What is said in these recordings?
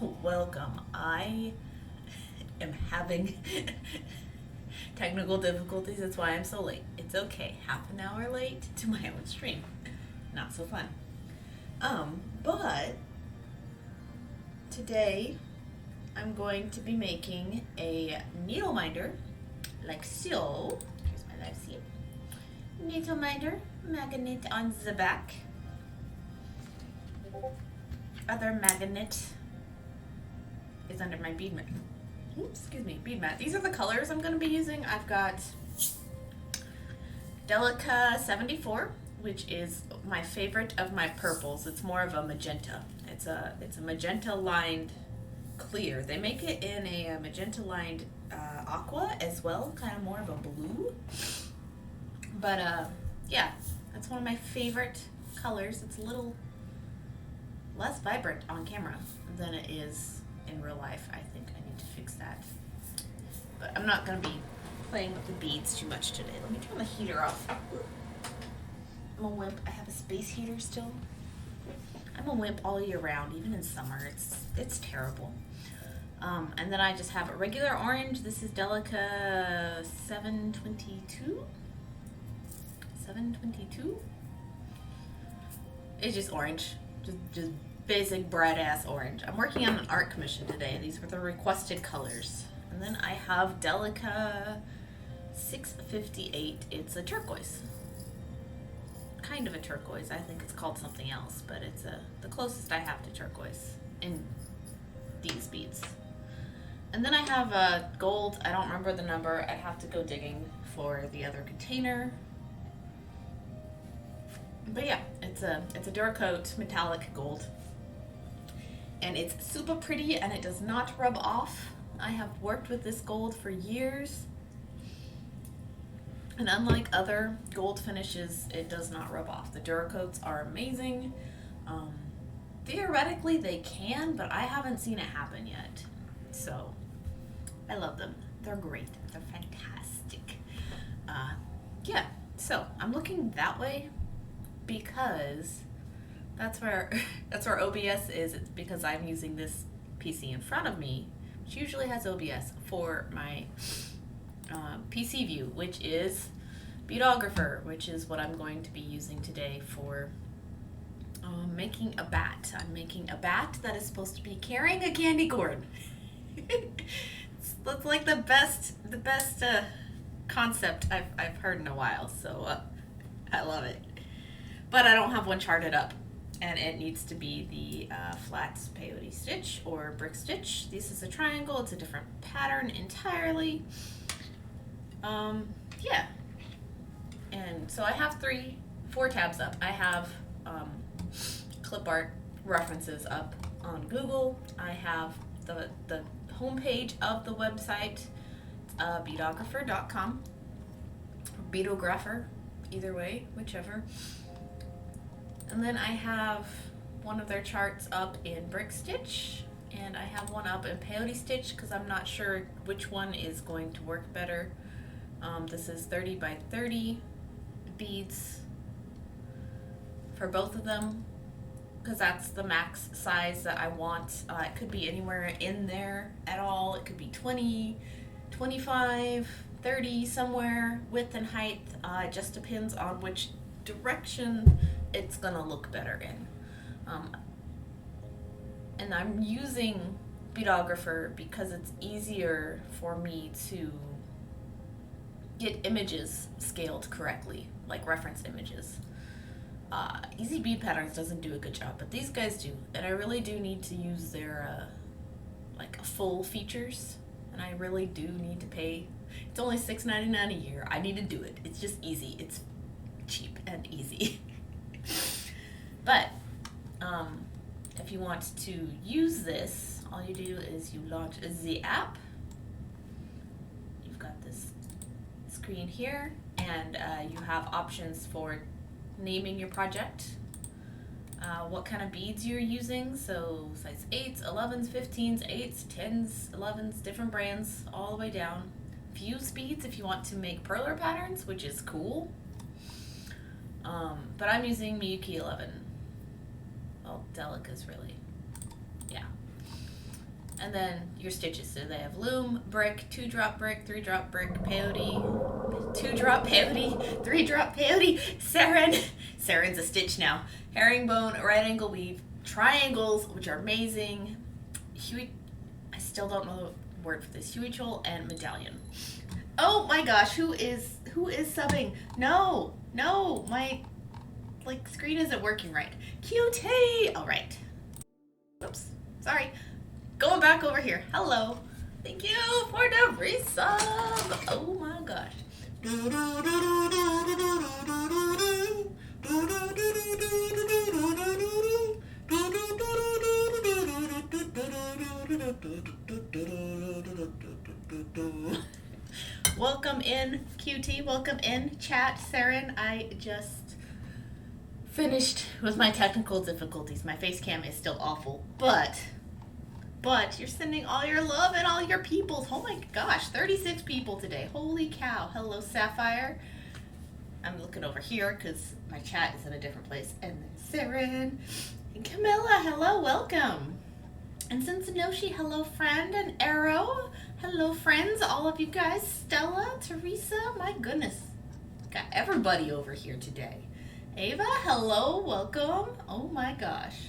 Welcome. I am having technical difficulties. That's why I'm so late. It's okay. Half an hour late to my own stream. Not so fun. But today I'm going to be making a Needleminder, like so. Here's my live seat. Needleminder, magnet on the back. Other magnet is under my bead mat. Oops, excuse me, bead mat. These are the colors I'm going to be using. I've got Delica 74, which is my favorite of my purples. It's more of a magenta. It's a magenta lined clear. They make it in a magenta lined aqua as well, kind of more of a blue. But yeah, that's one of my favorite colors. It's a little less vibrant on camera than it is in real life. I think I need to fix that. But I'm not going to be playing with the beads too much today. Let me turn the heater off. I'm a wimp. I have a space heater still. I'm a wimp all year round, even in summer. It's terrible. And then I just have a regular orange. This is Delica 722. 722. It's just orange. Just basic bright ass orange. I'm working on an art commission today. These were the requested colors. And then I have Delica 658. It's a turquoise. Kind of a turquoise. I think it's called something else, but it's the closest I have to turquoise in these beads. And then I have a gold. I don't remember the number. I'd have to go digging for the other container. But yeah, it's a Duracoat metallic gold. And it's super pretty and it does not rub off. I have worked with this gold for years. And unlike other gold finishes, it does not rub off. The Duracoats are amazing. Theoretically, they can, but I haven't seen it happen yet. So, I love them. They're great. They're fantastic. Yeah, so I'm looking that way because that's where OBS is. It's because I'm using this PC in front of me, which usually has OBS, for my PC view, which is Beadographer, which is what I'm going to be using today for making a bat. I'm making a bat that is supposed to be carrying a candy corn. That's like the best concept I've heard in a while, so I love it. But I don't have one charted up, and it needs to be the flat peyote stitch or brick stitch. This is a triangle. It's a different pattern entirely. Yeah. And so I have 4 tabs up. I have clip art references up on Google. I have the homepage of the website, beadographer.com, beadographer, either way, whichever. And then I have one of their charts up in brick stitch, and I have one up in peyote stitch because I'm not sure which one is going to work better. This is 30 by 30 beads for both of them because that's the max size that I want. It could be anywhere in there at all. It could be 20, 25, 30, somewhere, width and height. It just depends on which direction it's gonna look better in. And I'm using Beadographer because it's easier for me to get images scaled correctly, like reference images. Easy Bead Patterns doesn't do a good job, but these guys do, and I really do need to use their like full features, and I really do need to pay. It's only $6.99 a year. I need to do it. It's just easy. It's cheap and easy. But if you want to use this, all you do is you launch the app. You've got this screen here, and you have options for naming your project, what kind of beads you're using, so size 8s, 11s, 15s, 8s, 10s, 11s, different brands all the way down. Fuse beads if you want to make perler patterns, which is cool. But I'm using Miyuki 11. Well, Delica's really, yeah. And then your stitches. So they have loom, brick, 2-drop brick, 3-drop brick, peyote, 2-drop peyote, 3-drop peyote, sarin. Sarin's a stitch now. Herringbone, right angle weave, triangles, which are amazing. I still don't know the word for this. Huichol and medallion. Oh my gosh, who is subbing? No, my screen isn't working right. QT. All right. Oops. Sorry. Going back over here. Hello. Thank you for the resub. Oh my gosh. Welcome in, QT. Welcome in, chat. Saren, I just finished with my technical difficulties. My face cam is still awful, but you're sending all your love and all your peoples. Oh my gosh, 36 people today. Holy cow. Hello, Sapphire. I'm looking over here because my chat is in a different place. And then Saren and Camilla, hello, welcome. And Cincinnati, hello, friend. And Arrow, hello, friends. All of you guys. Stella, Teresa, my goodness. Got everybody over here today. Ava, hello, welcome. Oh my gosh.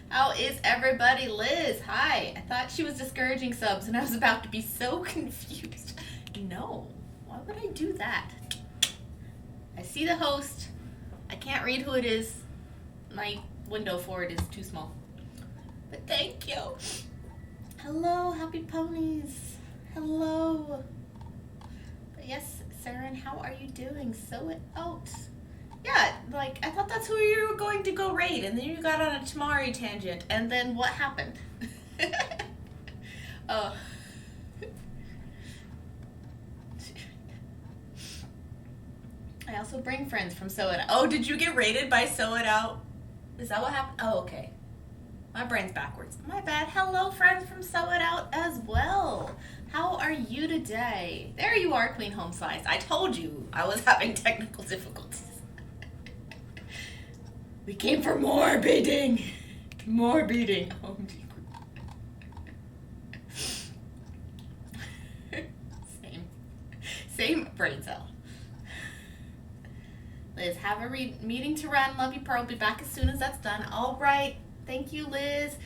How is everybody? Liz, hi. I thought she was discouraging subs and I was about to be so confused. No, why would I do that? I see the host. I can't read who it is. My window for it is too small. But thank you. Hello, happy ponies. Hello. But yes, Saren, how are you doing? Sew it out. Yeah, I thought that's who you were going to go raid, and then you got on a Tamari tangent, and then what happened? Oh. I also bring friends from Sew It Out. Oh, did you get raided by Sew It Out? Is that what happened? Oh, okay. My brain's backwards. My bad. Hello, friends from Sew It Out as well. How are you today? There you are, Queen Home Slice. I told you I was having technical difficulties. We came for more beading. More beading. Oh, Same brain cell. Liz, have a meeting to run. Love you, Pearl. Be back as soon as that's done. All right. Thank you, Liz.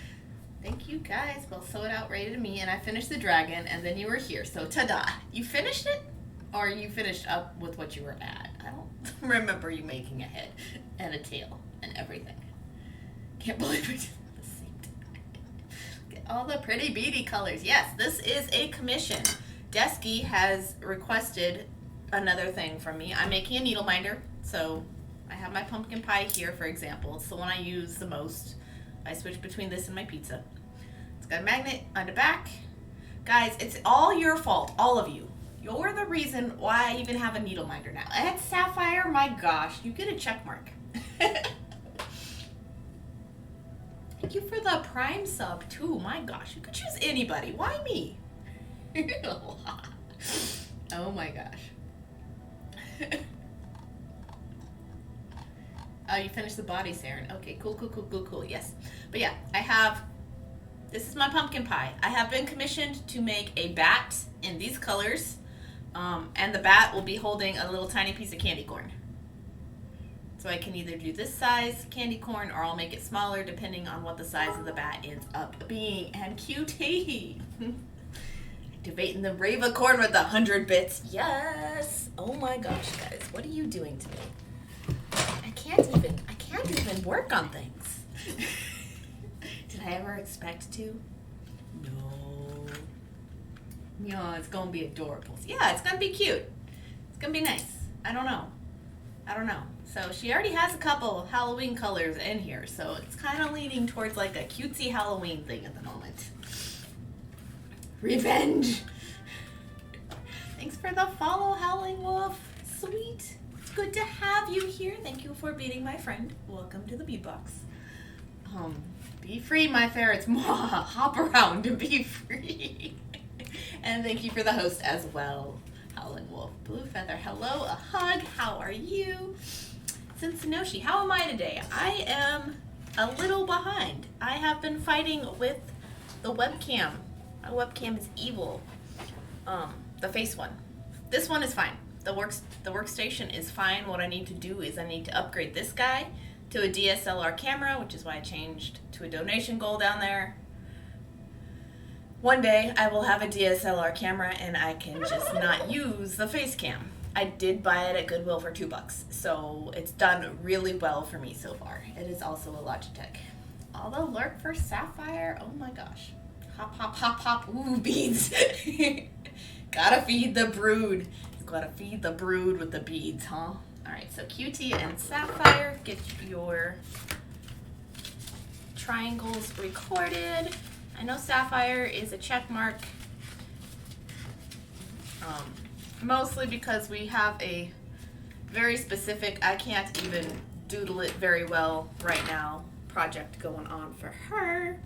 Thank you, guys. Well, Sew It Out rated me, and I finished the dragon, and then you were here. So, ta-da. You finished it? Or you finished up with what you were at? I don't remember you making a head and a tail and everything. Can't believe we did the same time. Get all the pretty beady colors. Yes, this is a commission. Desky has requested another thing from me. I'm making a Needleminder. So I have my pumpkin pie here, for example. It's the one I use the most. I switch between this and my pizza. It's got a magnet on the back. Guys, it's all your fault, all of you. You're the reason why I even have a Needleminder now. And Sapphire, my gosh, you get a check mark. Thank you for the Prime sub, too. My gosh, you could choose anybody. Why me? Oh my gosh. Oh, you finished the body, Saren. Okay, cool. Yes. But yeah, this is my pumpkin pie. I have been commissioned to make a bat in these colors. And the bat will be holding a little tiny piece of candy corn. So I can either do this size candy corn or I'll make it smaller depending on what the size of the bat ends up being. And QT. Activating the Rava corn with 100 bits. Yes. Oh my gosh, guys. What are you doing to me? I can't even work on things. Did I ever expect to? No. Yeah, it's gonna be adorable. Yeah, it's gonna be cute. It's gonna be nice. I don't know. So she already has a couple Halloween colors in here, so it's kind of leaning towards like a cutesy Halloween thing at the moment. Revenge! Thanks for the follow, Howling Wolf. Sweet. It's good to have you here. Thank you for beating my friend. Welcome to the beatbox. Be free, my ferrets. Hop around and be free. And thank you for the host as well. Howling Wolf. Blue Feather. Hello. A hug. How are you? Cincinnati. How am I today? I am a little behind. I have been fighting with the webcam. My webcam is evil. The face one. This one is fine. The workstation is fine. What I need to do is I need to upgrade this guy to a DSLR camera, which is why I changed to a donation goal down there. One day I will have a DSLR camera and I can just not use the face cam. I did buy it at Goodwill for $2, so it's done really well for me so far. It is also a Logitech. Although lurk for Sapphire, oh my gosh. Hop, hop, hop, hop, ooh, beads. Gotta feed the brood. Gotta feed the brood with the beads, huh? Alright, so QT and Sapphire, get your triangles recorded. I know Sapphire is a check mark, mostly because we have a very specific, I can't even doodle it very well right now, project going on for her.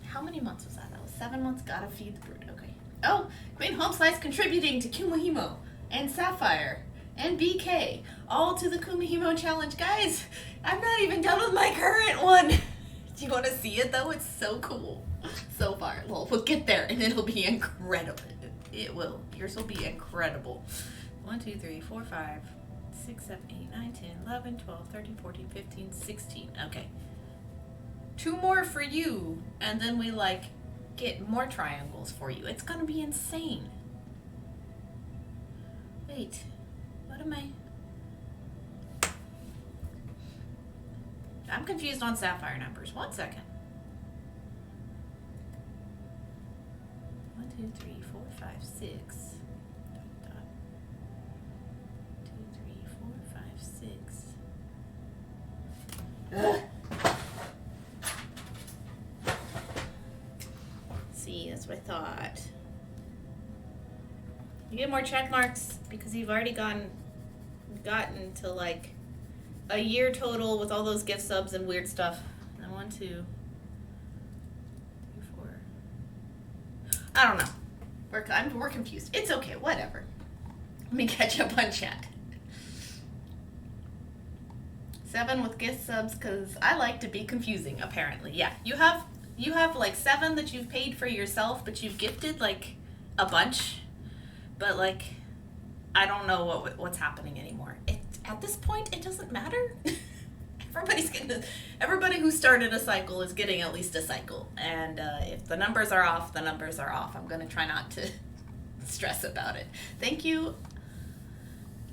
How many months was that? That was 7 months. Gotta feed the brood. Okay. Oh, Queen Home Slice contributing to Kumihimo and Sapphire and BK, all to the Kumihimo challenge. Guys, I'm not even done with my current one. Do you want to see it though? It's so cool so far. Well, we'll get there and it'll be incredible. It will. Yours will be incredible. 1, 2, 3, 4, 5, 6, 7, 8, 9, 10, 11, 12, 13, 14, 15, 16. Okay. 2 more for you, and then we like get more triangles for you. It's gonna be insane. Wait, what am I? I'm confused on Sapphire numbers. 1 second. 1, 2, 3, 4, 5, 6. 2, 3, 4, 5, 6. Ugh. That's what I thought. You get more check marks because you've already gotten to like a year total with all those gift subs and weird stuff. And 1, 2, 3, 4. I don't know. We're confused. It's okay. Whatever. Let me catch up on chat. 7 with gift subs because I like to be confusing. Apparently, yeah. You have like 7 that you've paid for yourself, but you've gifted like a bunch. But like, I don't know what's happening anymore. At this point, it doesn't matter. Everybody who started a cycle is getting at least a cycle. And if the numbers are off, the numbers are off. I'm gonna try not to stress about it. Thank you,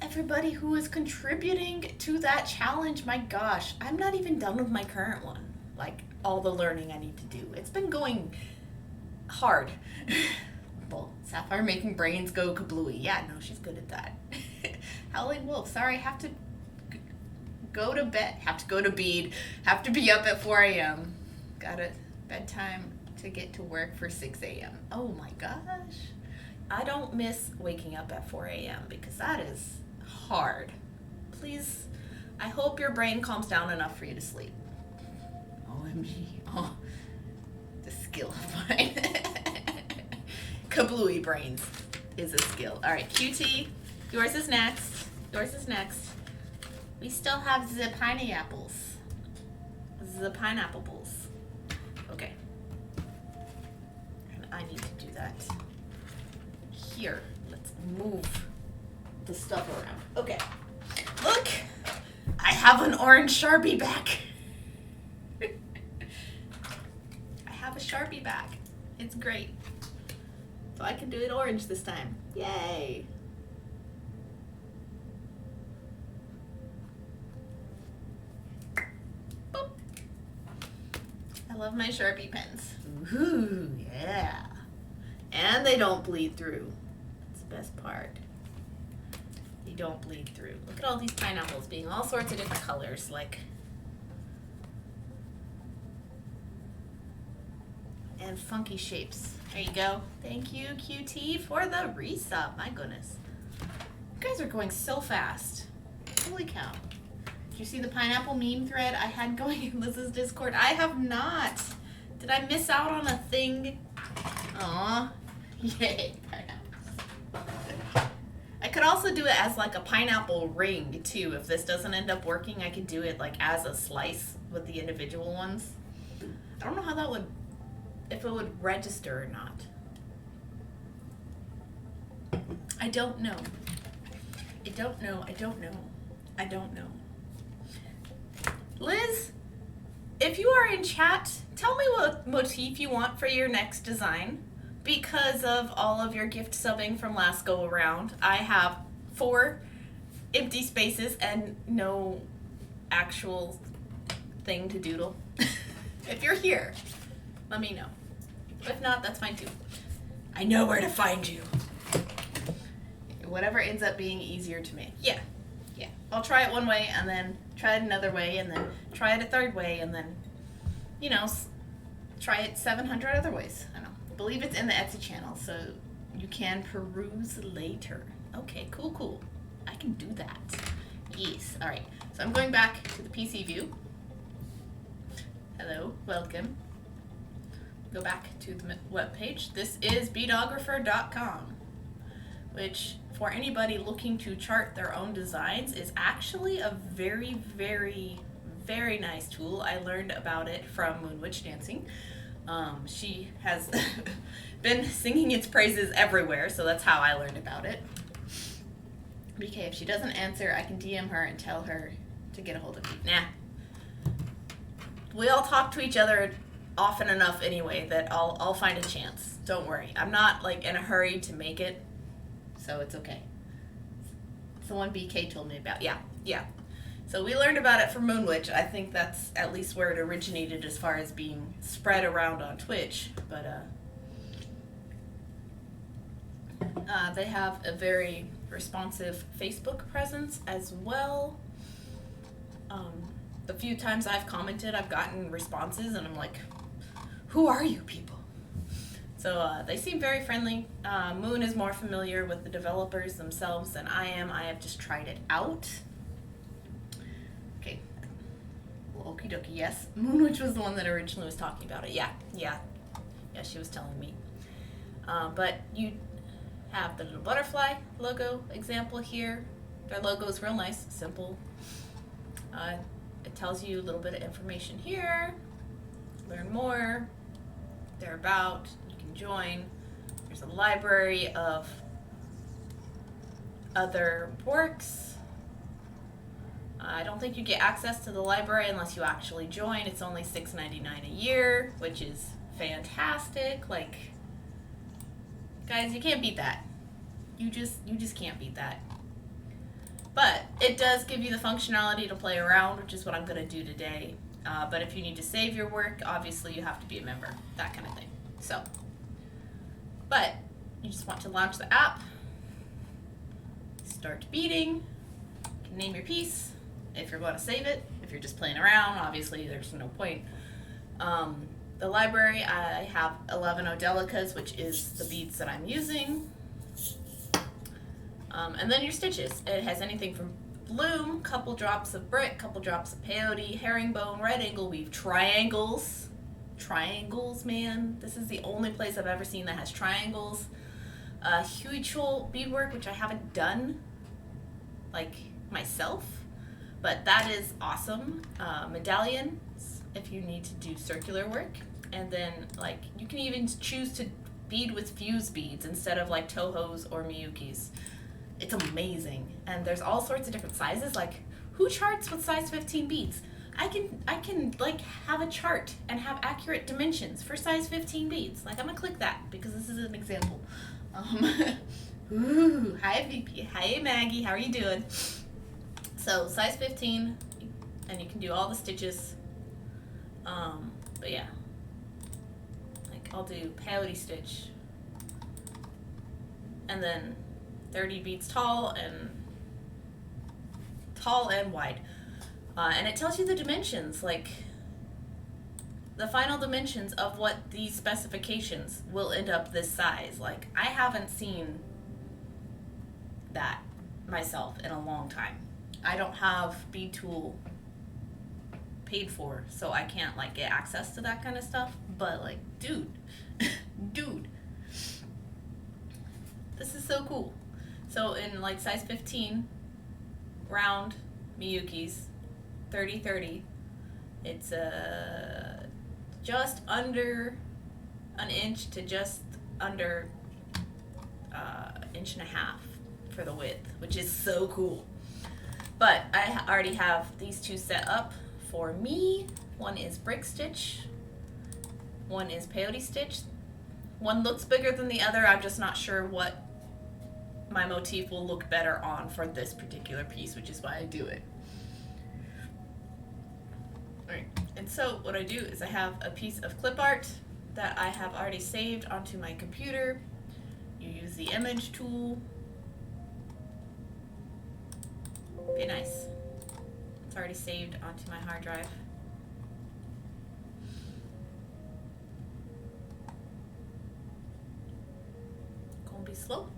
everybody who is contributing to that challenge. My gosh, I'm not even done with my current one. Like, all the learning I need to do. It's been going hard. Well, Sapphire making brains go kablooey. Yeah, no, she's good at that. Howling Wolf. Sorry, have to go to bed. Have to go to Bead. Have to be up at 4 a.m. Got a bedtime to get to work for 6 a.m. Oh my gosh. I don't miss waking up at 4 a.m. because that is hard. Please, I hope your brain calms down enough for you to sleep. OMG. Oh, the skill of mine. Kablooey brains is a skill. All right, QT, yours is next. Yours is next. We still have the pineapples. The pineapples. Okay. And I need to do that. Here, let's move the stuff around. Okay. Look, I have an orange Sharpie back. I have a Sharpie back. It's great. So I can do it orange this time. Yay. Boop. I love my Sharpie pens. Ooh, yeah. And they don't bleed through. That's the best part. They don't bleed through. Look at all these pineapples being all sorts of different colors, like, and funky shapes. There you go. Thank you, QT, for the resub. My goodness. You guys are going so fast. Holy cow. Did you see the pineapple meme thread I had going in Liz's Discord? I have not. Did I miss out on a thing? Aw. Yay. I could also do it as like a pineapple ring too. If this doesn't end up working, I could do it like as a slice with the individual ones. I don't know how that would, if it would register or not. I don't know. I don't know. I don't know. I don't know. Liz, if you are in chat, tell me what motif you want for your next design. Because of all of your gift subbing from last go around, I have 4 empty spaces and no actual thing to doodle. If you're here, let me know. If not, that's fine too. I know where to find you. Whatever ends up being easier to make. Yeah. I'll try it one way and then try it another way and then try it a third way and then, you know, try it 700 other ways. I know. I believe it's in the Etsy channel, so you can peruse later. Okay, cool. I can do that. Yes. All right. So I'm going back to the PC view. Hello, welcome. Go back to the web page. This is beadographer.com, which for anybody looking to chart their own designs is actually a very, very, very nice tool. I learned about it from Moon Witch Dancing. She has been singing its praises everywhere, so that's how I learned about it. BK, if she doesn't answer, I can DM her and tell her to get a hold of me. Nah. We all talk to each other often enough anyway that I'll find a chance. Don't worry. I'm not like in a hurry to make it, so it's okay. It's the one BK told me about. Yeah. So we learned about it from Moon Witch. I think that's at least where it originated as far as being spread around on Twitch. But they have a very responsive Facebook presence as well. The few times I've commented, I've gotten responses, and I'm like, who are you people? So they seem very friendly. Moon is more familiar with the developers themselves than I am. I have just tried it out. Okay. Well, okie dokie, yes. Moon, which was the one that originally was talking about it. Yeah, she was telling me. But you have the little butterfly logo example here. Their logo is real nice, simple. It tells you a little bit of information here. Learn more. They're about. You can join. There's a library of other works. I don't think you get access to the library unless you actually join. It's only $6.99 a year, which is fantastic. Like, guys, you can't beat that. You just can't beat that. But it does give you the functionality to play around, which is what I'm going to do today. But if you need to save your work, obviously you have to be a member, that kind of thing. So, but you just want to launch the app, start beading, you can name your piece if you're going to save it. If you're just playing around, obviously there's no point. The library, I have 11 Odelicas, which is the beads that I'm using. And then your stitches. It has anything from bloom, couple drops of brick, couple drops of peyote, herringbone, red angle weave, triangles. Triangles, man. This is the only place I've ever seen that has triangles. Huichol beadwork, which I haven't done, like, myself. But that is awesome. Medallions, if you need to do circular work. And then, like, you can even choose to bead with fuse beads instead of, like, Tohos or Miyukis. It's amazing. And there's all sorts of different sizes. Like, who charts with size 15 beads? I can like have a chart and have accurate dimensions for size 15 beads. Like, I'm gonna click that because this is an example. Ooh, hi VP, hi Maggie, how are you doing? So size 15, and you can do all the stitches. But yeah, like I'll do peyote stitch, and then 30 beads tall and wide. And it tells you the dimensions, like the final dimensions of what these specifications will end up this size. Like, I haven't seen that myself in a long time. I don't have Bead Tool paid for, so I can't like get access to that kind of stuff. But like, dude, this is so cool. So in like size 15, round Miyuki's, 30-30, it's just under an inch to just under inch and a half for the width, which is so cool. But I already have these two set up for me. One is break stitch, one is peyote stitch. One looks bigger than the other. I'm just not sure what my motif will look better on for this particular piece, which is why I do it. Alright, and so what I do is I have a piece of clip art that I have already saved onto my computer. You use the image tool. Be nice. It's already saved onto my hard drive. Gonna be slow.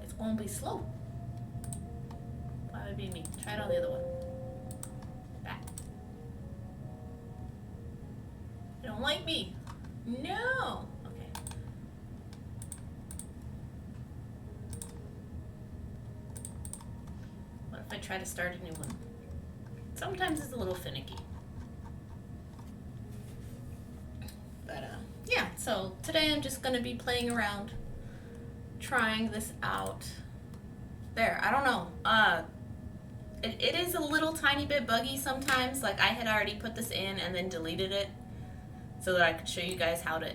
It's gonna be slow. Why would it be me? Try it on the other one. Back. You don't like me? No. Okay. What if I try to start a new one? Sometimes it's a little finicky. But yeah, so today I'm just gonna be playing around, trying this out. There, I don't know. It is a little tiny bit buggy sometimes. Like I had already put this in and then deleted it so that I could show you guys how to,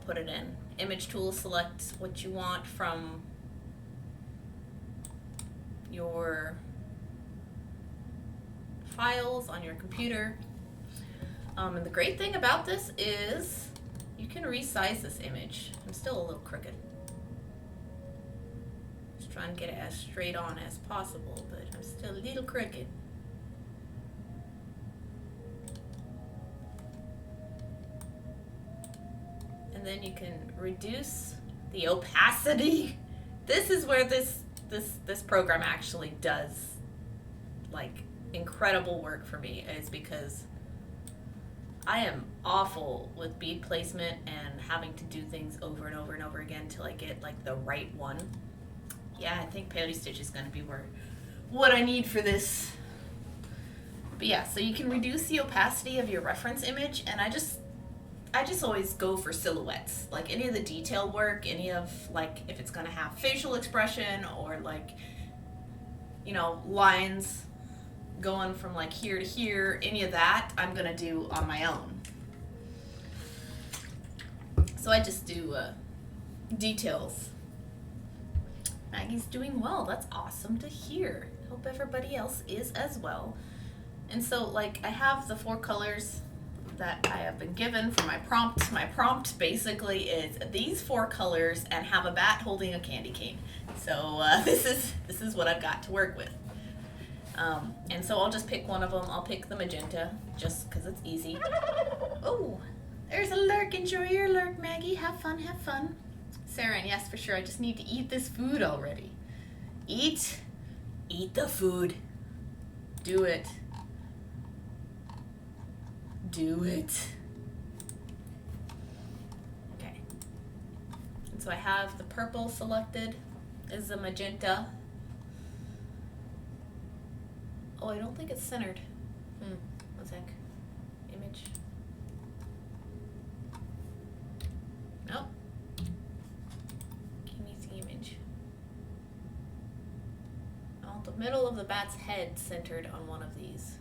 put it in. Image tool, select what you want from your files on your computer. And the great thing about this is you can resize this image. I'm still a little crooked. Just trying to get it as straight on as possible, but I'm still a little crooked. And then you can reduce the opacity. This is where this program actually does like incredible work for me, is because I am awful with bead placement and having to do things over and over and over again till I get like the right one. Yeah, I think peyote stitch is going to be what I need for this. But yeah, so you can reduce the opacity of your reference image, and I just always go for silhouettes. Like any of the detail work, any of like if it's going to have facial expression or like, lines going from like here to here, any of that I'm going to do on my own. So I just do details. Maggie's doing well. That's awesome to hear. Hope everybody else is as well. And so like I have the 4 colors that I have been given for my prompt. My prompt basically is these 4 colors and have a bat holding a candy cane. So this is what I've got to work with. And so I'll just pick one of them. I'll pick the magenta just because it's easy. Oh, there's a lurk. Enjoy your lurk, Maggie. Have fun, have fun. Sarah, and yes, for sure, I just need to eat this food already. Eat the food. Do it. Do it. Okay. And so I have the purple selected is the magenta. Oh, I don't think it's centered. One sec. Image. Nope. Give me the image. I want the middle of the bat's head centered on one of these.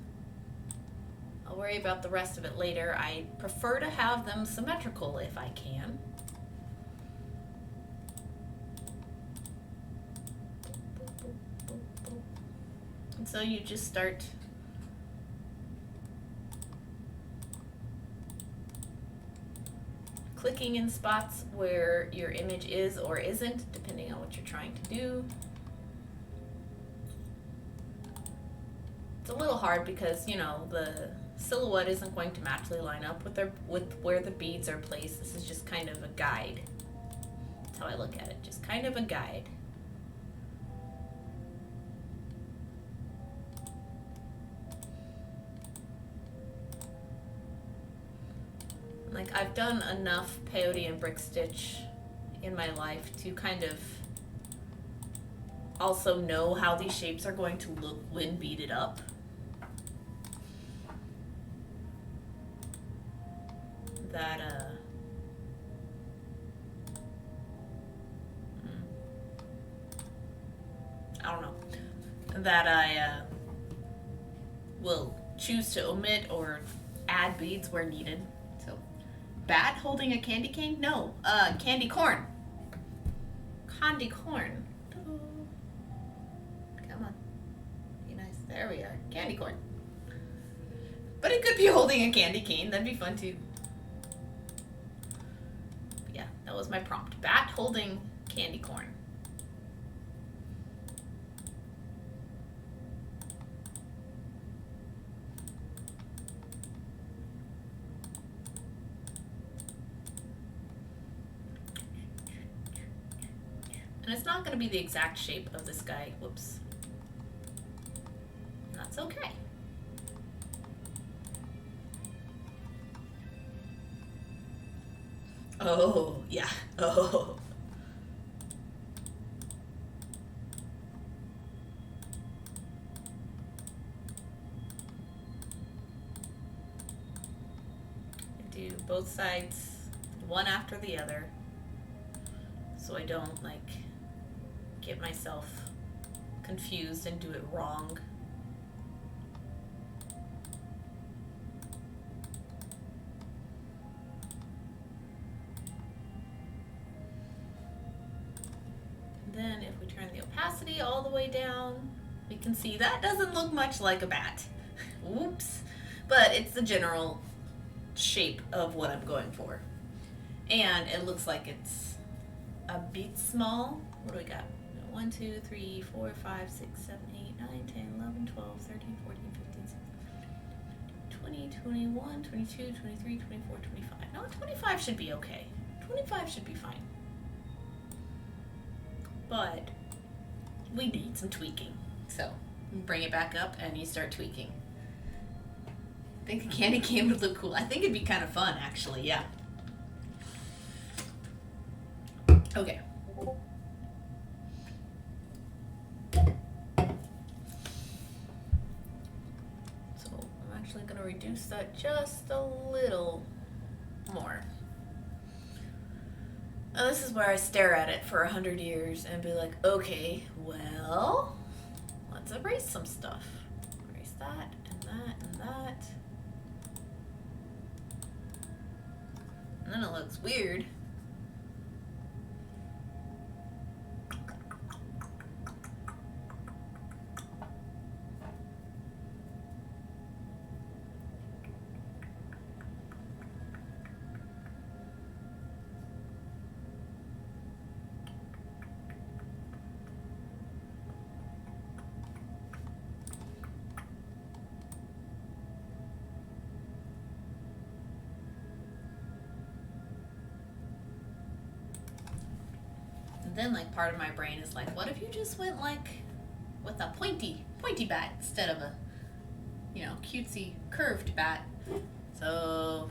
I'll worry about the rest of it later. I prefer to have them symmetrical if I can. And so you just start clicking in spots where your image is or isn't, depending on what you're trying to do. It's a little hard because, the silhouette isn't going to naturally line up with where the beads are placed. This is just kind of a guide. That's how I look at it, just kind of a guide. Like, I've done enough peyote and brick stitch in my life to kind of also know how these shapes are going to look when beaded up. That, I don't know. That I will choose to omit or add beads where needed. So, bat holding a candy cane? No, candy corn. Candy corn. Come on. Be nice. There we are. Candy corn. But it could be holding a candy cane. That'd be fun too. But yeah, that was my prompt. Bat holding candy corn. And it's not going to be the exact shape of this guy. Whoops. And that's okay. Oh, yeah. Oh. I do both sides, one after the other, so I don't, like, get myself confused and do it wrong. And then if we turn the opacity all the way down, we can see that doesn't look much like a bat. Oops. But it's the general shape of what I'm going for. And it looks like it's a bit small. What do we got? 1, 2, 3, 4, 5, 6, 7, 8, 9, 10, 11, 12, 13, 14, 15, 16, 20, 21, 22, 23, 24, 25. No, 25 should be okay. 25 should be fine. But we need some tweaking. So bring it back up and you start tweaking. I think a candy cane would look cool. I think it'd be kind of fun, actually, yeah. Okay. So I'm actually going to reduce that just a little more. Now this is where I stare at it for 100 years and be like, okay, well, let's erase some stuff. Erase that and that and that. And then it looks weird. Then, like, part of my brain is like, what if you just went, like, with a pointy bat instead of a, you know, cutesy curved bat? So,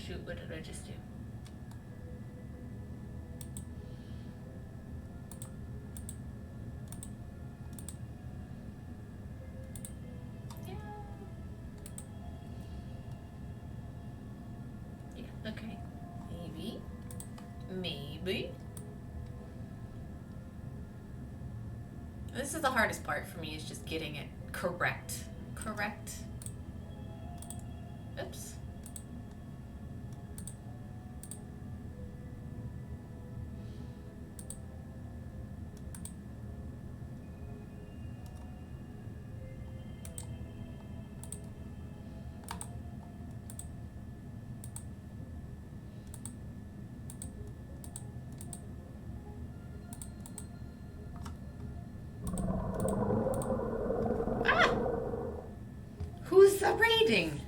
shoot, what did I just do? Yeah, okay. Maybe. This is the hardest part for me, is just getting it correct. Oops. Who's the rating?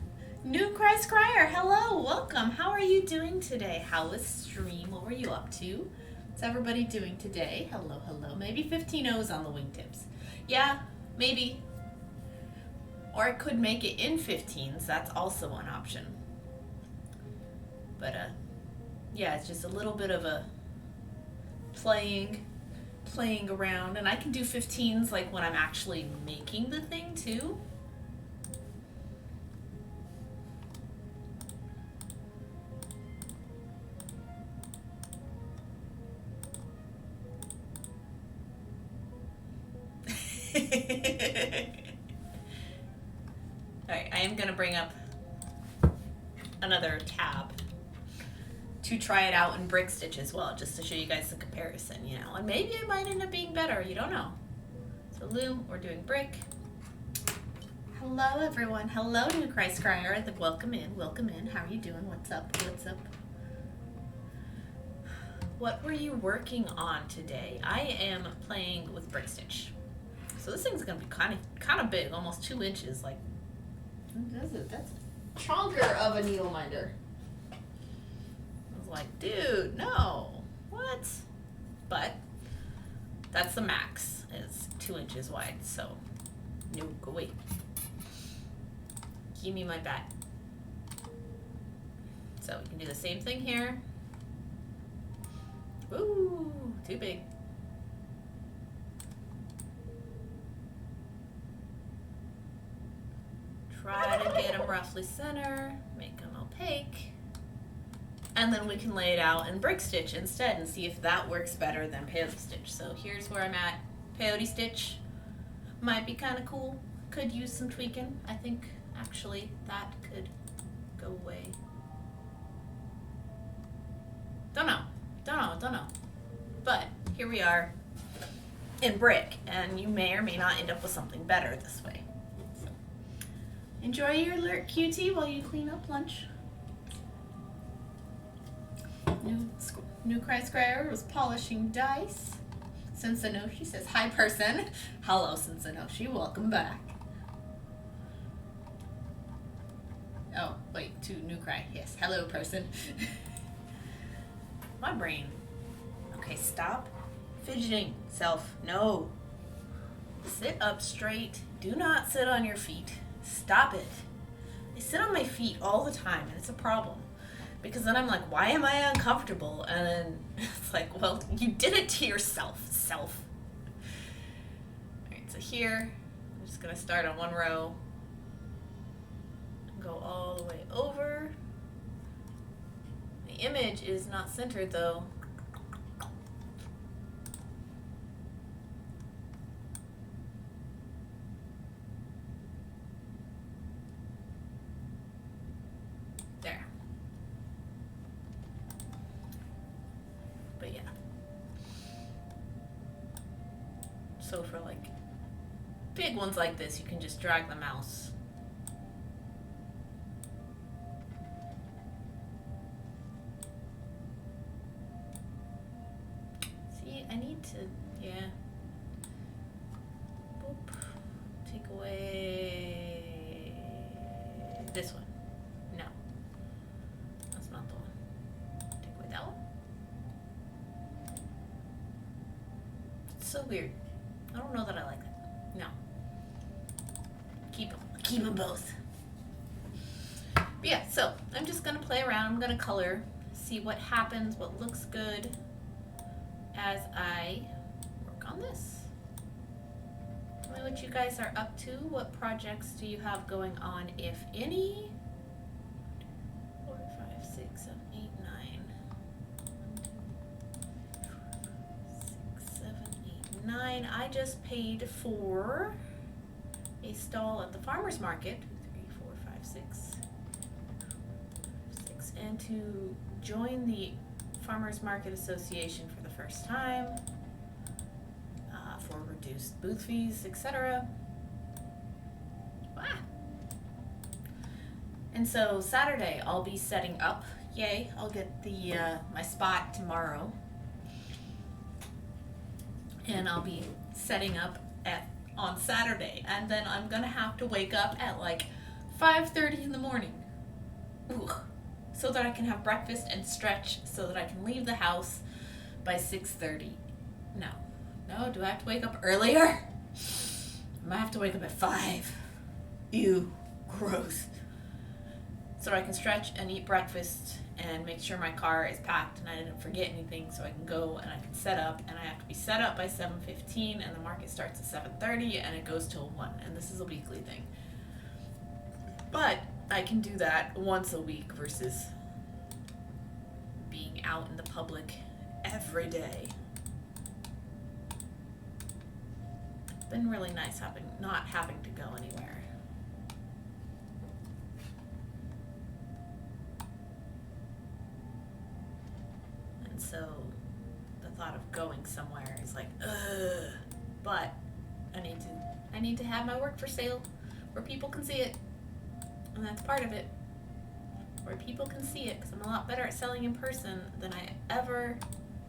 New Christ Crier, hello, welcome. How are you doing today? How was stream? What were you up to? What's everybody doing today? Hello, hello. Maybe 15 O's on the wingtips. Yeah, maybe. Or I could make it in 15s. That's also an option. But, yeah, it's just a little bit of a playing around. And I can do 15s like when I'm actually making the thing too. Alright, I am going to bring up another tab to try it out in brick stitch as well, just to show you guys the comparison, you know, and maybe it might end up being better, you don't know. So loom, we're doing brick. Hello everyone, hello New Christ Crier, welcome in, how are you doing, what's up, What were you working on today? I am playing with brick stitch. So this thing's gonna be kind of big, almost 2 inches. Like, that's chonker of a Needleminder. I was like, dude, no, what? But that's the max. Is 2 inches wide. So, no, go away. Give me my bat. So we can do the same thing here. Ooh, too big. Try to get them roughly center, make them opaque, and then we can lay it out in brick stitch instead and see if that works better than peyote stitch. So here's where I'm at. Peyote stitch might be kind of cool. Could use some tweaking. I think actually that could go away. Don't know. But here we are in brick, and you may or may not end up with something better this way. So, enjoy your alert QT while you clean up lunch. New Christ Crier was polishing dice. Sensanoshi says, hi person. Hello Sensanoshi, welcome back. Oh, wait, to New Cry. Yes, hello person. My brain. Okay, stop fidgeting, self. No. Sit up straight. Do not sit on your feet. Stop it. I sit on my feet all the time, and it's a problem. Because then I'm like, why am I uncomfortable? And then it's like, well, you did it to yourself, self. Alright, so here, I'm just going to start on one row. Go all the way over. The image is not centered though. There. But yeah. So for like big ones like this, you can just drag the mouse. I need to, yeah. Boop. Take away this one. No. That's not the one. Take away that one. It's so weird. I don't know that I like it. No. Keep them. Keep them both. But yeah, so I'm just going to play around. I'm going to color, see what happens, what looks good as I work on this. Tell me what you guys are up to. What projects do you have going on, if any? 4, 5, 6, 7, 8, 9. 6, 7, 8, 9. I just paid for a stall at the farmer's market. 2, 3, 4, 5, 6. and to join the Farmers Market Association for the first time, for reduced booth fees, etc. And so Saturday I'll be setting up. Yay, I'll get the my spot tomorrow. And I'll be setting up on Saturday, and then I'm gonna have to wake up at like 5:30 in the morning. Ooh. So that I can have breakfast and stretch so that I can leave the house by 6:30. No, do I have to wake up earlier? I might have to wake up at 5. Ew, gross. So I can stretch and eat breakfast and make sure my car is packed and I didn't forget anything, so I can go and I can set up, and I have to be set up by 7:15, and the market starts at 7:30 and it goes till 1, and this is a weekly thing. But I can do that once a week versus being out in the public every day. It's been really nice not having to go anywhere. And so the thought of going somewhere is like, ugh. But I need to have my work for sale where people can see it. And that's part of it, where people can see it, because I'm a lot better at selling in person than I ever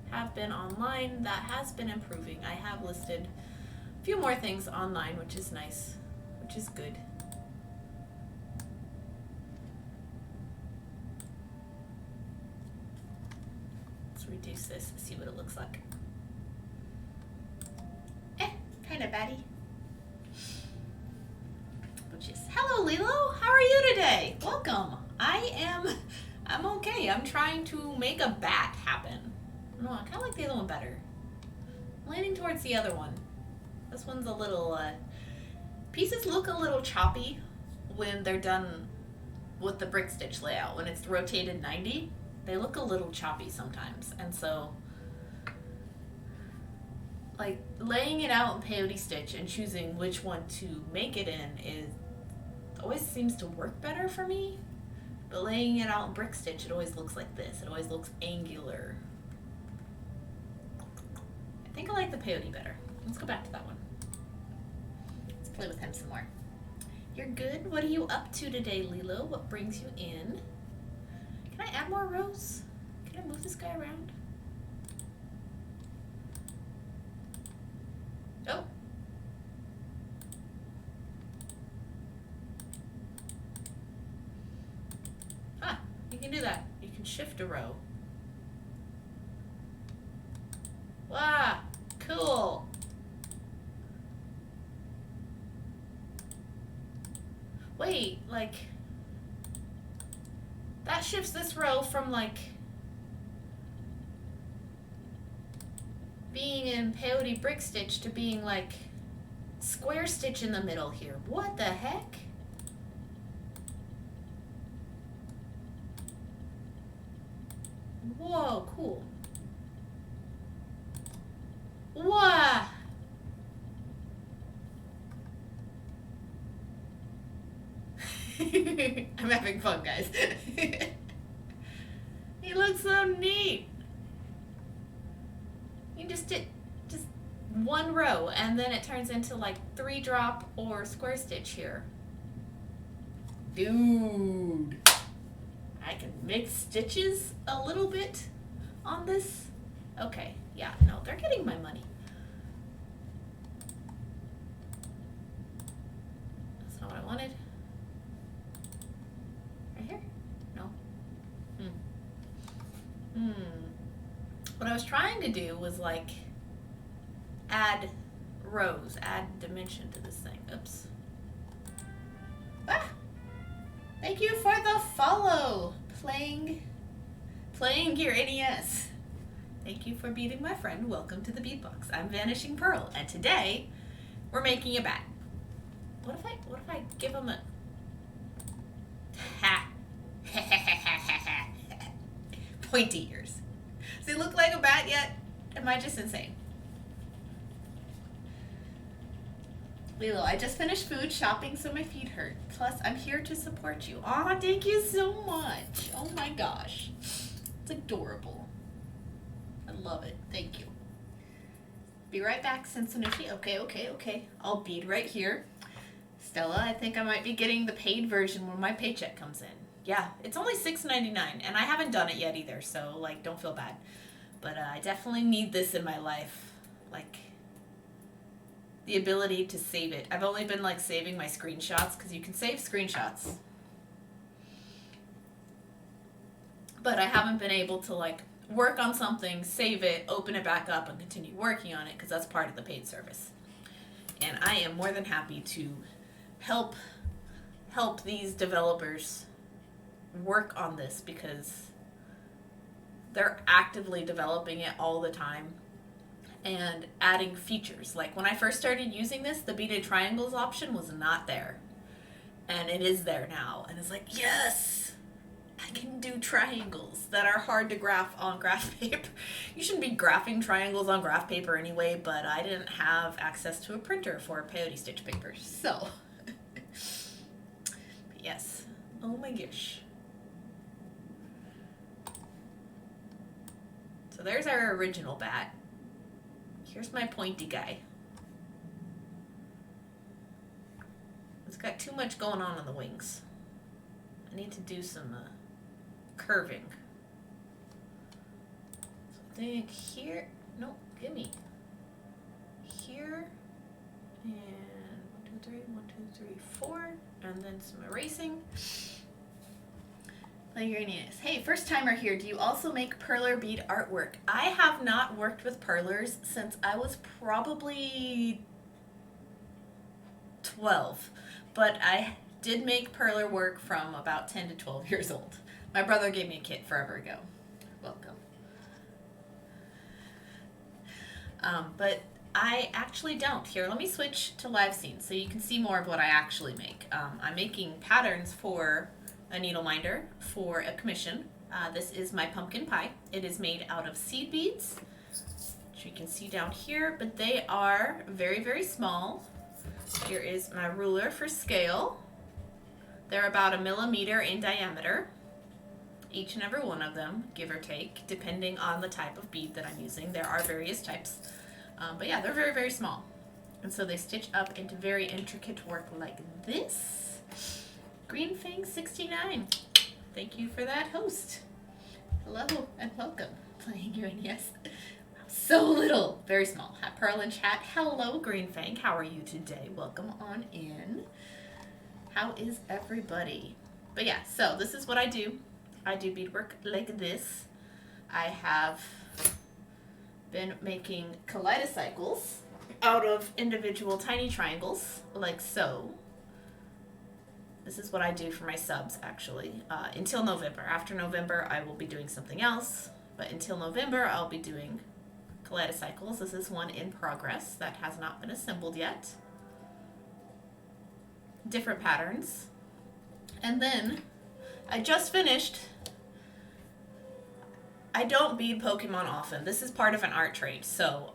have been online. That has been improving. I have listed a few more things online, which is nice, which is good. Let's reduce this and see what it looks like. Kind of batty. Hello, Lilo. How are you today? Welcome. I'm okay. I'm trying to make a bat happen. No, I kind of like the other one better. I'm leaning towards the other one. This one's a little, pieces look a little choppy when they're done with the brick stitch layout. When it's rotated 90, they look a little choppy sometimes. And so, like, laying it out in peyote stitch and choosing which one to make it in always seems to work better for me. But laying it out in brick stitch, it always looks like this. It always looks angular. I think I like the peyote better. Let's go back to that one. Let's play with him some more. You're good? What are you up to today, Lilo? What brings you in? Can I add more rows? Can I move this guy around? Oh. You can do that. You can shift a row. Wow, cool. Wait, like, that shifts this row from, like, being in peyote brick stitch to being, like, square stitch in the middle here. What the heck? Whoa, cool. Wow. I'm having fun, guys. He looks so neat. You just did just one row, and then it turns into like 3 drop or square stitch here. Dude. I can mix stitches a little bit on this. Okay, yeah, no, they're getting my money. That's not what I wanted. Right here? No. What I was trying to do was like add rows, add dimension to this thing. Oops. Ah! Thank you for the follow. Playing your NES. Thank you for beating my friend. Welcome to the Beatbox. I'm Vanishing Pearl, and today we're making a bat. What if I give him a ha? Pointy ears. Does he look like a bat yet? Am I just insane? Lilo, I just finished food shopping, so my feet hurt. Plus, I'm here to support you. Aw, thank you so much. Oh my gosh. It's adorable. I love it. Thank you. Be right back, Cincinnati. Okay. I'll bead right here. Stella, I think I might be getting the paid version when my paycheck comes in. Yeah, it's only $6.99, and I haven't done it yet either, so, like, don't feel bad. But I definitely need this in my life. Like, the ability to save it. I've only been, like, saving my screenshots, because you can save screenshots. But I haven't been able to, like, work on something, save it, open it back up, and continue working on it, because that's part of the paid service. And I am more than happy to help these developers work on this, because they're actively developing it all the time and adding features. Like when I first started using this, the beaded triangles option was not there, and it is there now, and it's like, yes, I can do triangles that are hard to graph on graph paper. You shouldn't be graphing triangles on graph paper anyway, but I didn't have access to a printer for peyote stitch paper, so yes. Oh my gosh. So there's our original bat. Here's my pointy guy. It's got too much going on the wings. I need to do some curving. So I think here, nope, gimme. Here, and 1, 2, 3, 1, 2, 3, 4, and then some erasing. Playgrannius. Hey, first timer here. Do you also make perler bead artwork? I have not worked with perlers since I was probably 12, but I did make perler work from about 10 to 12 years old. My brother gave me a kit forever ago. Welcome. But I actually don't. Here, let me switch to live scene so you can see more of what I actually make. I'm making patterns for a Needleminder for a commission. This is my pumpkin pie. It is made out of seed beads, which you can see down here, but they are very, very small. Here is my ruler for scale. They're about 1 millimeter in diameter, each and every one of them, give or take, depending on the type of bead that I'm using. There are various types, but yeah, they're very, very small. And so they stitch up into very intricate work like this. Green Fang 69. Thank you for that, host. Hello and welcome. Playing you in, yes. So little, very small. Hat Pearl in chat. Hello, Green Fang. How are you today? Welcome on in. How is everybody? But yeah, so this is what I do. I do beadwork like this. I have been making kaleidocycles out of individual tiny triangles, like so. This is what I do for my subs, actually, until November. After November, I will be doing something else, but until November, I'll be doing kaleidocycles. This is one in progress that has not been assembled yet. Different patterns. And then, I just finished. I don't bead Pokemon often. This is part of an art trade, so,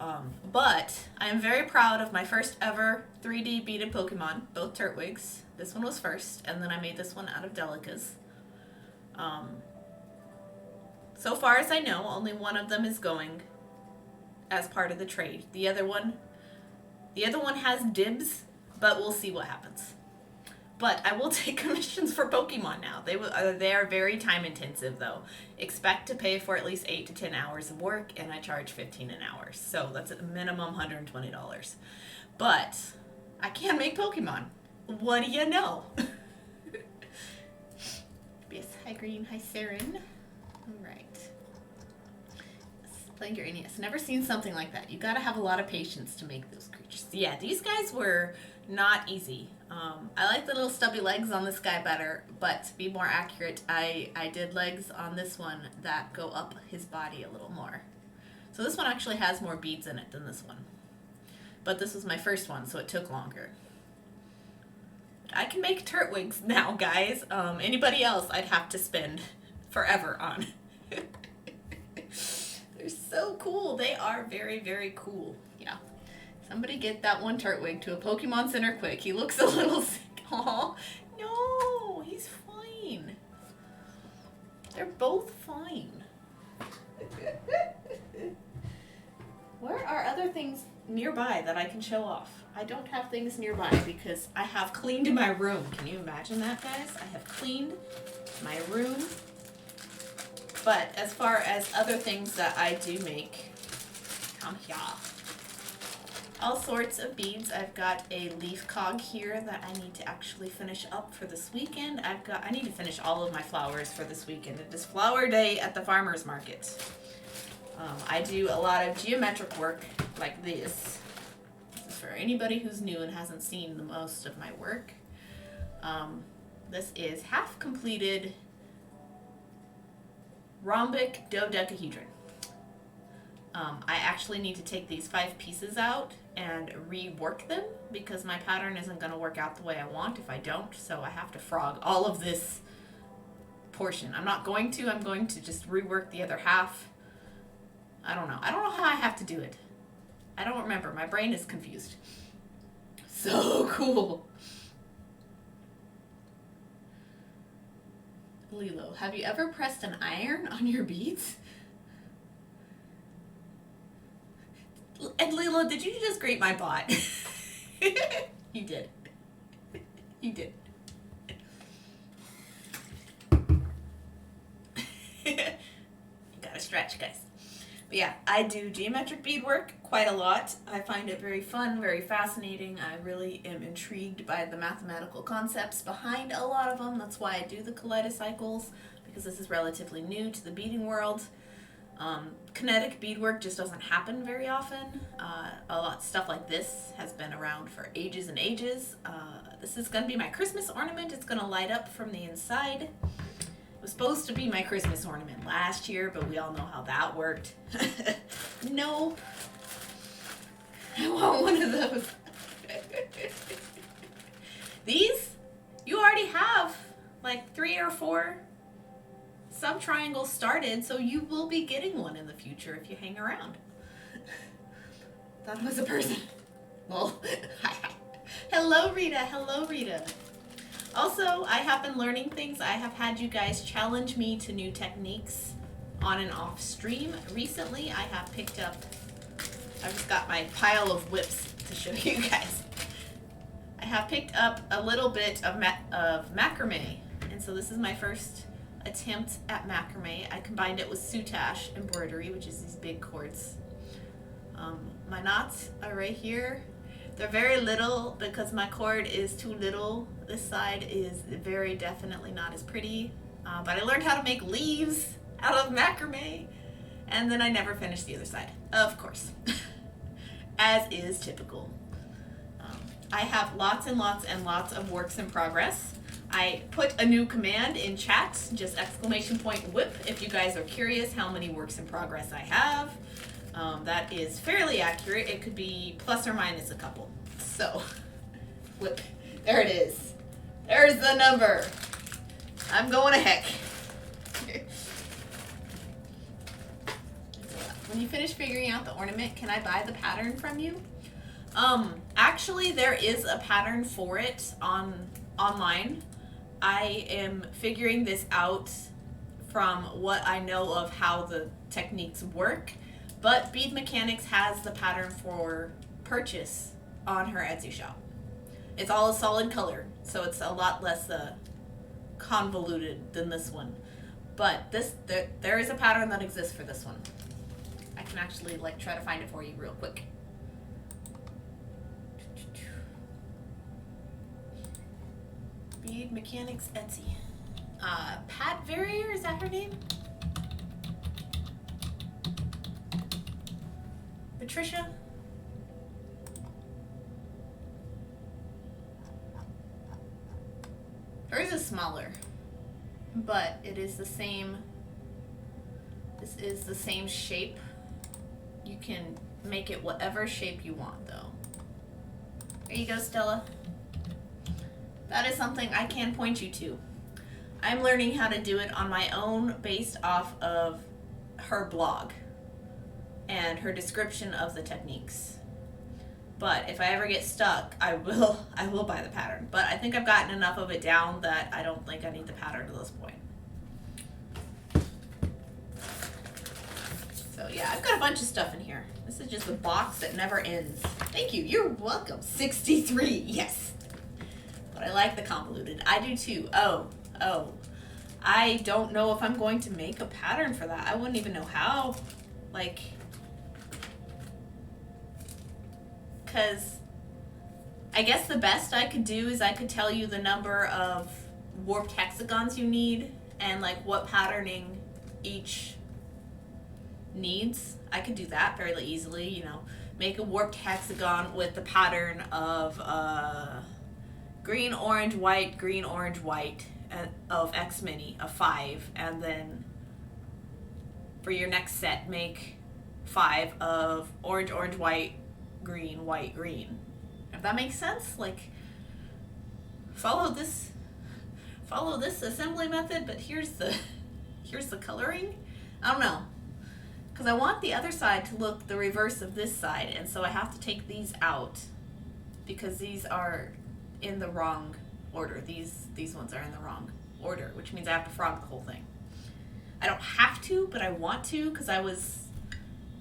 but I am very proud of my first ever 3D beaded Pokemon, both Turtwigs. This one was first, and then I made this one out of Delicas. So far as I know, only one of them is going as part of the trade. The other one has dibs, but we'll see what happens. But I will take commissions for Pokemon now. They are very time intensive though. Expect to pay for at least 8 to 10 hours of work, and I charge $15 an hour. So that's a minimum $120. But I can make Pokemon. What do you know? Yes, hi Green, hi Saren. Alright. Playing your NES. Never seen something like that. You gotta have a lot of patience to make those creatures. Yeah, these guys were not easy. I like the little stubby legs on this guy better, but to be more accurate, I did legs on this one that go up his body a little more. So this one actually has more beads in it than this one. But this was my first one, so it took longer. I can make Turtwigs now, guys. Anybody else I'd have to spend forever on. They're so cool. They are very, very cool. Yeah. Somebody get that one Turtwig to a Pokemon Center quick. He looks a little sick. Aw, no, he's fine. They're both fine. Where are other things nearby that I can show off? I don't have things nearby because I have cleaned my room. Can you imagine that, guys? I have cleaned my room. But as far as other things that I do make, come here. All sorts of beads. I've got a leaf cog here that I need to actually finish up for this weekend. I need to finish all of my flowers for this weekend. It is flower day at the farmer's market. I do a lot of geometric work like this. This is for anybody who's new and hasn't seen the most of my work. This is half completed rhombic dodecahedron. I actually need to take these 5 pieces out and rework them because my pattern isn't going to work out the way I want if I don't, so I have to frog all of this portion. I'm going to just rework the other half. I don't know how I have to do it. I don't remember. My brain is confused. So cool. Lilo, have you ever pressed an iron on your beads? And Lilo, did you just grate my bot? You did. You did. You gotta stretch, guys. But yeah, I do geometric beadwork quite a lot. I find it very fun, very fascinating. I really am intrigued by the mathematical concepts behind a lot of them. That's why I do the kaleidocycles, because this is relatively new to the beading world. Kinetic beadwork just doesn't happen very often. Stuff like this has been around for ages and ages. This is going to be my Christmas ornament. It's going to light up from the inside. It was supposed to be my Christmas ornament last year, but we all know how that worked. Nope. I want one of those. These, you already have like 3 or 4 sub-triangles started, so you will be getting one in the future if you hang around. Thought it was a person. Well, hello, Rita. Hello, Rita. Also, I have been learning things. I have had you guys challenge me to new techniques on and off stream. Recently, I have picked up, I've just got my pile of whips to show you guys. I have picked up a little bit of macrame, and so this is my first attempt at macrame. I combined it with soutache embroidery, which is these big cords. My knots are right here. They're very little because my cord is too little. This side is very definitely not as pretty. But I learned how to make leaves out of macrame, and then I never finished the other side, of course, as is typical. I have lots and lots and lots of works in progress. I put a new command in chat, just ! Whip, if you guys are curious how many works in progress I have. That is fairly accurate. It could be plus or minus a couple. So, whip. There it is. There's the number. I'm going to heck. When you finish figuring out the ornament, can I buy the pattern from you? Actually, there is a pattern for it online. I am figuring this out from what I know of how the techniques work, but Bead Mechanics has the pattern for purchase on her Etsy shop. It's all a solid color, so it's a lot less convoluted than this one. But there is a pattern that exists for this one. I can actually try to find it for you real quick. Bead Mechanics Etsy. Pat Verrier, is that her name? Patricia? Hers is smaller, but it is the same. This is the same shape. You can make it whatever shape you want, though. There you go, Stella. That is something I can point you to. I'm learning how to do it on my own based off of her blog and her description of the techniques. But if I ever get stuck, I will buy the pattern. But I think I've gotten enough of it down that I don't think I need the pattern at this point. So yeah, I've got a bunch of stuff in here. This is just a box that never ends. Thank you. You're welcome. 63. Yes. But I like the convoluted. I do too. Oh. I don't know if I'm going to make a pattern for that. I wouldn't even know how. Like, because I guess the best I could do is I could tell you the number of warped hexagons you need and like what patterning each needs. I could do that fairly easily, you know, make a warped hexagon with the pattern of green, orange, white, of X mini, of 5, and then for your next set make 5 of orange, white, green. If that makes sense, like follow this assembly method, but here's the coloring. I don't know, because I want the other side to look the reverse of this side, and so I have to take these out because these are in the wrong order. These ones are in the wrong order, which means I have to frog the whole thing. I don't have to, but I want to, because I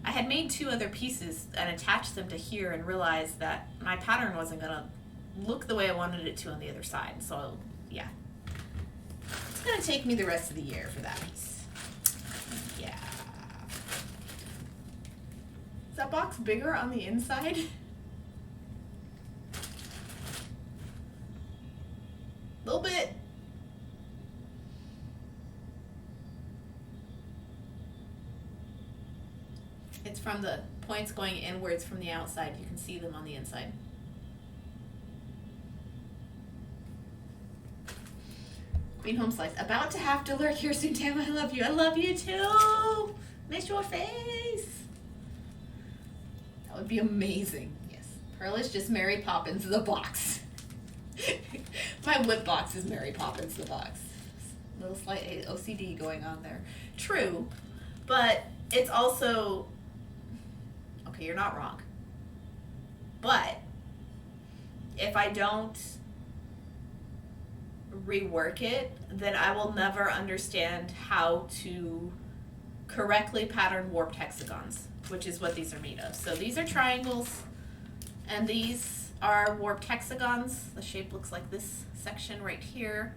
had made 2 other pieces and attached them to here and realized that my pattern wasn't gonna look the way I wanted it to on the other side. So yeah, it's gonna take me the rest of the year for that piece. Yeah. Is that box bigger on the inside? A little bit. It's from the points going inwards from the outside. You can see them on the inside. Green Home Slice. About to have to lurk here soon, Tam. I love you. I love you too. Miss your face. That would be amazing. Yes. Pearl is just Mary Poppins the box. My wood box is Mary Poppins the box. Little slight OCD going on there. True, but it's also, okay, you're not wrong. But if I don't rework it, then I will never understand how to correctly pattern warped hexagons, which is what these are made of. So these are triangles, and these are warped hexagons. The shape looks like this section right here,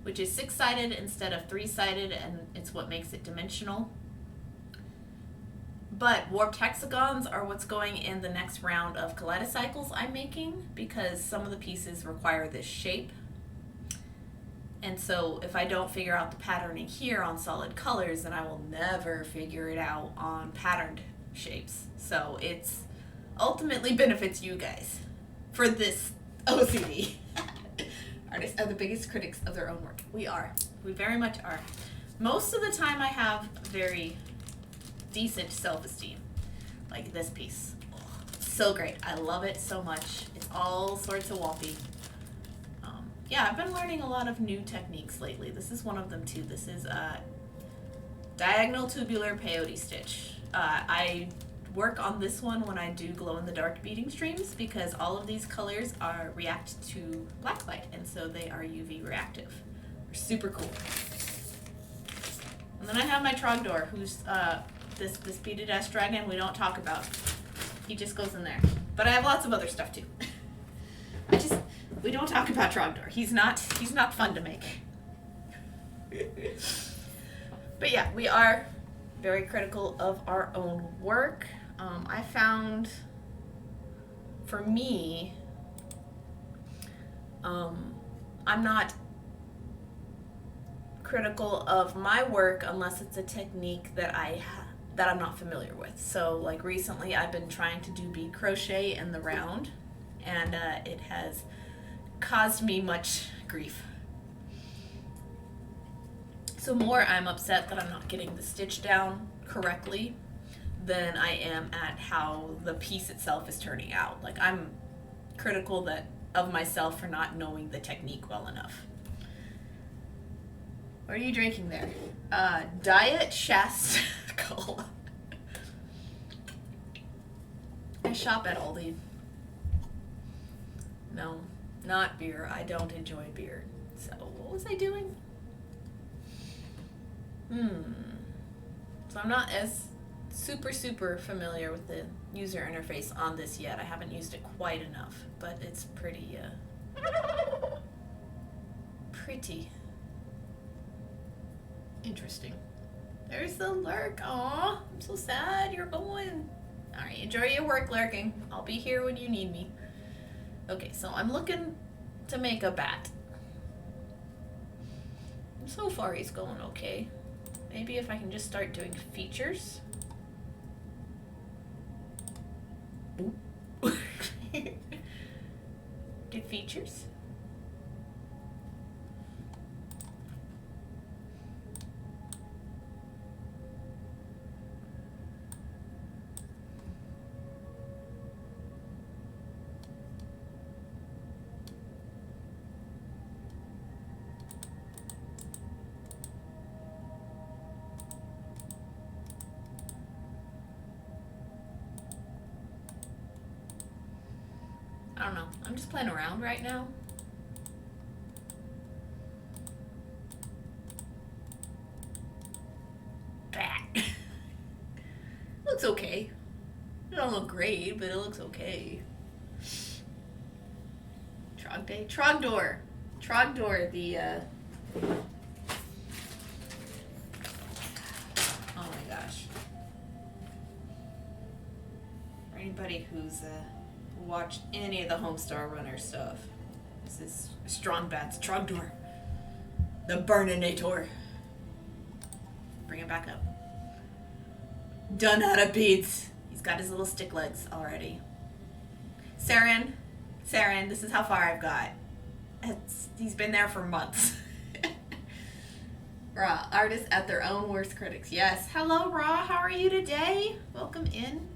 which is 6-sided instead of 3-sided, and it's what makes it dimensional. But warped hexagons are what's going in the next round of kaleidocycles I'm making, because some of the pieces require this shape. And so if I don't figure out the patterning here on solid colors, then I will never figure it out on patterned shapes. So it's ultimately benefits you guys for this OCD. Artists are the biggest critics of their own work. We are. We very much are. Most of the time I have very decent self-esteem. Like this piece. Oh, so great. I love it so much. It's all sorts of wompy. Yeah, I've been learning a lot of new techniques lately. This is one of them too. This is diagonal tubular peyote stitch. I work on this one when I do glow-in-the-dark beading streams, because all of these colors react to blacklight, and so they are UV reactive. They're super cool. And then I have my Trogdor, who's this beaded S dragon we don't talk about. He just goes in there. But I have lots of other stuff too. We don't talk about Trogdor. He's not fun to make. But yeah, we are very critical of our own work. I found, for me, I'm not critical of my work unless it's a technique that I'm not familiar with. So like recently I've been trying to do bead crochet in the round, and it has caused me much grief. So more I'm upset that I'm not getting the stitch down correctly than I am at how the piece itself is turning out. Like, I'm critical of myself for not knowing the technique well enough. What are you drinking there? Diet Shasta Cola. shop at Aldi. No, not beer. I don't enjoy beer. So what was I doing? So I'm not as super familiar with the user interface on this yet. I haven't used it quite enough, but it's pretty interesting. There's the lurk. Aw, I'm so sad you're going. Alright, enjoy your work, lurking. I'll be here when you need me. Okay, so I'm looking to make a bat. So far he's going okay. Maybe if I can just start doing features. Do features. I don't know. I'm just playing around right now. Looks okay. It don't look great, but it looks okay. Trogday. Trogdor. Trogdor, the oh my gosh. For anybody who's watched any of the Homestar Runner stuff, this is Strong Bats Trogdor, the Burninator. Bring it back up. Done out of beads. He's got his little stick legs already. Saren, this is how far I've got. He's been there for months. Raw, artists at their own worst critics. Yes. Hello, Raw. How are you today? Welcome in.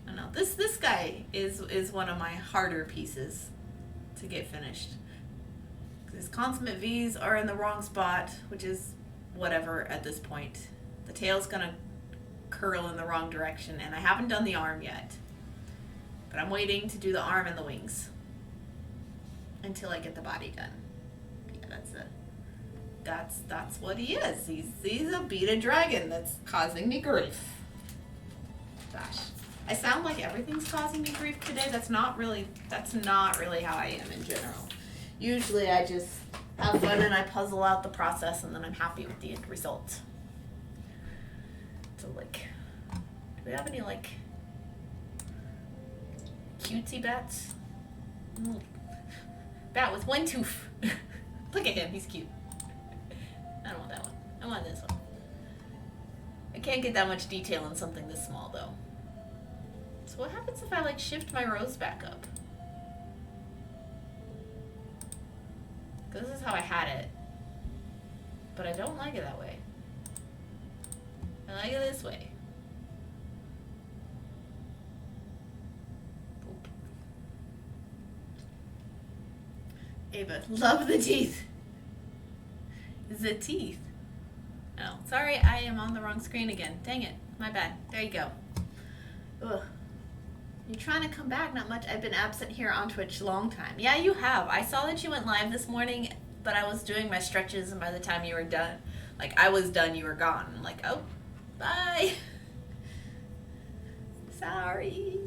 I know this guy is one of my harder pieces to get finished. His consummate V's are in the wrong spot, which is whatever at this point. The tail's gonna curl in the wrong direction, and I haven't done the arm yet. But I'm waiting to do the arm and the wings until I get the body done. Yeah, that's what he is. He's a beaded dragon that's causing me grief. Gosh. I sound like everything's causing me grief today. That's not really how I am in general. Usually I just have fun and I puzzle out the process and then I'm happy with the end result. So like, do we have any like cutesy bats? Bat with one tooth. Look at him, he's cute. I don't want that one. I want this one. I can't get that much detail in something this small though. So what happens if I like shift my rows back up? Because this is how I had it. But I don't like it that way. I like it this way. Boop. Ava, love the teeth. The teeth. Oh, sorry, I am on the wrong screen again. Dang it. My bad. There you go. Ugh. You're trying to come back, not much. I've been absent here on Twitch long time. Yeah, you have. I saw that you went live this morning, but I was doing my stretches, and by the time you were done, like, I was done, you were gone. I'm like, oh, bye. Sorry.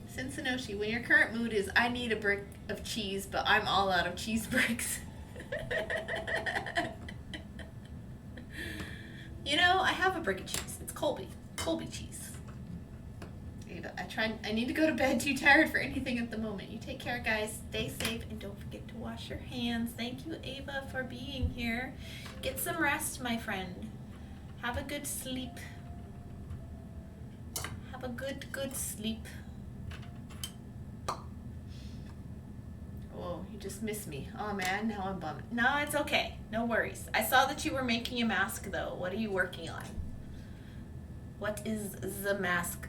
Cincinnati, when your current mood is, I need a brick of cheese, but I'm all out of cheese bricks. You know, I have a brick of cheese. It's Colby cheese. I need to go to bed. Too tired for anything at the moment. You take care, guys. Stay safe and don't forget to wash your hands. Thank you, Ava, for being here. Get some rest, my friend. Have a good sleep. Have a good sleep. Oh, you just missed me. Oh man, now I'm bummed. No, it's okay. No worries. I saw that you were making a mask though. What are you working on? What is the mask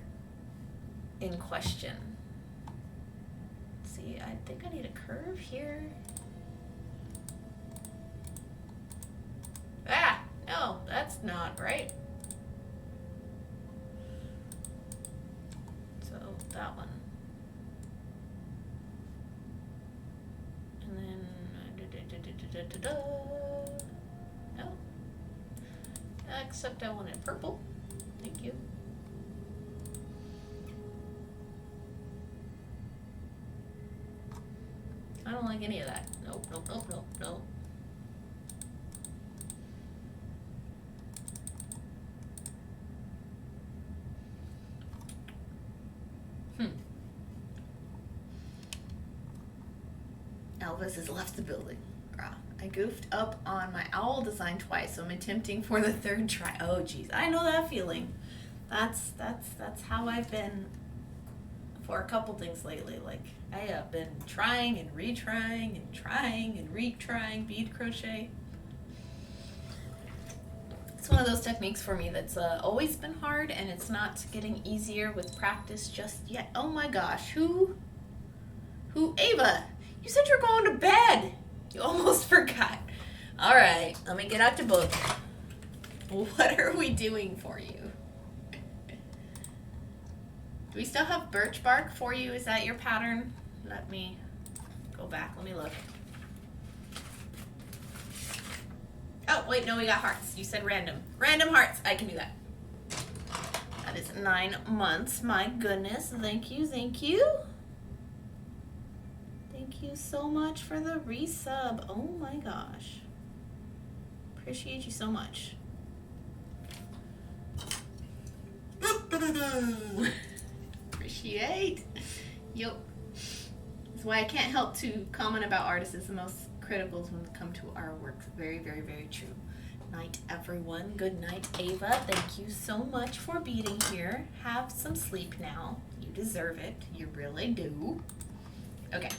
in question? Let's see, I think I need a curve here. Ah, no, that's not right. So Da-da-da. No. Except I wanted purple. Thank you. I don't like any of that. Nope, nope, nope, nope, nope. Elvis has left the building. I goofed up on my owl design twice, so I'm attempting for the third try. Oh, geez, I know that feeling. That's how I've been for a couple things lately. Like, I have been trying and retrying and trying and retrying bead crochet. It's one of those techniques for me that's always been hard, and it's not getting easier with practice just yet. Oh my gosh, who? Ava, you said you're going to bed. You almost forgot. All right, let me get out the book. What are we doing for you? Do we still have birch bark for you? Is that your pattern? Let me go back. Let me look. Oh, wait, no, we got hearts. You said random. Random hearts. I can do that. That is 9 months. My goodness. Thank you, thank you. Thank you so much for the resub. Oh my gosh. Appreciate you so much. Appreciate. Yep. That's why I can't help to comment about artists is the most critical when it comes to our work. Very, very, very true. Night, everyone. Good night, Ava. Thank you so much for being here. Have some sleep now. You deserve it. You really do. Okay.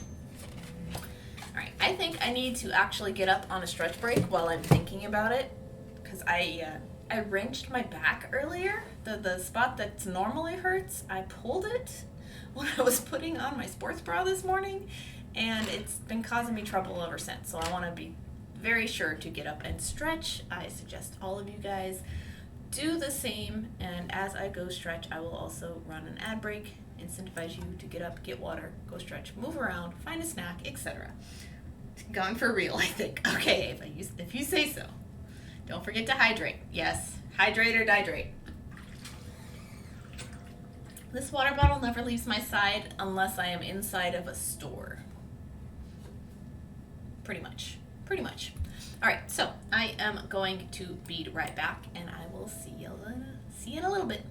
All right. I think I need to actually get up on a stretch break while I'm thinking about it, because I wrenched my back earlier. The spot that normally hurts, I pulled it when I was putting on my sports bra this morning, and it's been causing me trouble ever since. So I want to be very sure to get up and stretch. I suggest all of you guys do the same, and as I go stretch, I will also run an ad break, incentivize you to get up, get water, go stretch, move around, find a snack, etc. Gone for real, I think. Okay, Ava, if you say so. Don't forget to hydrate. Yes, hydrate or dihydrate. This water bottle never leaves my side unless I am inside of a store. Pretty much. All right, so I am going to bead right back, and I will see you in a little bit.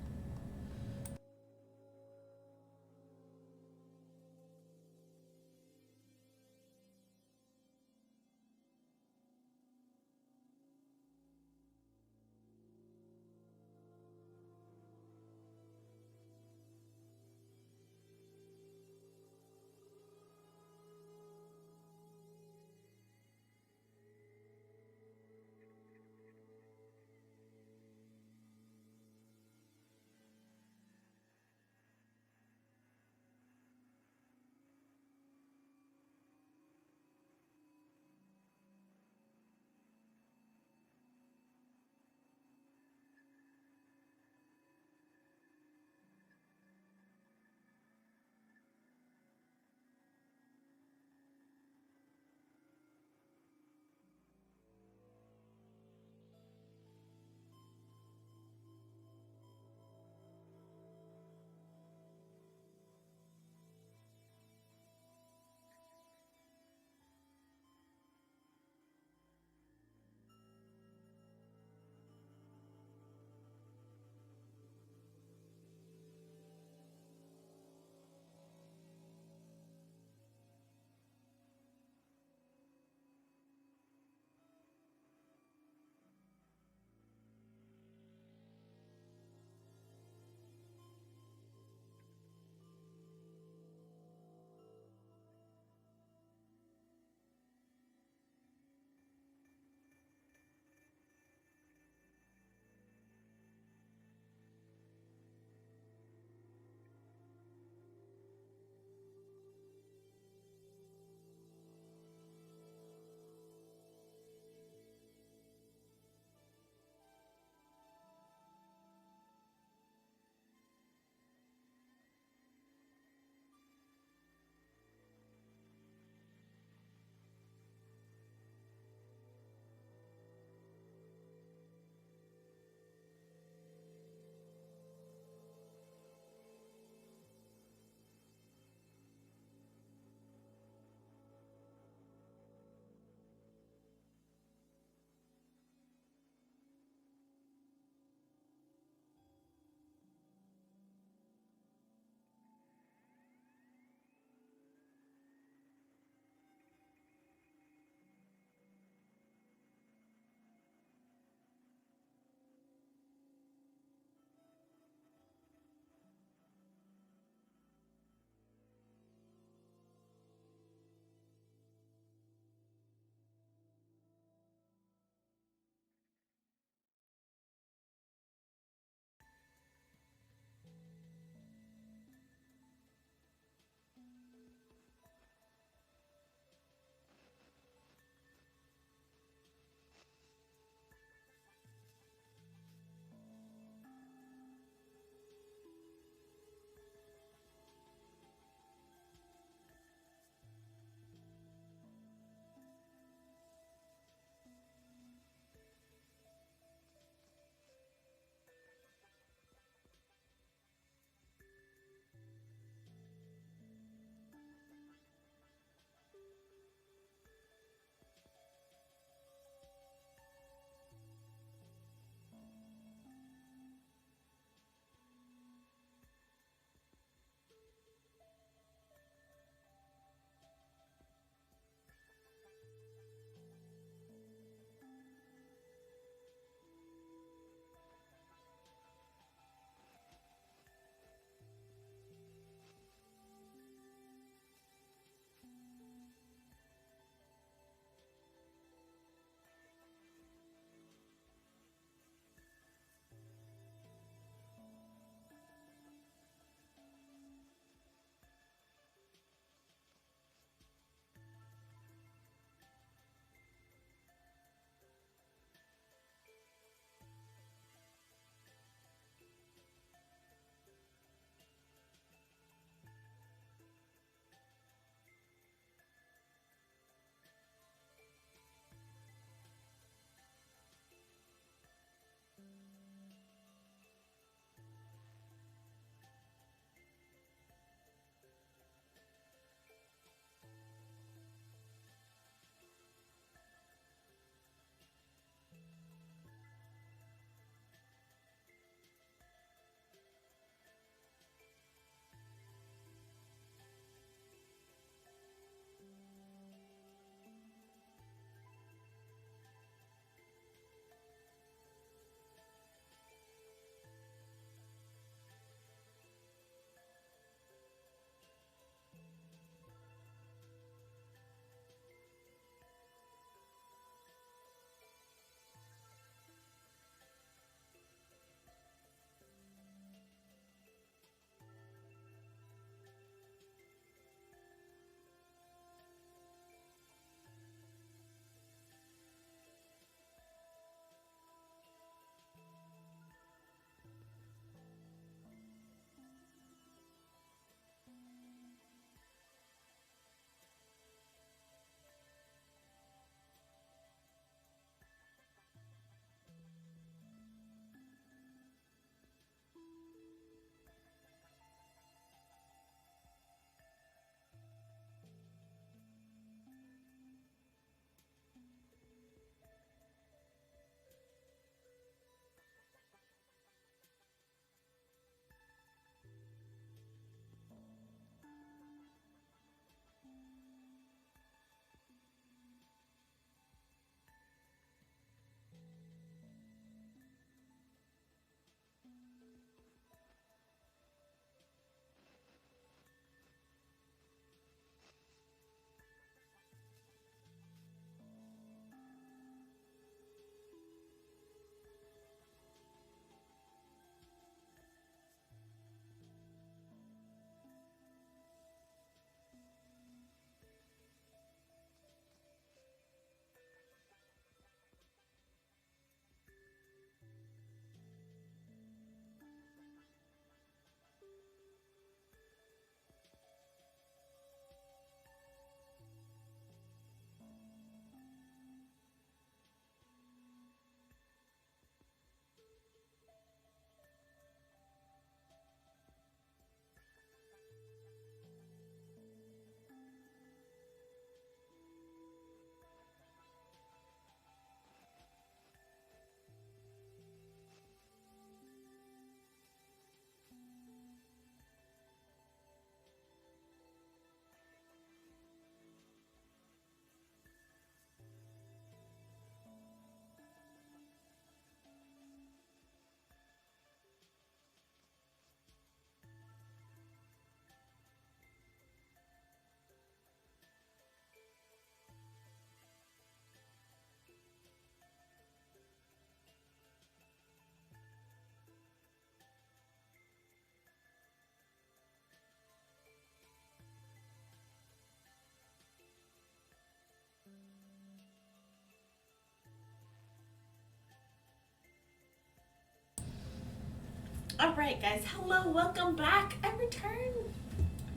All right, guys. Hello, welcome back. I returned.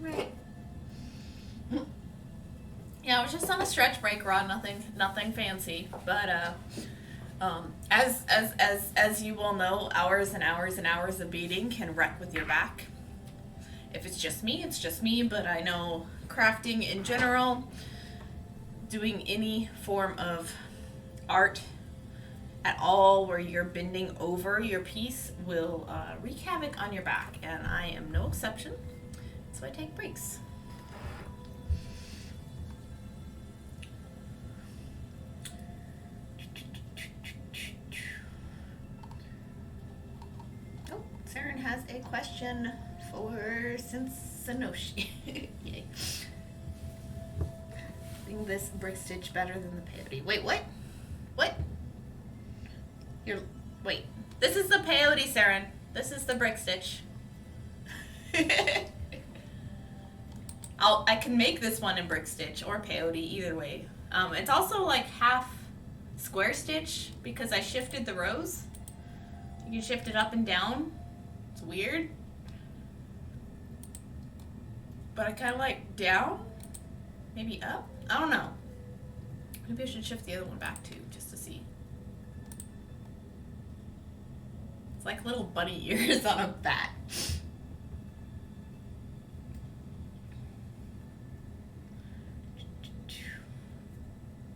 Right. Yeah, I was just on a stretch break, Rod. Nothing fancy. But as you all know, hours and hours and hours of beading can wreck with your back. If it's just me, it's just me. But I know crafting in general, doing any form of art at all where you're bending over your piece will wreak havoc on your back, and I am no exception, so I take breaks. Oh, Saren has a question for Sanoshi. Yay. I think this brick stitch better than the peyote. Wait, what? What? Wait. This is the peyote, Saren. This is the brick stitch. I can make this one in brick stitch or peyote, either way. It's also like half square stitch because I shifted the rows. You can shift it up and down. It's weird. But I kind of like down, maybe up. I don't know. Maybe I should shift the other one back too, just to see. It's like little bunny ears on a bat.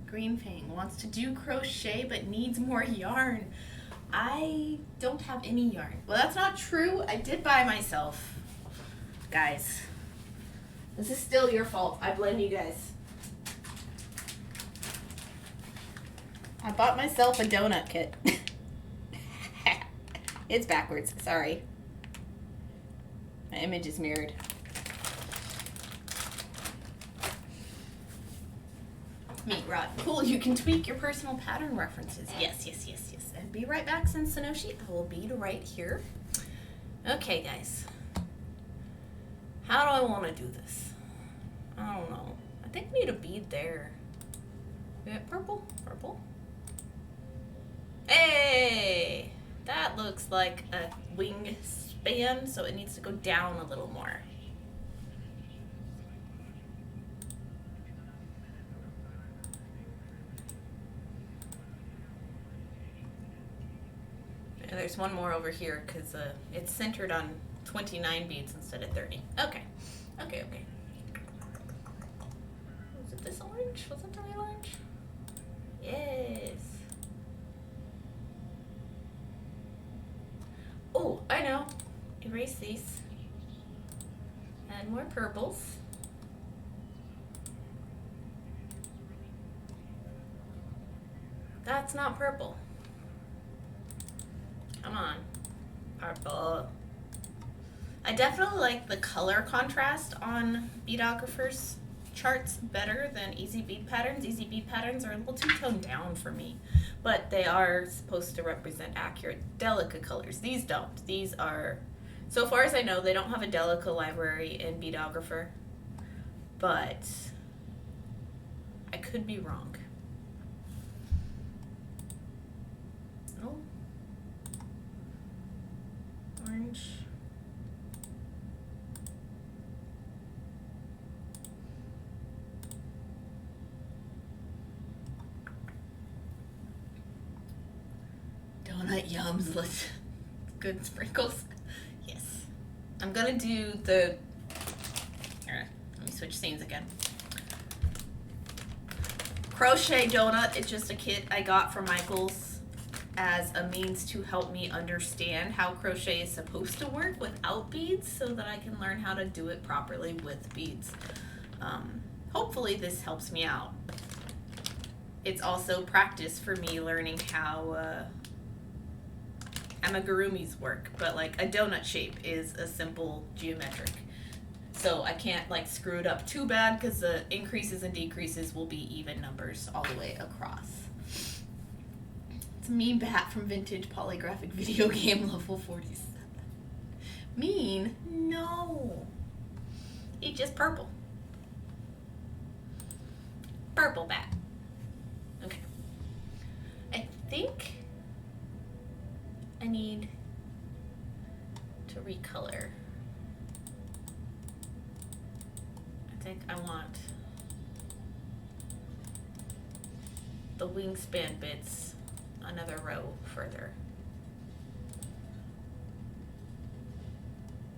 Green Fang wants to do crochet but needs more yarn. I don't have any yarn. Well, that's not true. I did buy myself. Guys, this is still your fault. I blame you guys. I bought myself a donut kit. It's backwards, sorry. My image is mirrored. Meat Rod. Cool, you can tweak your personal pattern references. Yes. And be right back, Sanoshi. I will be right here. Okay, guys. How do I want to do this? I don't know. I think we need a bead there. We got purple. Hey! That looks like a wing span, so it needs to go down a little more. And there's one more over here because it's centered on 29 beads instead of 30. Okay. Was it this orange? Was it the real orange? Yes. Oh, I know. Erase these. Add more purples. That's not purple. Come on. Purple. I definitely like the color contrast on Beadographer's charts better than Easy Bead Patterns. Easy Bead Patterns are a little too toned down for me, but they are supposed to represent accurate Delica colors. These don't. These are, so far as I know, they don't have a Delica library in Beadographer, but I could be wrong. Oh. Orange. Donut yums, let's good sprinkles. Yes. I'm gonna do the, here, let me switch scenes again. Crochet donut, it's just a kit I got from Michaels as a means to help me understand how crochet is supposed to work without beads so that I can learn how to do it properly with beads. Hopefully this helps me out. It's also practice for me learning how amigurumis work, but like a donut shape is a simple geometric. So I can't like screw it up too bad because the increases and decreases will be even numbers all the way across. It's a mean bat from vintage polygraphic video game level 47. Mean? No. It's just purple. Purple bat. Okay. I think I need to recolor. I think I want the wingspan bits another row further.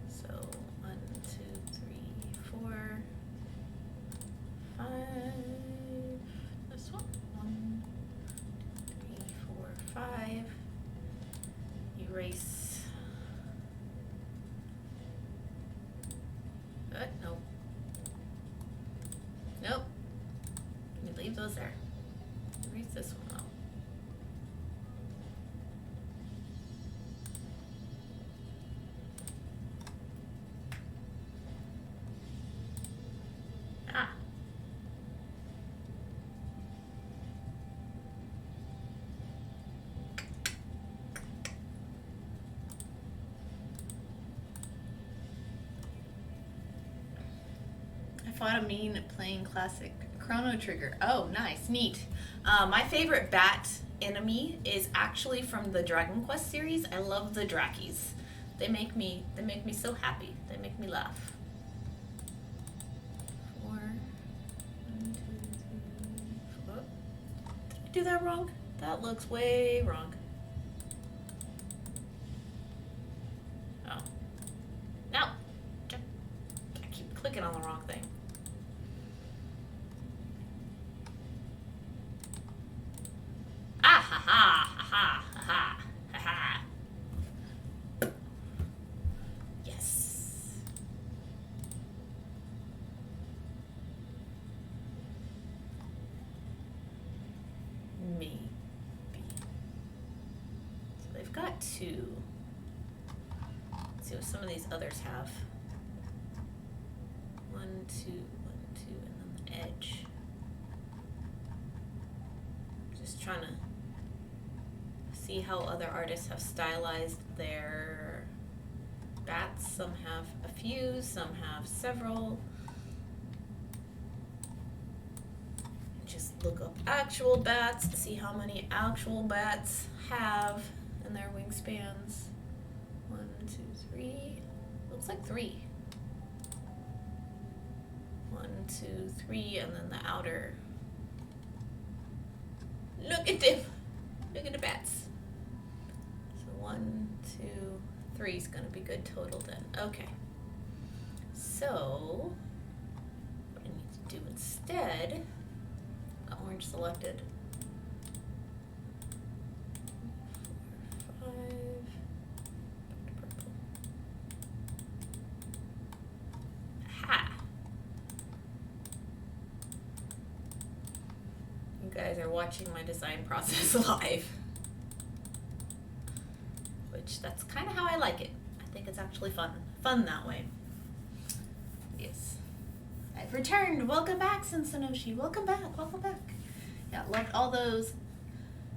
So 1, 2, 3, 4, 5. This one. 1, 2, 3, 4, 5. Erase. Nope. Nope. You leave those there. Erase this one though. Ah. I fought a mean playing classic Chrono Trigger. Oh, nice, neat. My favorite bat enemy is actually from the Dragon Quest series. I love the Drakis. They make me so happy. They make me laugh. 4. 1, 2, 3, 4. Did I do that wrong? That looks way wrong. Oh. No. I keep clicking on the wrong thing. Ah ha ha ha ha ha ha ha. Yes. Maybe. So they've got 2. Let's see what some of these others have. 1, 2, 1, 2, and then the edge. Just trying to see how other artists have stylized their bats. Some have a few, some have several. Just look up actual bats to see how many actual bats have in their wingspans. 1, 2, 3. Looks like 3. 1, 2, 3, and then the outer. Look at them! Look at the bats. So 1, 2, 3 is going to be good total then. Okay. So, what I need to do instead, got orange selected. 4, 5, purple. Ha! You guys are watching my design process live. Which, that's kind of how I like it. I think it's actually fun. Fun that way. Yes. I've returned. Welcome back, Cincinnati. Welcome back. Welcome back. Yeah, loved all those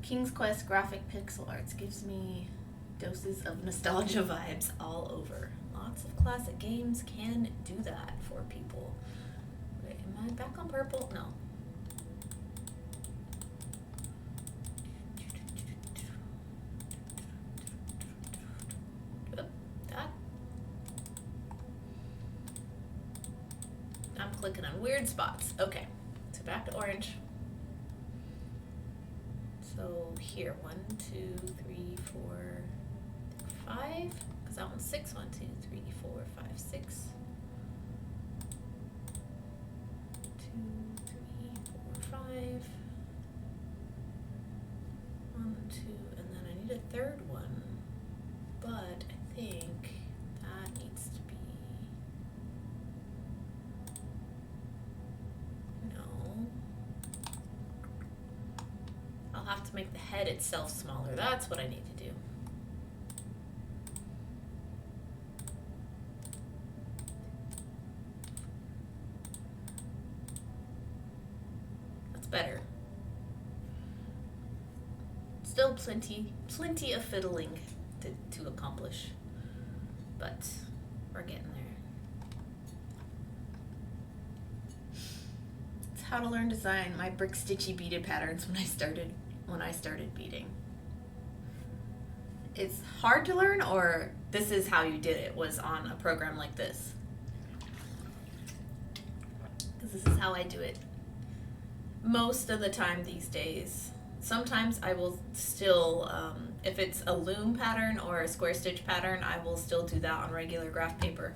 King's Quest graphic pixel arts. Gives me doses of nostalgia vibes all over. Lots of classic games can do that for people. Wait, am I back on purple? No. Clicking on weird spots. Okay, so back to orange. So here, 1, 2, 3, 4, 5. Because that one's 6. 1, 2, 3, 4, 5, 6. 2, 3, 4, 5. 1, 2, and then I need a third one. But I think that needs to be. I'll have to make the head itself smaller. That's what I need to do. That's better. Still plenty of fiddling to accomplish, but we're getting there. It's how to learn design. My brick stitchy beaded patterns when I started beading. it's hard to learn, or this is how you did it, was on a program like this? Because this is how I do it most of the time these days. Sometimes I will still, if it's a loom pattern or a square stitch pattern, I will still do that on regular graph paper.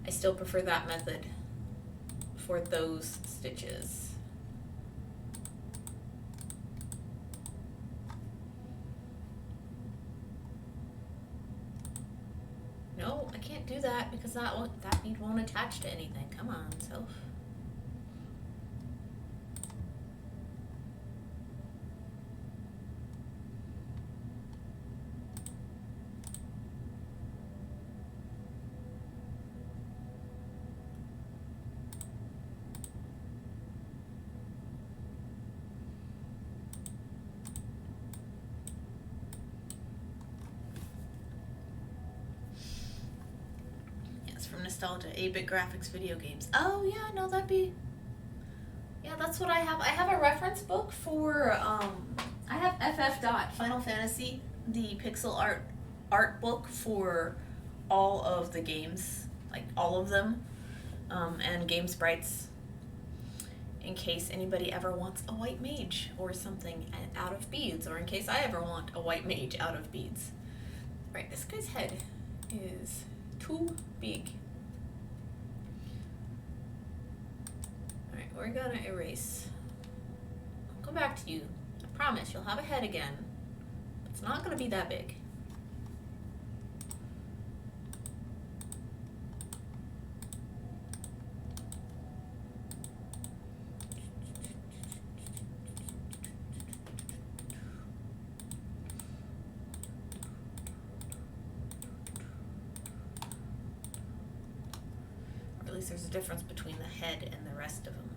I still prefer that method for those stitches. No, I can't do that because that bead won't attach to anything. Come on, self. From nostalgia, 8-bit graphics, video games. Oh yeah, no, that'd be, yeah, that's what I have. I have a reference book for I have FF Dot Final Fantasy, the pixel art book for all of the games, like all of them, and game sprites, in case anybody ever wants a white mage or something out of beads, or in case I ever want a white mage out of beads. Right, this guy's head is too big. Alright, we're gonna erase. I'll come back to you. I promise you'll have a head again. It's not gonna be that big. There's a difference between the head and the rest of them.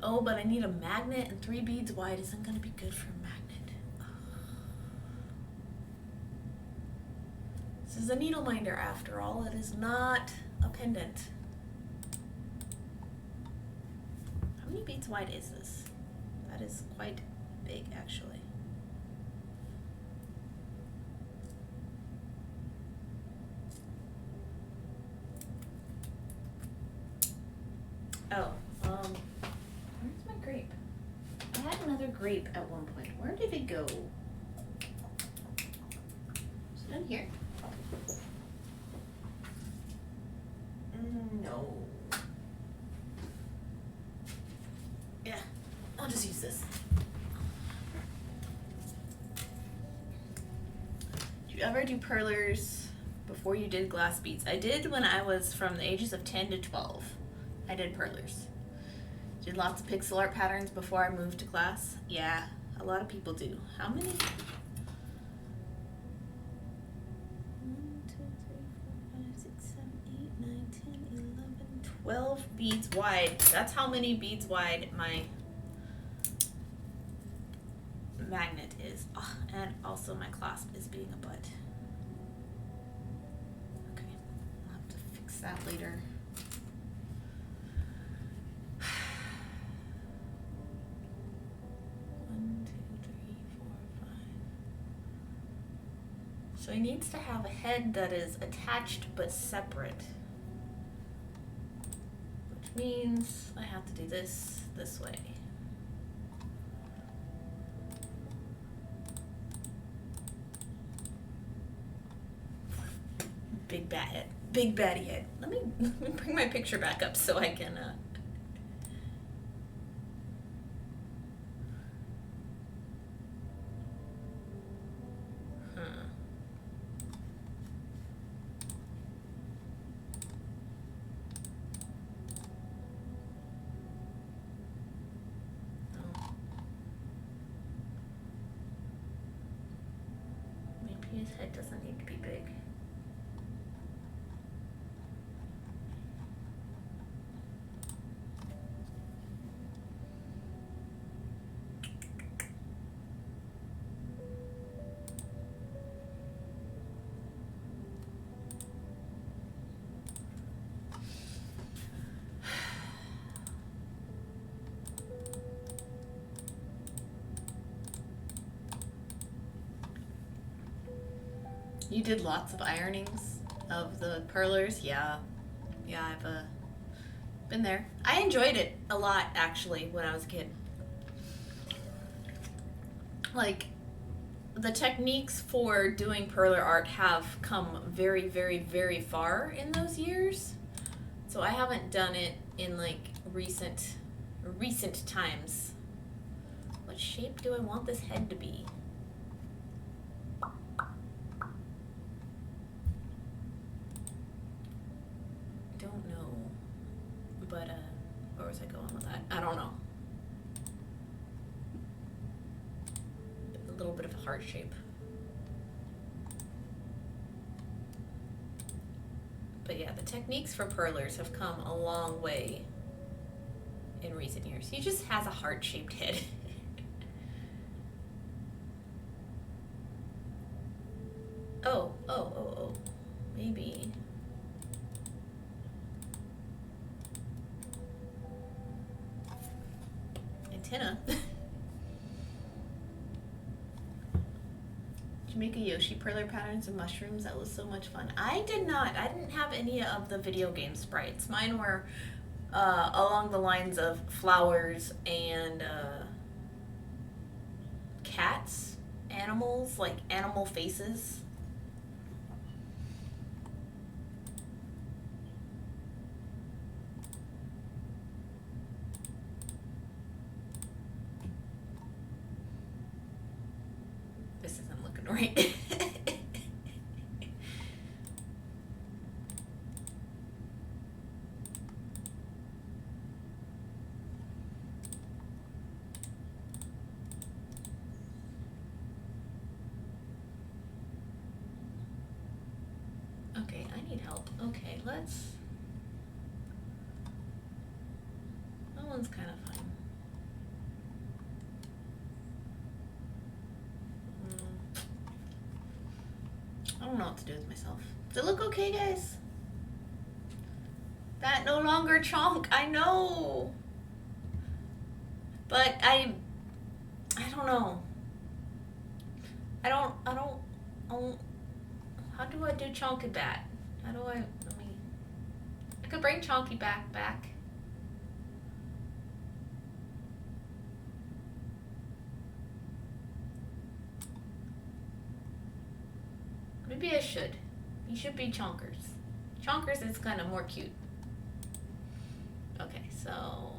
Oh, but I need a magnet, and 3 beads wide isn't going to be good for a magnet. This is a Needleminder after all. It is not a pendant. How many beads wide is this? That is quite big, actually. Oh, where's my grape? I had another grape at one point. Where did it go? Is it in here? No. Yeah, I'll just use this. Did you ever do perlers before you did glass beads? I did when I was from the ages of 10 to 12. I did perlers. Did lots of pixel art patterns before I moved to class. Yeah, a lot of people do. How many? 1, 2, 3, 4, 5, 6, 7, 8, 9, 10, 11, 12 beads wide. That's how many beads wide my magnet is. Oh, and also my clasp is being a butt. Okay, I'll have to fix that later. So he needs to have a head that is attached but separate. Which means I have to do this way. Big bat head. Big batty head. Let me bring my picture back up so I can his head doesn't need to be big. You did lots of ironings of the perlers? Yeah. Yeah, I've been there. I enjoyed it a lot, actually, when I was a kid. Like, the techniques for doing perler art have come very, very, very far in those years. So I haven't done it in, like, recent times. What shape do I want this head to be? Don't know. But, where was I going with that? I don't know. A little bit of a heart shape. But yeah, the techniques for perlers have come a long way in recent years. He just has a heart-shaped head. Oh. Maybe. Antenna. Did you make a Yoshi perler patterns and mushrooms? That was so much fun. I did not. I didn't have any of the video game sprites. Mine were along the lines of flowers and cats, animals, like animal faces. This isn't looking right. Okay, I need help. Okay, let's... That one's kind of fun. I don't know what to do with myself. Does it look okay, guys? That no longer chonk. I know. But I don't know. I don't, how do I do Chonky back? How do I could bring Chonky back. Maybe I should. He should be Chonkers. Chonkers is kind of more cute. Okay, so...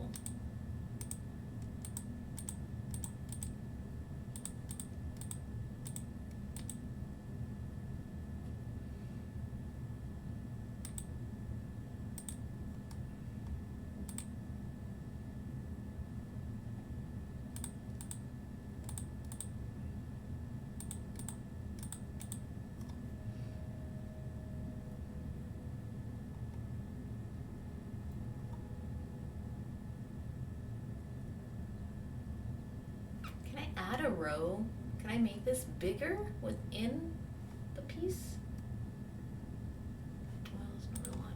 add a row? Can I make this bigger within the piece? Well, it's not a lot.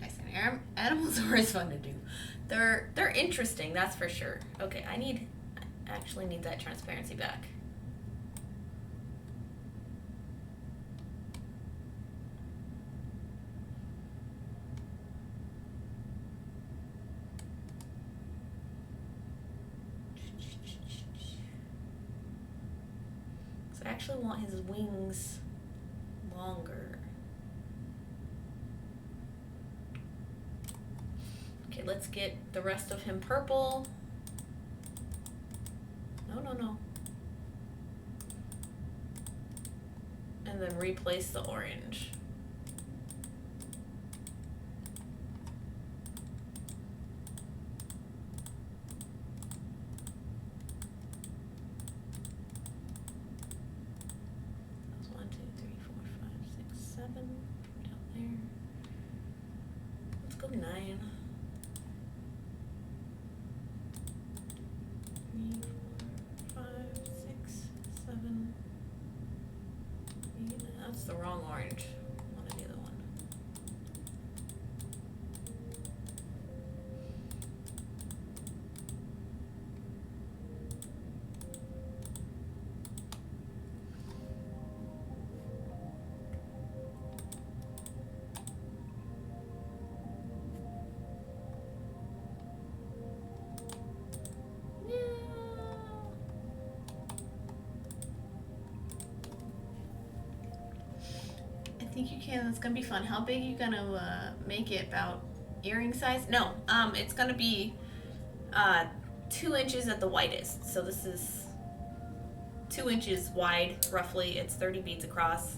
Nice. Animals are always fun to do. They're interesting, that's for sure. Okay, I actually need that transparency back. So I actually want his wings longer. Okay, let's get the rest of him purple. No. And then replace the orange. That's 1, 2, 3, 4, 5, 6, 7. Down there. Let's go 9. 3, 4, 5, 6. inch. One or the other one. I think you can. It's gonna be fun. How big are you gonna make it? About earring size? No. It's gonna be 2 inches at the widest. So this is 2 inches wide, roughly. It's 30 beads across.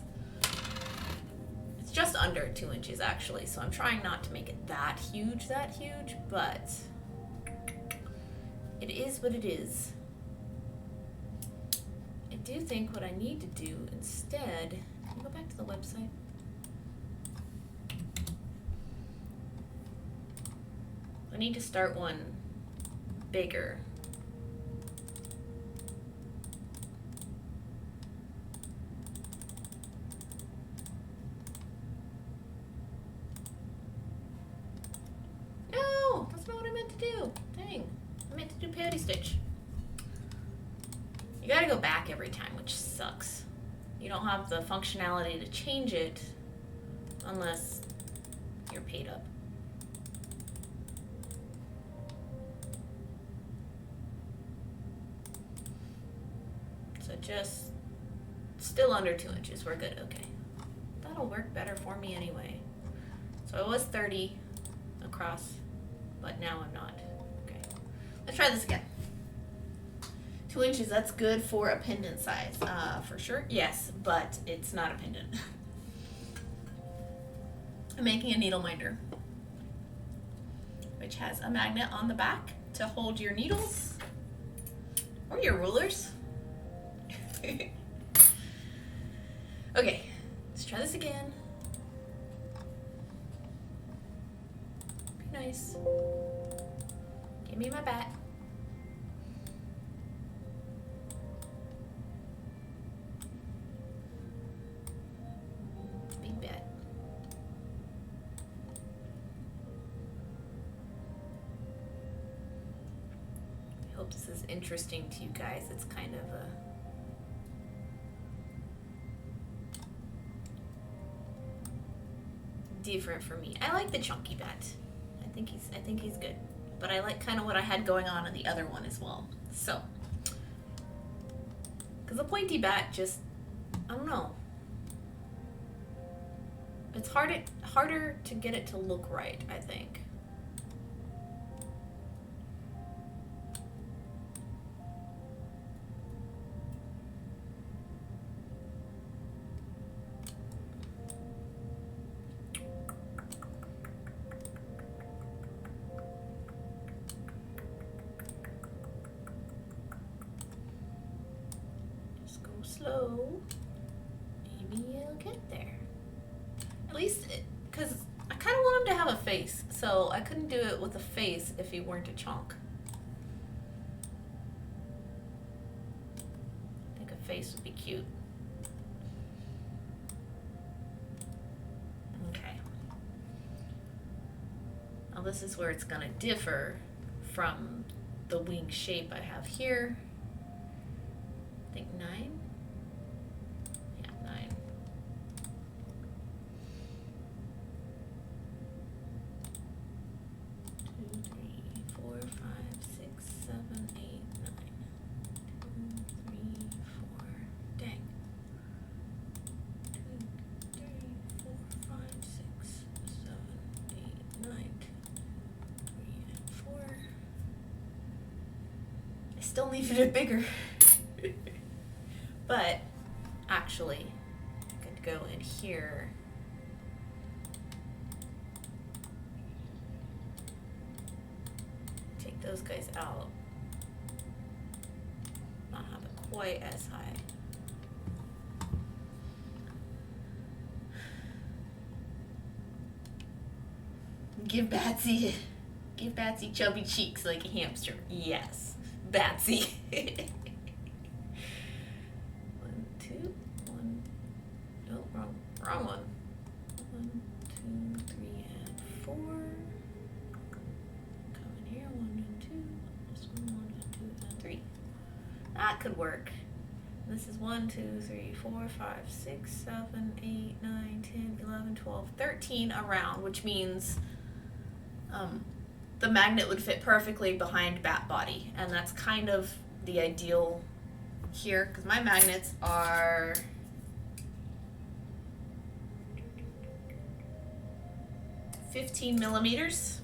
It's just under 2 inches actually. So I'm trying not to make it that huge, but it is what it is. I do think what I need to do instead, can you go back to the website? I need to start one bigger. No, that's not what I meant to do. Dang, I meant to do patty stitch. You gotta go back every time, which sucks. You don't have the functionality to change it unless you're paid up. So just still under 2 inches. We're good. Okay. That'll work better for me anyway. So it was 30 across, but now I'm not. Okay. Let's try this again. 2 inches, that's good for a pendant size. For sure, yes, but it's not a pendant. I'm making a Needleminder, which has a magnet on the back to hold your needles or your rulers. Okay, let's try this again. Be nice. Give me my bat. Big bat. I hope this is interesting to you guys. It's kind of a different for me. I like the chunky bat. I think he's good. But I like kind of what I had going on in the other one as well. So, because the pointy bat just, I don't know. It's harder to get it to look right, I think. Slow, maybe you'll get there. At least, because I kind of want him to have a face, so I couldn't do it with a face if he weren't a chunk. I think a face would be cute. Okay. Now this is where it's gonna differ from the wing shape I have here. I think 9. Yeah, 9. Two, three, 4, 5, 6, 7, 8, 9. 2, 3, 4. Dang. 2, 3, 4, 5, 6, 7, 8, 9. 2, 3, and 4. I still needed it bigger. But actually, I could go in here. Take those guys out. Not have it quite as high. Give Batsy chubby cheeks like a hamster. Yes, Batsy. 1, 2, 1. No, wrong. Wrong one. 1, 2, 3, and 4. Come in here. 1 and 2. This one, 1 and 2 and 3. That could work. This is 1, 2, 3, 4, 5, 6, 7, 8, 9, 10, 11, 12, 13 around, which means the magnet would fit perfectly behind bat body, and that's kind of the ideal here because my magnets are 15 millimeters.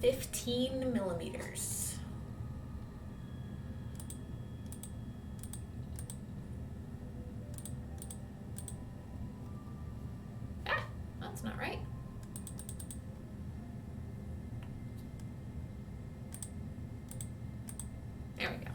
15 millimeters. Ah, that's not right. There we go.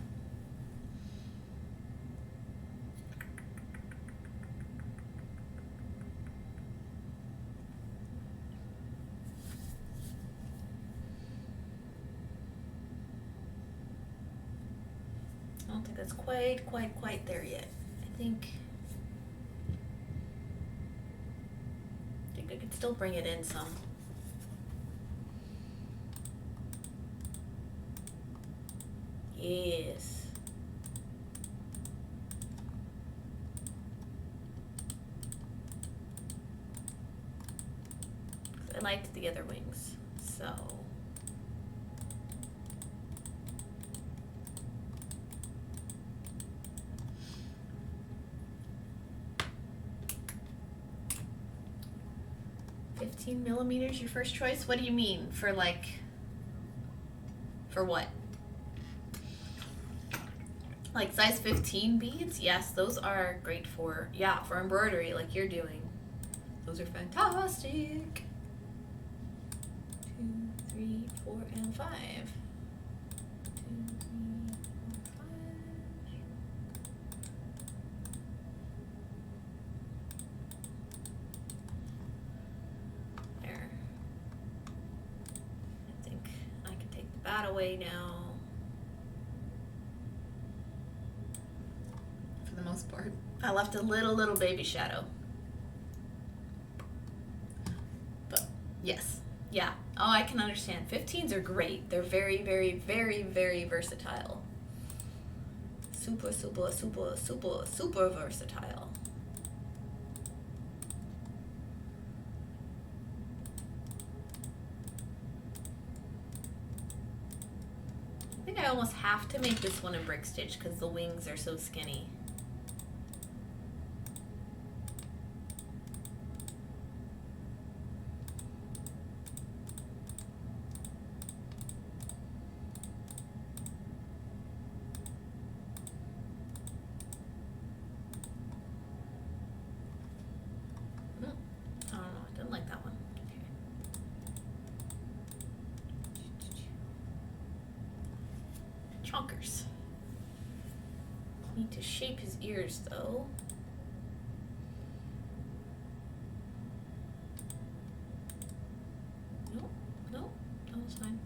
I don't think that's quite there yet. I think I could still bring it in some. Yes. I liked the other wings, so. $15 your first choice? What do you mean? For like, for what? Like size 15 beads? Yes, those are great for, yeah, for embroidery like you're doing. Those are fantastic. 2, 3, 4, and 5. 2, 3, 4, 5. There. I think I can take the bat away now. For the most part. I left a little baby shadow. But yes. Yeah. Oh, I can understand. 15s are great. They're very versatile. Super versatile. I think I almost have to make this one in brick stitch because the wings are so skinny. Chonkers. Need to shape his ears though. Nope, that was fine.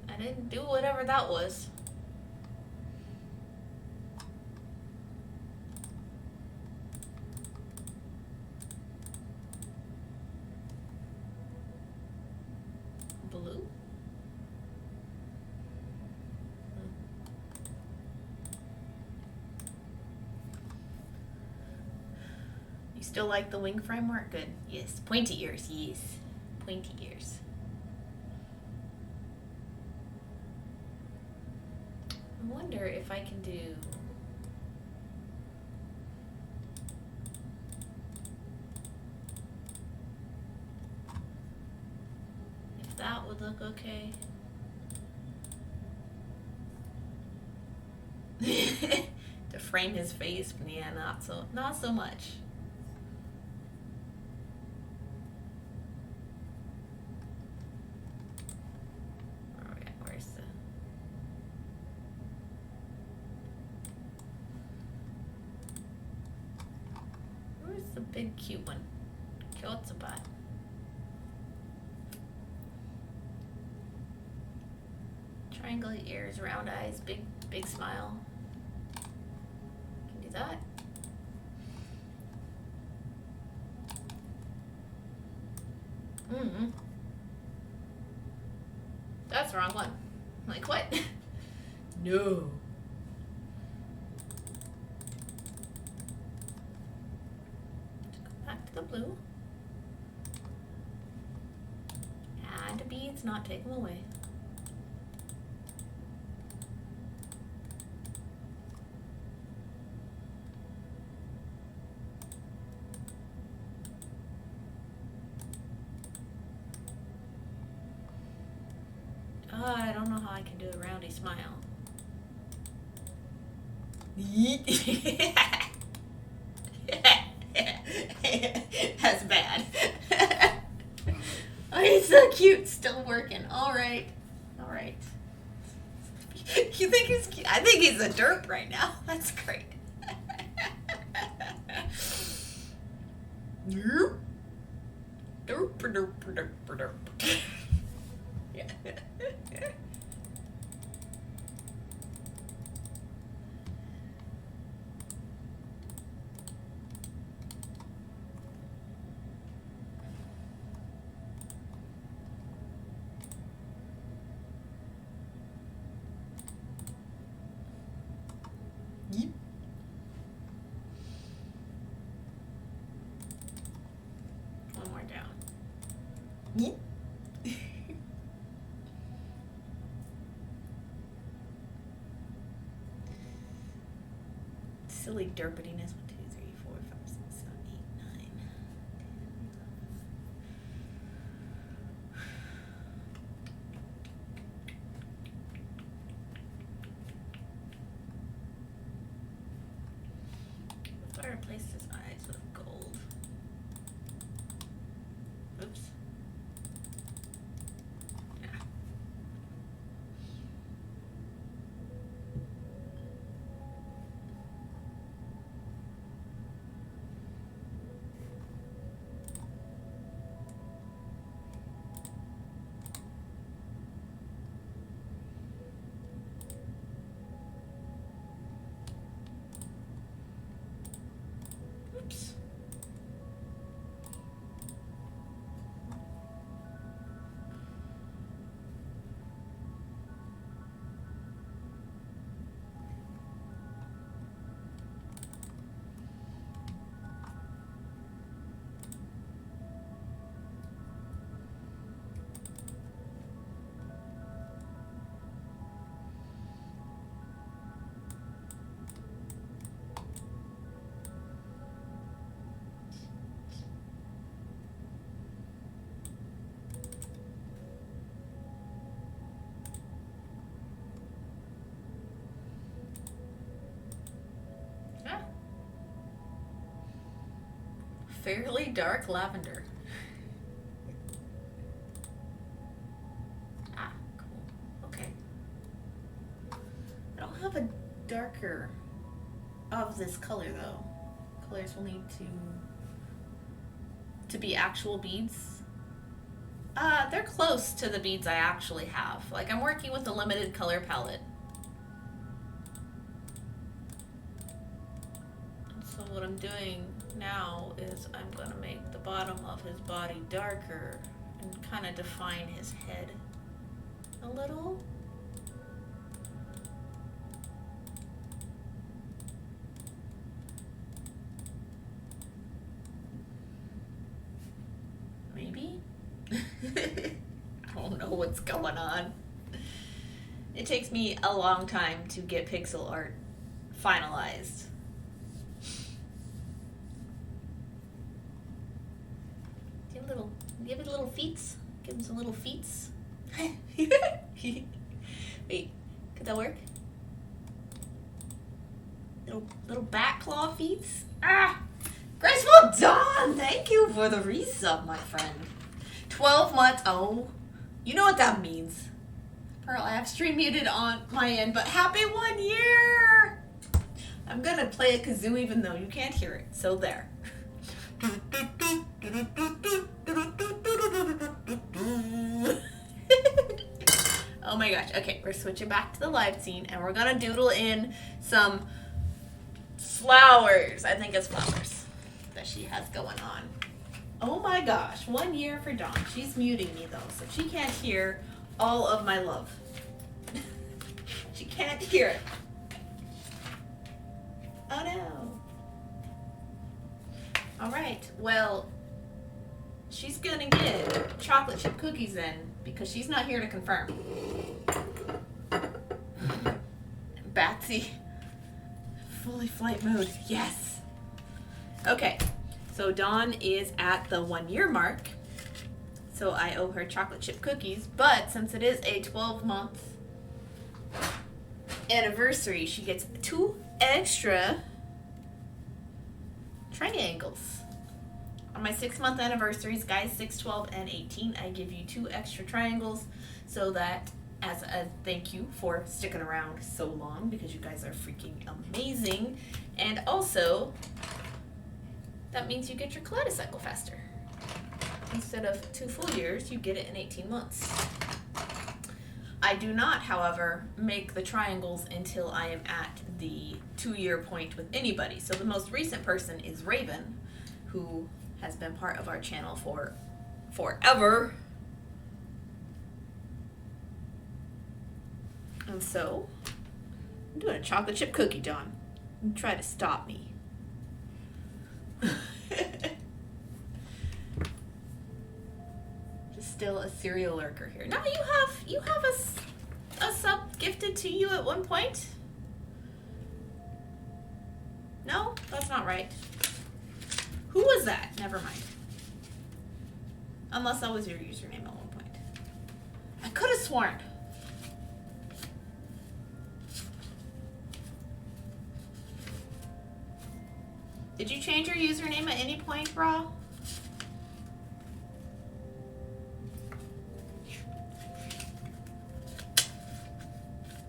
I didn't do whatever that was. Blue? You still like the wing framework? Good. Yes. Pointy ears. Yes. Pointy ears. I wonder if I can do if that would look okay. To frame his face, but yeah, not so much. a big cute one. Kyotsubot. Triangle ears, round eyes, big smile. Can do that. That's the wrong one. Like, what? No. Back to the blue. Add beads, not take them away. I don't know how I can do a roundy smile. That's bad. Oh, he's so cute. Still working. All right. All right. You think he's cute? I think he's a derp right now. That's great. Derp. Derp, derp, derp, derp. Yeah. Yeep. One more down. Yeep. Silly derpiness. 1, 2, 3, 4, 5, 6, 7, 8, 9, 10, 11. If I replaced his eyes with gold. Oops. Yeah. Oops. Ah. Fairly dark lavender. Ah, cool. Okay. I don't have a darker of this color though. Colors will need to be actual beads. They're close to the beads I actually have. Like, I'm working with a limited color palette. And so what I'm doing now is I'm gonna make the bottom of his body darker and kind of define his head a little. Maybe? I don't know what's going on. It takes me a long time to get pixel art finalized. Give it little feets. Give him some little feets. Wait, could that work? Little back claw feets. Ah! Graceful Dawn! Thank you for the resub, my friend. 12 months. Oh, you know what that means. Pearl, I have stream muted on my end, but happy 1 year! I'm gonna play a kazoo even though you can't hear it, so there. Oh my gosh. Okay, we're switching back to the live scene and we're gonna doodle in some flowers. I think it's flowers that she has going on. Oh my gosh, 1 year for Dawn. She's muting me though, so she can't hear all of my love. She can't hear it. Oh no. All right, well, she's gonna get chocolate chip cookies then because she's not here to confirm. Batsy, fully flight mode, yes. Okay, so Dawn is at the 1 year mark, so I owe her chocolate chip cookies, but since it is a 12-month anniversary, she gets 2 extra triangles. On my 6-month anniversaries, guys, 6, 12, and 18, I give you 2 extra triangles so that as a thank you for sticking around so long because you guys are freaking amazing. And also, that means you get your kaleidocycle faster. Instead of 2 full years, you get it in 18 months. I do not, however, make the triangles until I am at the 2-year point with anybody. So the most recent person is Raven, who has been part of our channel for forever. And so, I'm doing a chocolate chip cookie, Dawn. You try to stop me. Just still a serial lurker here. Now you have a sub gifted to you at one point? No, that's not right. Who was that? Never mind. Unless that was your username at one point. I could have sworn. Did you change your username at any point, Bra?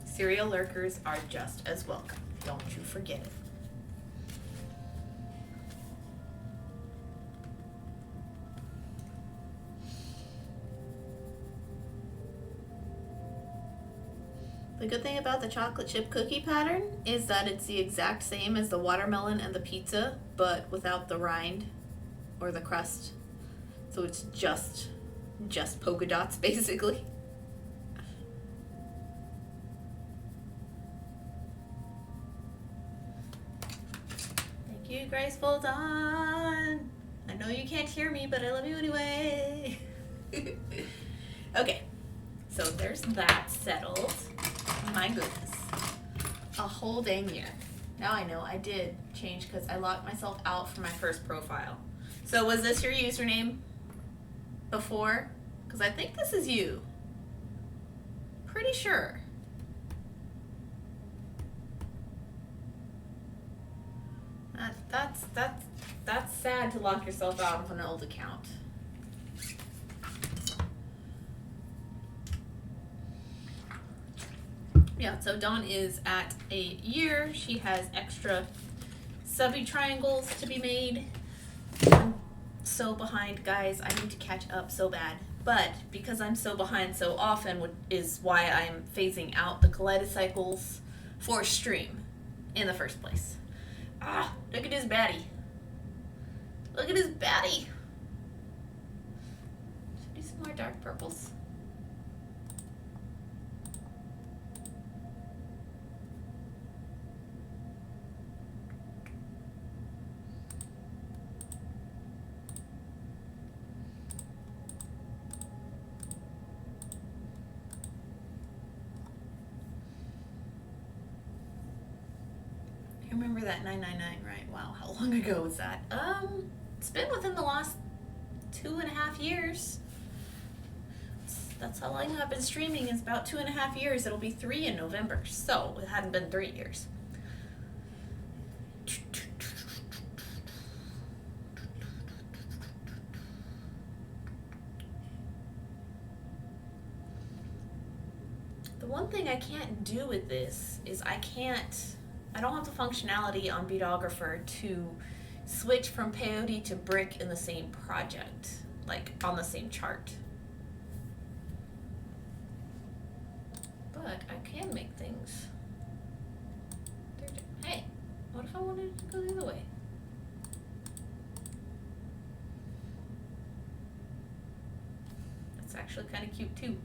Serial lurkers are just as welcome. Don't you forget it. The good thing about the chocolate chip cookie pattern is that it's the exact same as the watermelon and the pizza, but without the rind or the crust. So it's just polka dots, basically. Thank you, Graceful Dawn. I know you can't hear me, but I love you anyway. Okay, so there's that settled. My goodness, a whole dang year. Now I know I did change because I locked myself out from my first profile. So was this your username before? Because I think this is you. Pretty sure. That's sad to lock yourself out of an old account. Yeah, so Dawn is at a year. She has extra subby triangles to be made. I'm so behind, guys. I need to catch up so bad. But because I'm so behind so often is why I'm phasing out the kaleidocycles for stream in the first place. Ah, look at his baddie. Look at his baddie. Should I do some more dark purples? Remember that 999, right? Wow, how long ago was that? It's been within the last 2.5 years. That's how long I've been streaming, is about 2.5 years. It'll be 3 in November, so it hadn't been 3 years. The one thing I can't do with this is I don't have the functionality on Beadographer to switch from peyote to brick in the same project, like on the same chart. But I can make things. Hey, what if I wanted to go the other way? That's actually kind of cute too.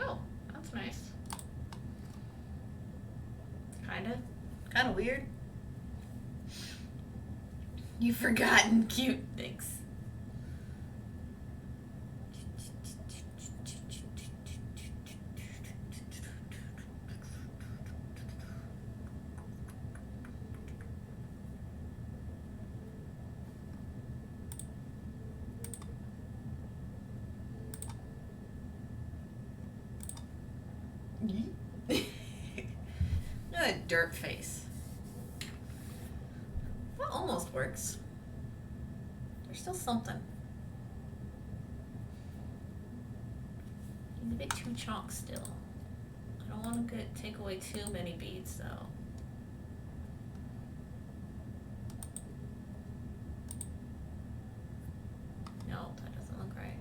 Oh, that's nice. Kind of weird. You've forgotten cute things. A dirt face. That almost works. There's still something. Need a bit too chalk still. I don't want to take away too many beads though. No, that doesn't look right.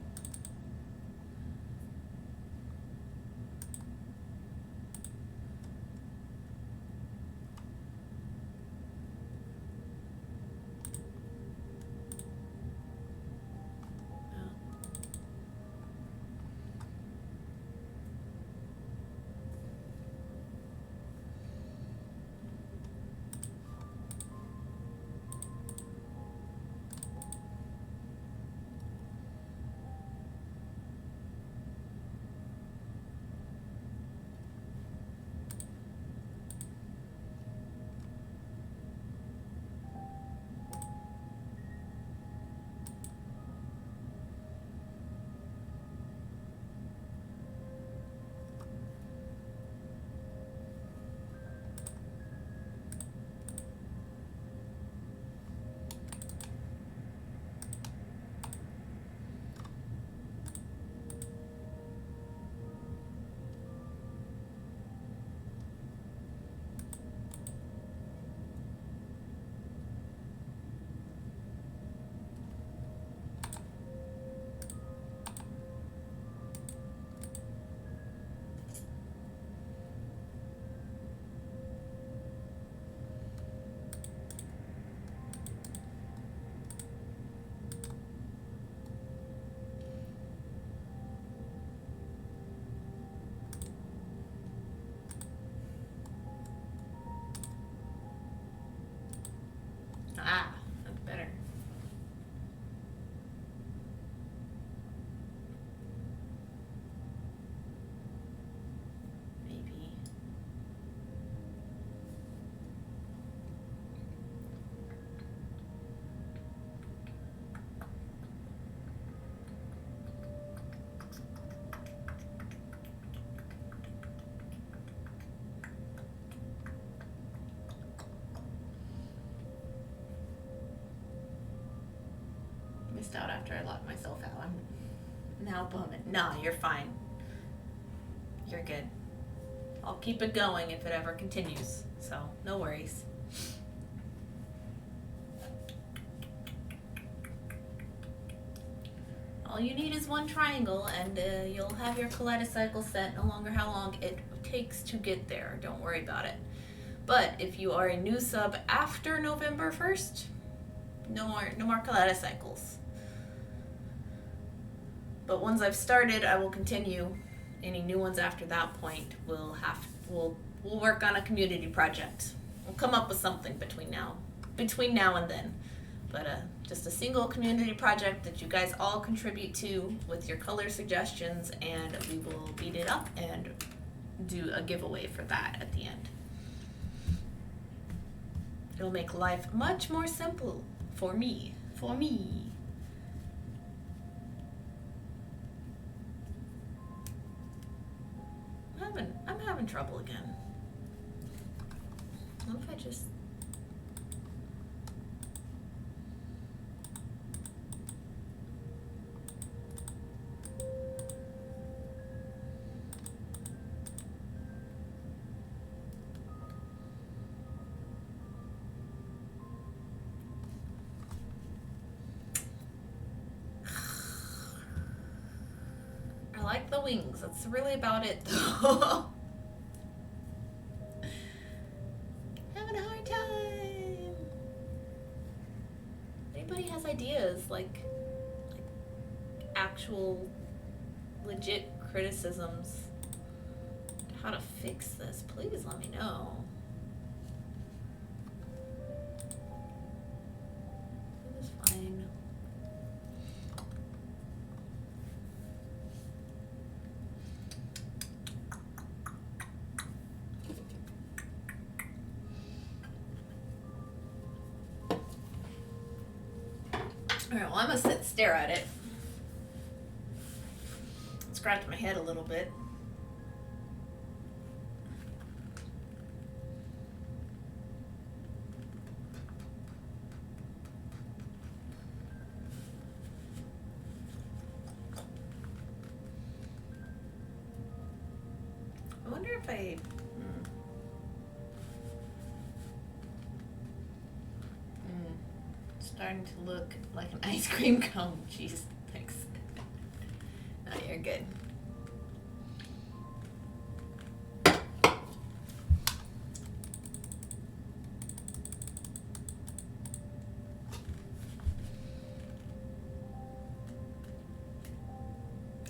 Ah, that's better. Maybe. Missed out after I locked myself out. I'm now bumming. No, you're fine. You're good. I'll keep it going if it ever continues. So, no worries. All you need is one triangle and you'll have your kaleidocycle set, no longer how long it takes to get there. Don't worry about it. But if you are a new sub after November 1st, no more kaleidocycles. But once I've started, I will continue. Any new ones after that point, we'll work on a community project. We'll come up with something between now and then. But just a single community project that you guys all contribute to with your color suggestions, and we will beat it up and do a giveaway for that at the end. It'll make life much more simple for me. I'm having trouble again. What if I just... like the wings. That's really about it. Having a hard time. Anybody has ideas, like actual legit criticisms to how to fix this, please let me know. It was fine. Alright, well, I'm gonna sit and stare at it. Scratch my head a little bit. I wonder if I... Starting to look like an ice cream cone. Jeez, thanks. No, you're good.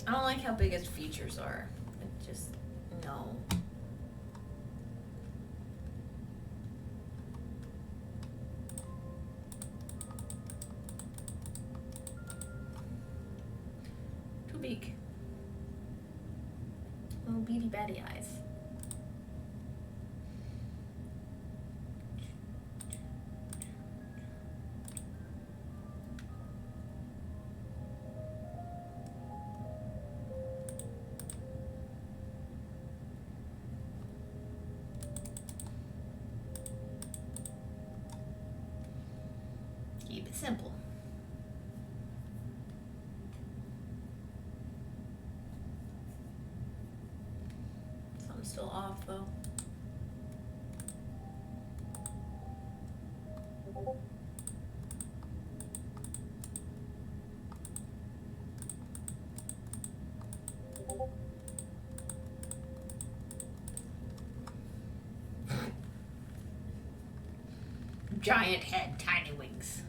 I don't like how big its features are. It just, no. Too big. Little beady batty eyes. Keep it simple. Something's still off though. Giant head, tiny wings.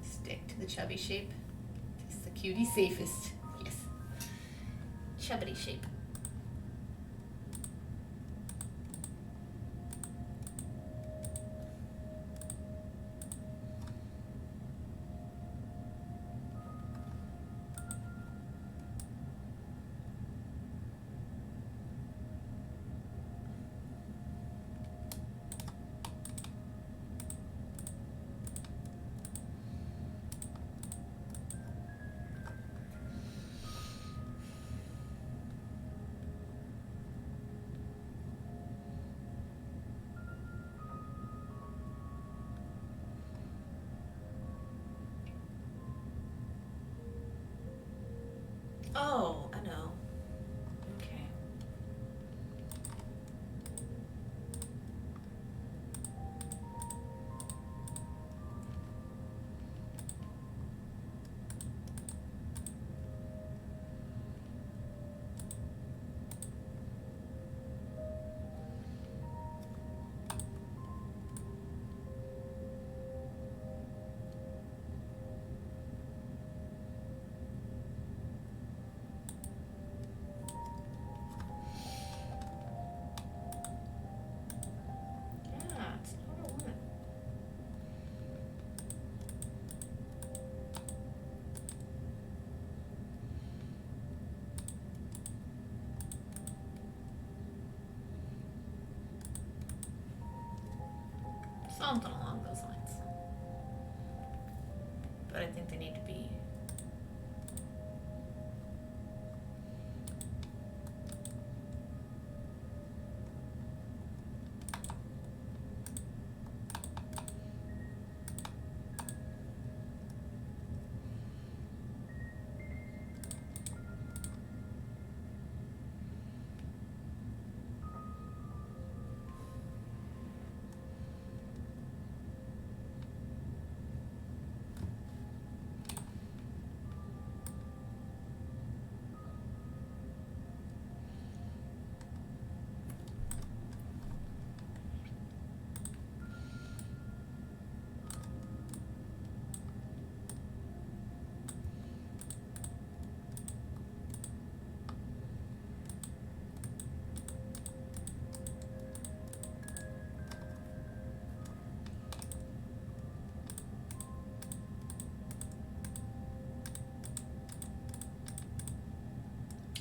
Stick to the chubby shape. It's the cutie safest. Yes. Chubbity shape. Oh, I know. Okay. Yeah, it's not a woman. Something along those lines. But I think they need to be.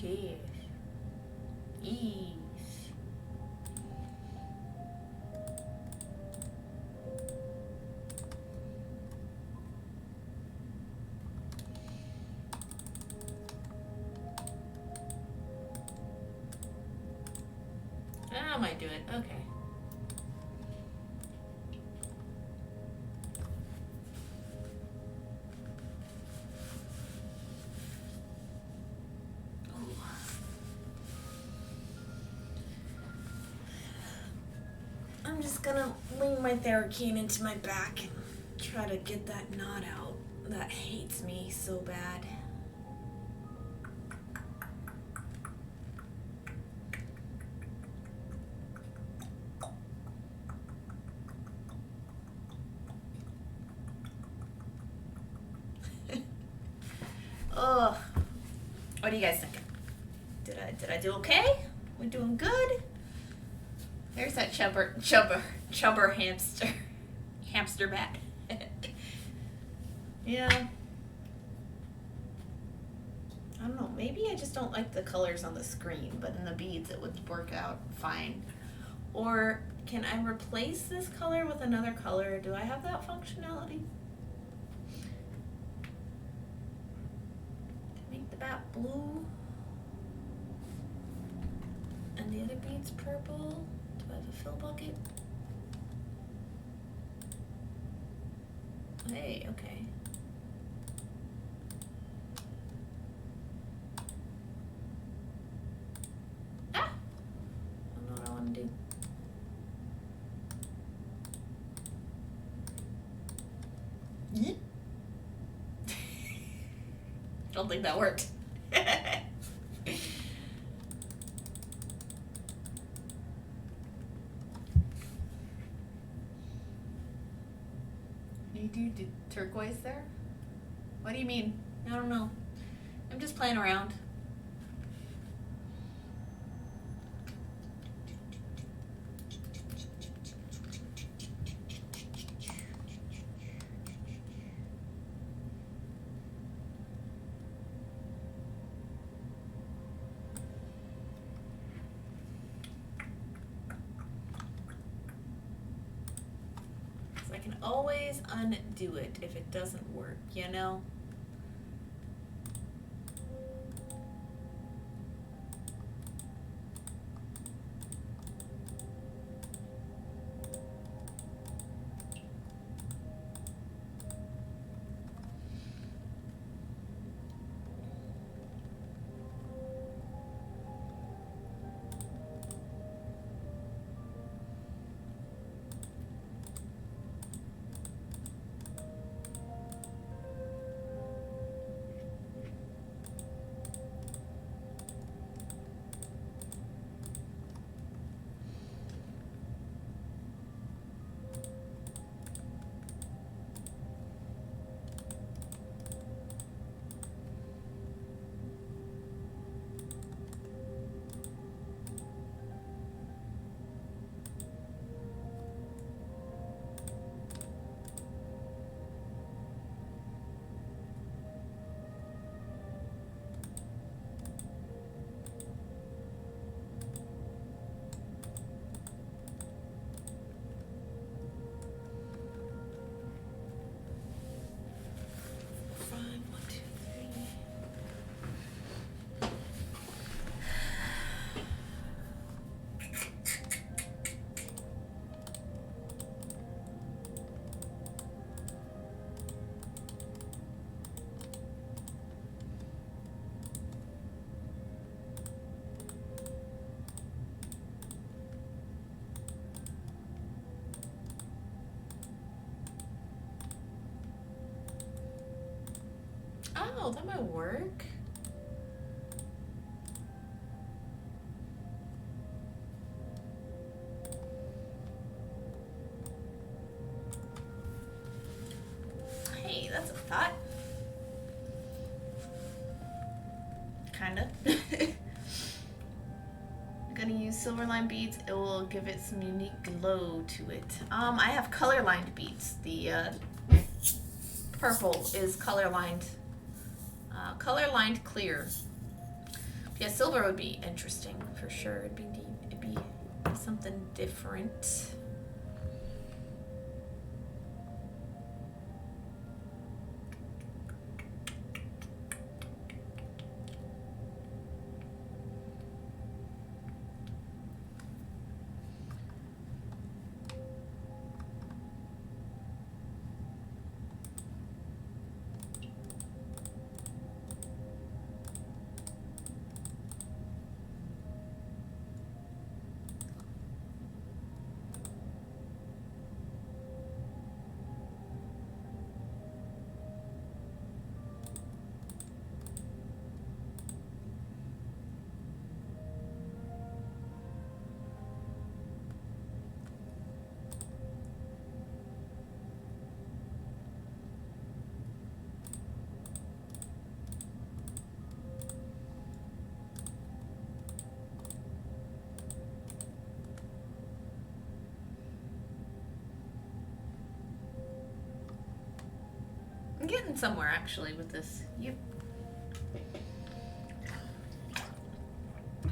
Yes. Yes. I might do it. Okay. I'm just gonna lean my Theracane into my back and try to get that knot out that hates me so bad. Ugh. What are you guys thinking? Did I do okay? We doing good? There's that chubber hamster bat. Yeah. I don't know, maybe I just don't like the colors on the screen, but in the beads it would work out fine. Or can I replace this color with another color? Do I have that functionality? Make the bat blue and the other beads purple. Do I have a fill bucket? Hey, okay. Ah! I don't know what I want to do. Don't think that worked. You do turquoise there? What do you mean? I don't know. I'm just playing around. I can always undo it if it doesn't work, you know? Oh, that might work. Hey, that's a thought. Kinda. I'm gonna use silver-lined beads. It will give it some unique glow to it. I have color-lined beads. The purple is color-lined clear. Yeah, silver would be interesting for sure. It'd be something different. I'm getting somewhere actually with this.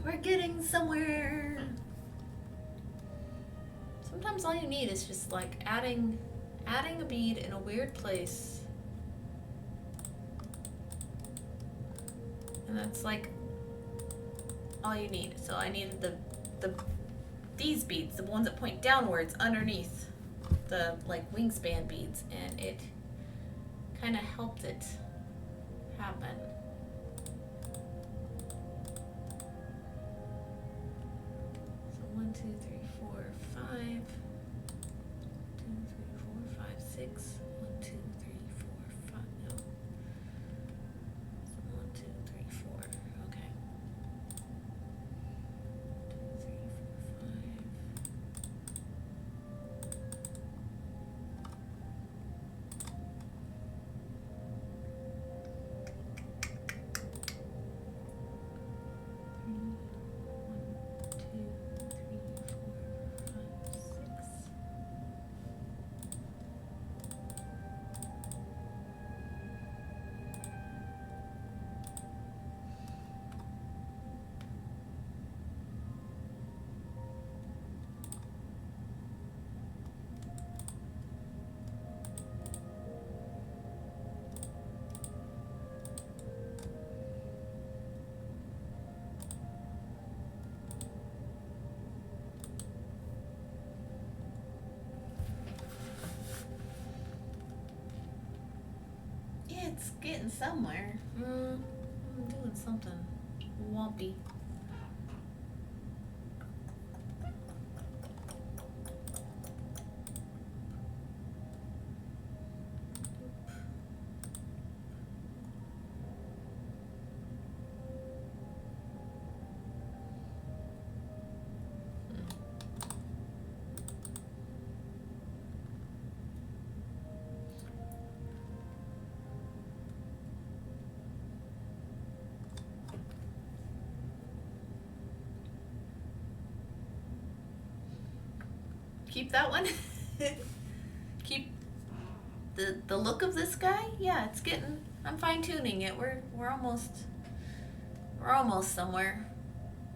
We're getting somewhere. Sometimes all you need is just like adding a bead in a weird place. And that's like all you need. So I needed these beads, the ones that point downwards underneath the like wingspan beads, and it kind of helped it happen. So 1, 2, 3, 4, 5. 2, 3, 4, 5, 6. 1, 2, 3, 4, 5. No. So 1, 2, 3, 4. Okay. 2, 3, 4, 5. It's getting somewhere. I'm doing something wompy. Keep that one. Keep the look of this guy. Yeah, it's getting. I'm fine tuning it. We're almost somewhere.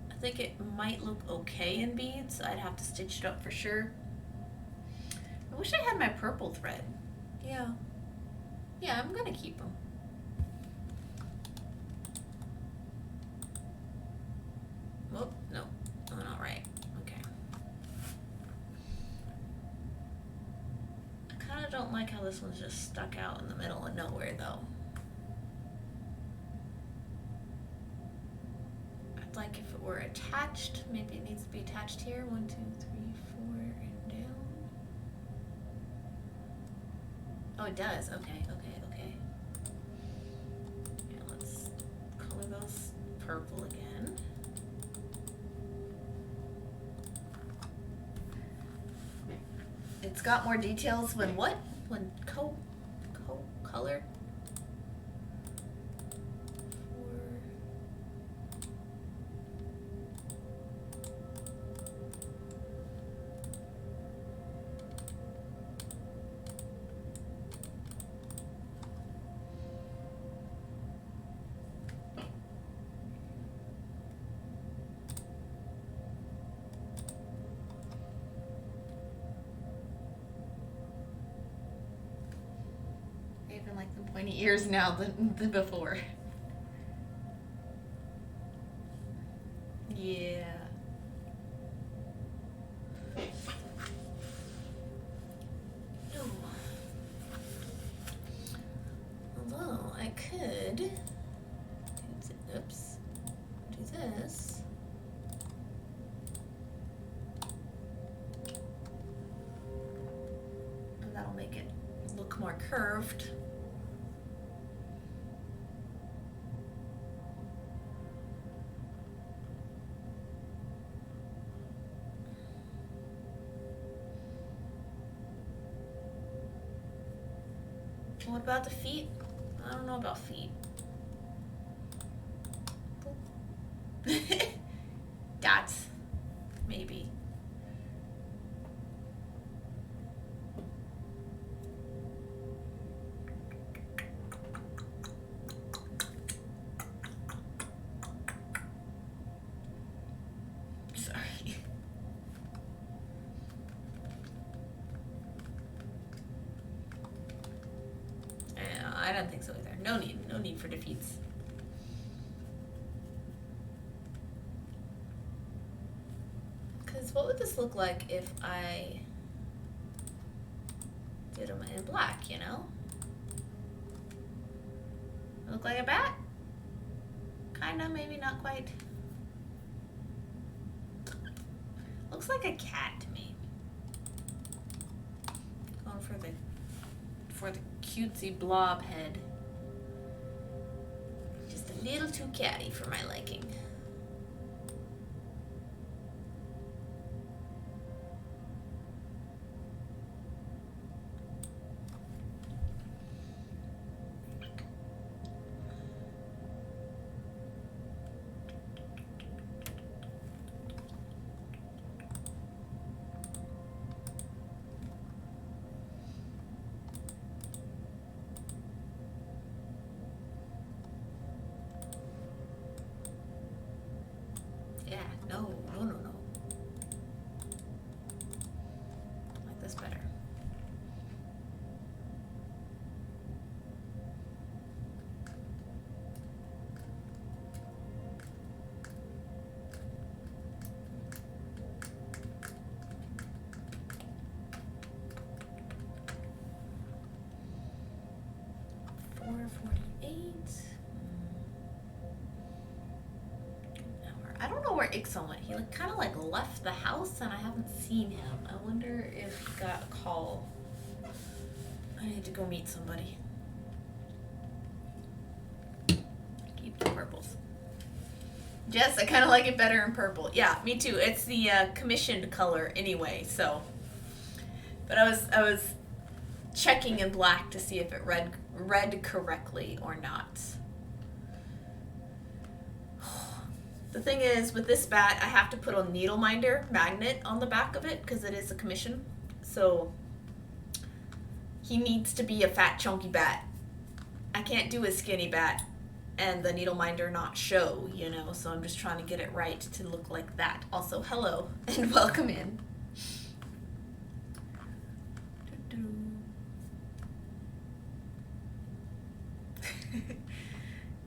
I think it might look okay in beads. I'd have to stitch it up for sure. I wish I had my purple thread. Yeah. Yeah, I'm gonna keep them. Oh, no. Oh, not right. Okay. I kind of don't like how this one's just stuck out in the middle of nowhere, though. I'd like if it were attached. Maybe it needs to be attached here. 1, 2, 3, 4, and down. Oh, it does. Okay, okay, okay. Yeah, let's color those purple again. It's got more details when what? When colored? like the pointy ears now than before. Yeah. Ooh. Although I could, oops, do this. And that'll make it look more curved. What about the feet? I don't know about feet. Dots, maybe. Sorry. I don't think so either. No need for defeats. Because what would this look like if I did them in black, you know? Look like a bat? Kinda, maybe not quite. Looks like a cat to me. Going for the cutesy blob head. Just a little too catty for my liking. No. I like this better. I don't know where Ixon went. He kind of left the house and I haven't seen him. I wonder if he got a call. I need to go meet somebody. Keep the purples. Jess, I kind of like it better in purple. Yeah, me too. It's the commissioned color anyway, so. But I was checking in black to see if it read correctly or not. The thing is, with this bat, I have to put a Needleminder magnet on the back of it because it is a commission. So he needs to be a fat, chunky bat. I can't do a skinny bat and the Needleminder not show, you know, so I'm just trying to get it right to look like that. Also, hello and welcome in.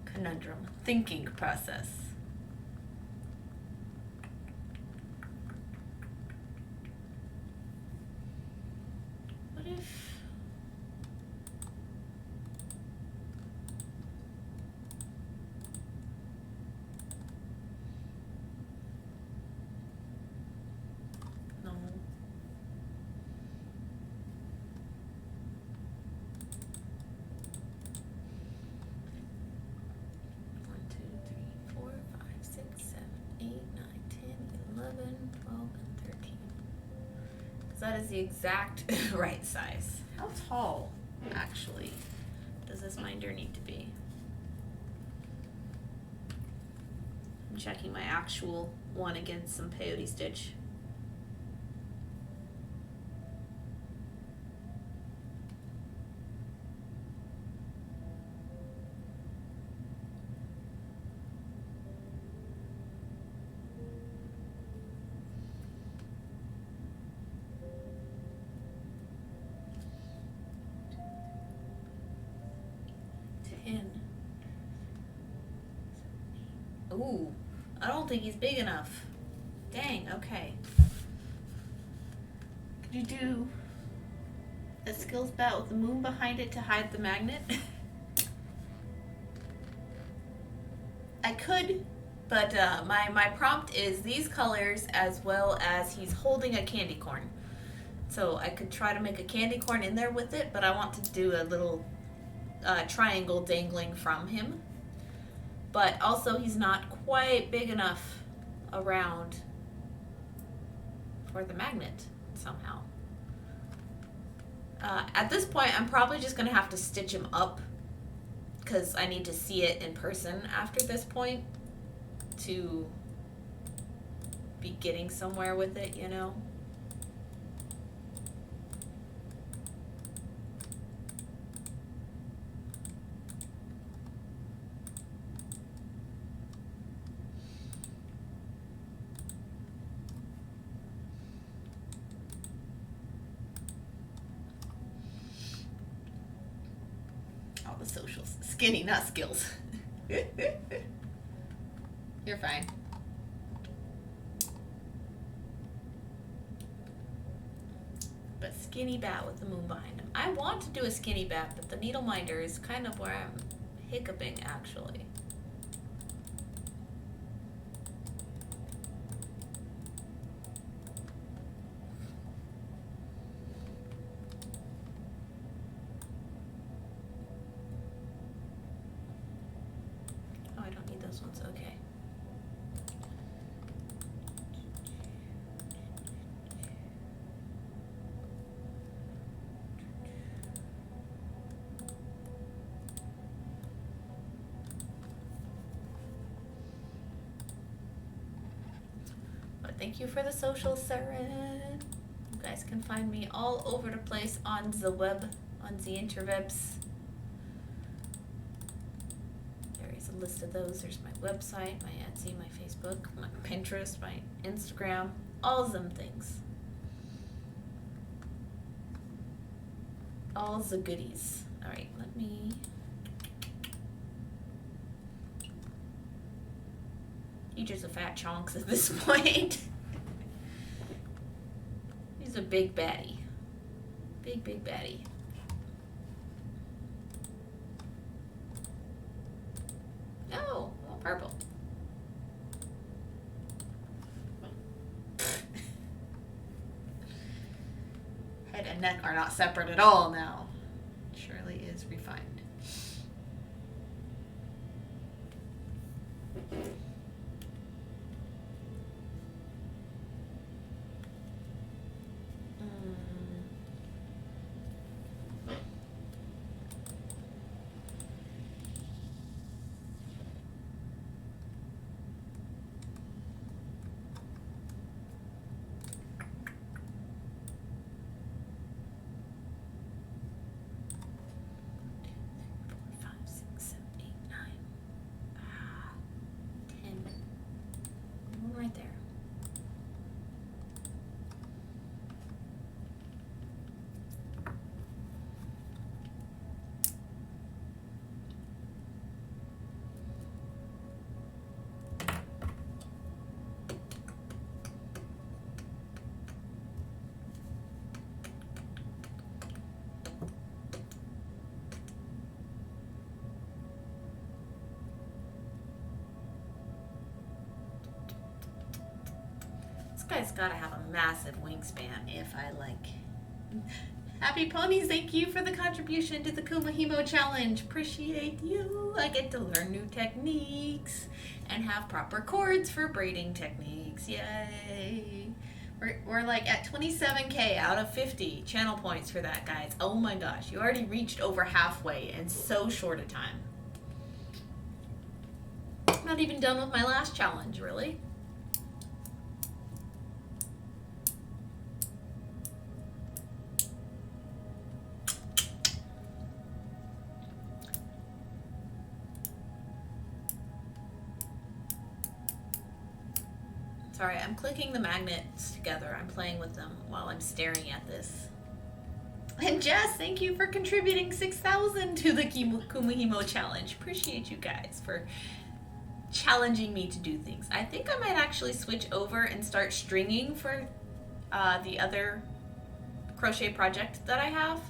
Conundrum. Thinking process. What if... No. 1, 2, 3, 4, 5, 6, 7, 8, 9, 10, 11, 12, and 13. Because that is the exact right size. How tall, actually, does this minder need to be? I'm checking my actual one against some peyote stitch. Ooh, I don't think he's big enough. Dang, okay. Could you do a skills bat with the moon behind it to hide the magnet? I could, but my prompt is these colors as well as he's holding a candy corn. So I could try to make a candy corn in there with it, but I want to do a little triangle dangling from him. But also he's not quite big enough around for the magnet somehow. At this point, I'm probably just going to have to stitch him up because I need to see it in person after this point to be getting somewhere with it, you know? All the socials. Skinny, not skills. You're fine. But skinny bat with the moon behind him. I want to do a skinny bat, but the Needleminder is kind of where I'm hiccuping, actually. Oh, I don't need those ones. Okay. Thank you for the social, Saren. You guys can find me all over the place on the web, on the interwebs. There is a list of those. There's my website, my Etsy, my Facebook, my Pinterest, my Instagram, all them things. All the goodies. All right, let me... You're just a fat chunks at this point. He's a big baddie. Big baddie. No, oh, purple. Head and neck are not separate at all now. Shirley is refined. Right there. This guy's gotta have a massive wingspan if I like. Happy Ponies, thank you for the contribution to the Kumahimo Challenge. Appreciate you. I get to learn new techniques and have proper chords for braiding techniques. Yay. We're like at 27K out of 50 channel points for that, guys. Oh my gosh, you already reached over halfway in so short a time. Not even done with my last challenge, really. Sorry, I'm clicking the magnets together. I'm playing with them while I'm staring at this. And Jess, thank you for contributing 6,000 to the Kumahimo Challenge. Appreciate you guys for challenging me to do things. I think I might actually switch over and start stringing for the other crochet project that I have.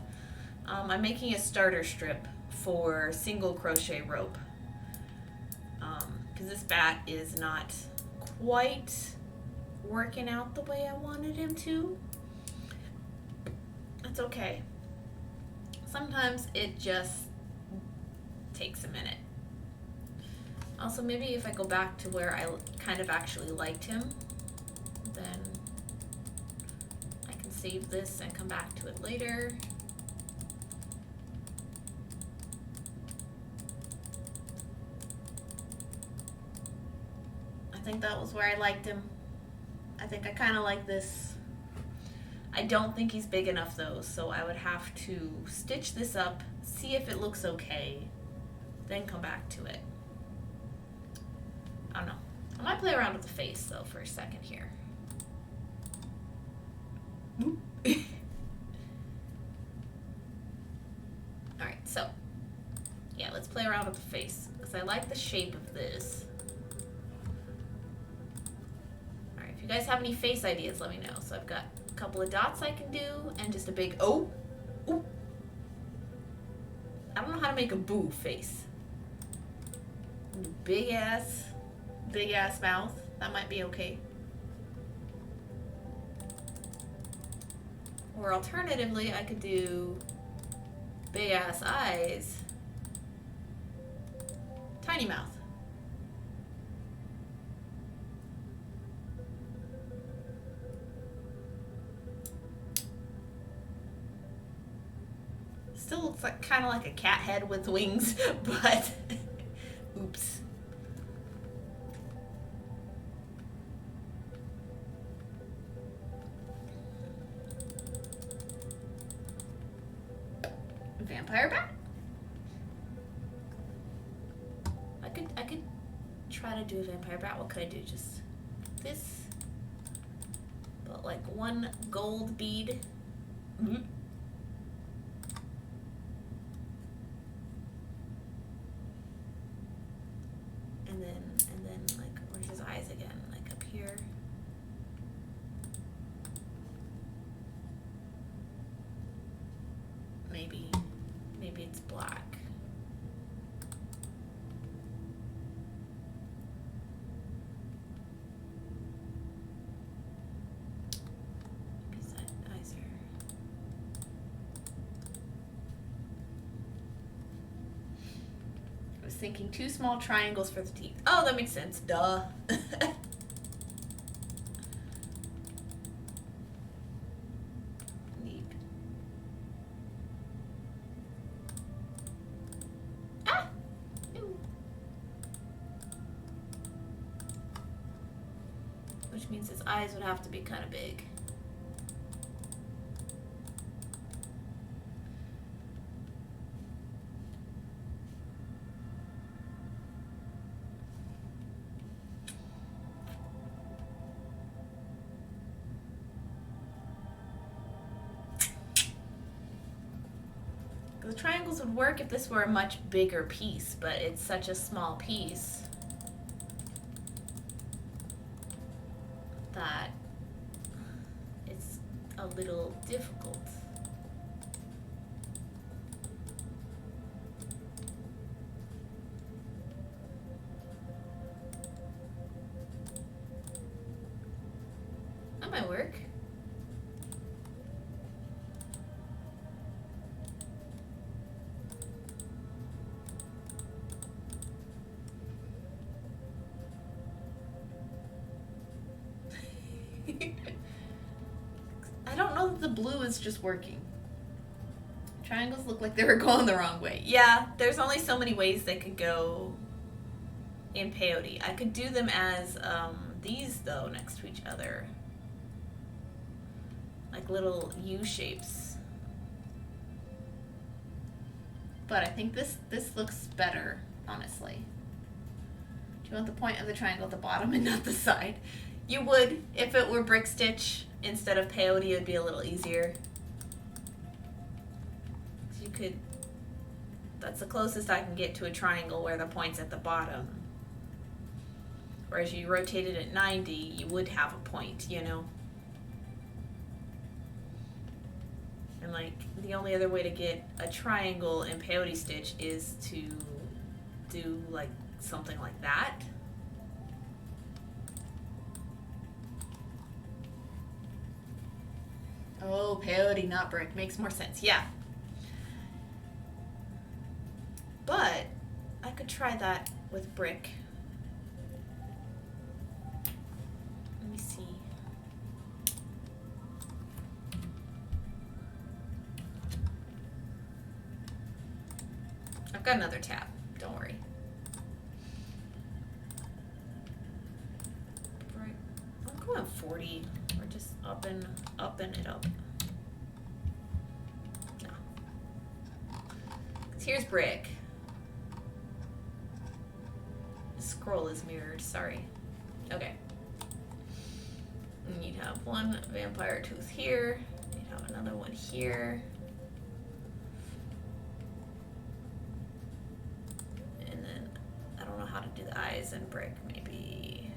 I'm making a starter strip for single crochet rope because this bat is not quite working out the way I wanted him to. That's okay. Sometimes it just takes a minute. Also, maybe if I go back to where I kind of actually liked him, then I can save this and come back to it later. I think that was where I liked him. I think I kind of like this. I don't think he's big enough though, so I would have to stitch this up, see if it looks okay, then come back to it. I don't know. I might play around with the face though for a second here. Alright, so yeah, let's play around with the face because I like the shape of this. Alright, if you guys have any face ideas, let me know. So I've got a couple of dots I can do and just a big ooh. I don't know how to make a boo face. Big ass mouth. That might be okay. Or alternatively, I could do big ass eyes, tiny mouth. Still looks like kind of like a cat head with wings, but oops. Vampire bat? I could try to do a vampire bat. What could I do? Just this, but like one gold bead. Mm-hmm. And then like where's his eyes again? Like up here. Maybe it's black. His eyes are. I was thinking 2 small triangles for the teeth. Oh, that makes sense. Duh. Which means his eyes would have to be kind of big. The triangles would work if this were a much bigger piece, but it's such a small piece that it's a little difficult. That might work. I don't know that the blue is just working. Triangles look like they were going the wrong way. Yeah, there's only so many ways they could go in peyote. I could do them as these though, next to each other. Like little U shapes. But I think this looks better, honestly. Do you want the point of the triangle at the bottom and not the side? You would, if it were brick stitch instead of peyote, it would be a little easier. So you could, that's the closest I can get to a triangle where the point's at the bottom. Whereas you rotate it at 90, you would have a point, you know? And like, the only other way to get a triangle in peyote stitch is to do like something like that. Oh, peyote, not brick. Makes more sense. Yeah. But I could try that with brick. Let me see. I've got another tab. Don't worry. Right. I'm going 40. We're just upping it up. No. 'Cause here's brick. The scroll is mirrored. Sorry. Okay. And you'd have one vampire tooth here. You'd have another one here. And then I don't know how to do the eyes in brick. Maybe.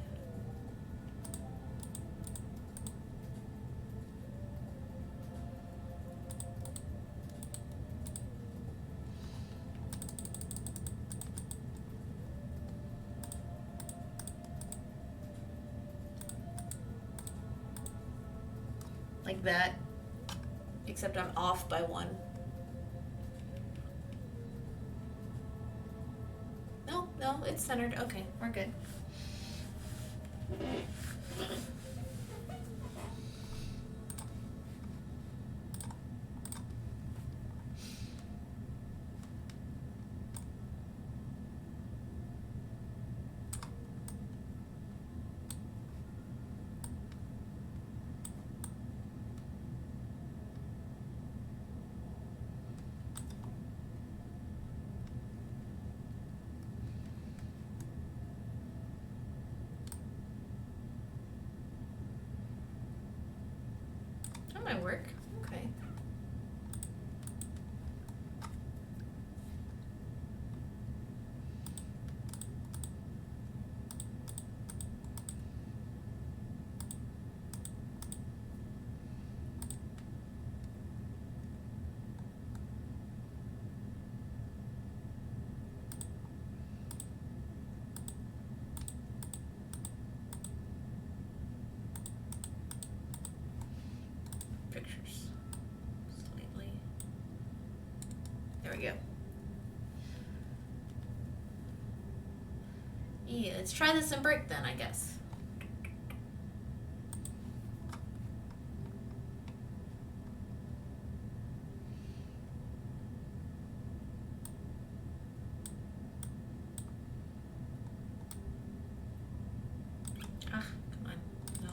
Like that, except I'm off by one. No, it's centered. Okay, we're good. That might work. Okay. Pictures slightly. There we go. Yeah, let's try this in brick then, I guess. Ah, come on. No.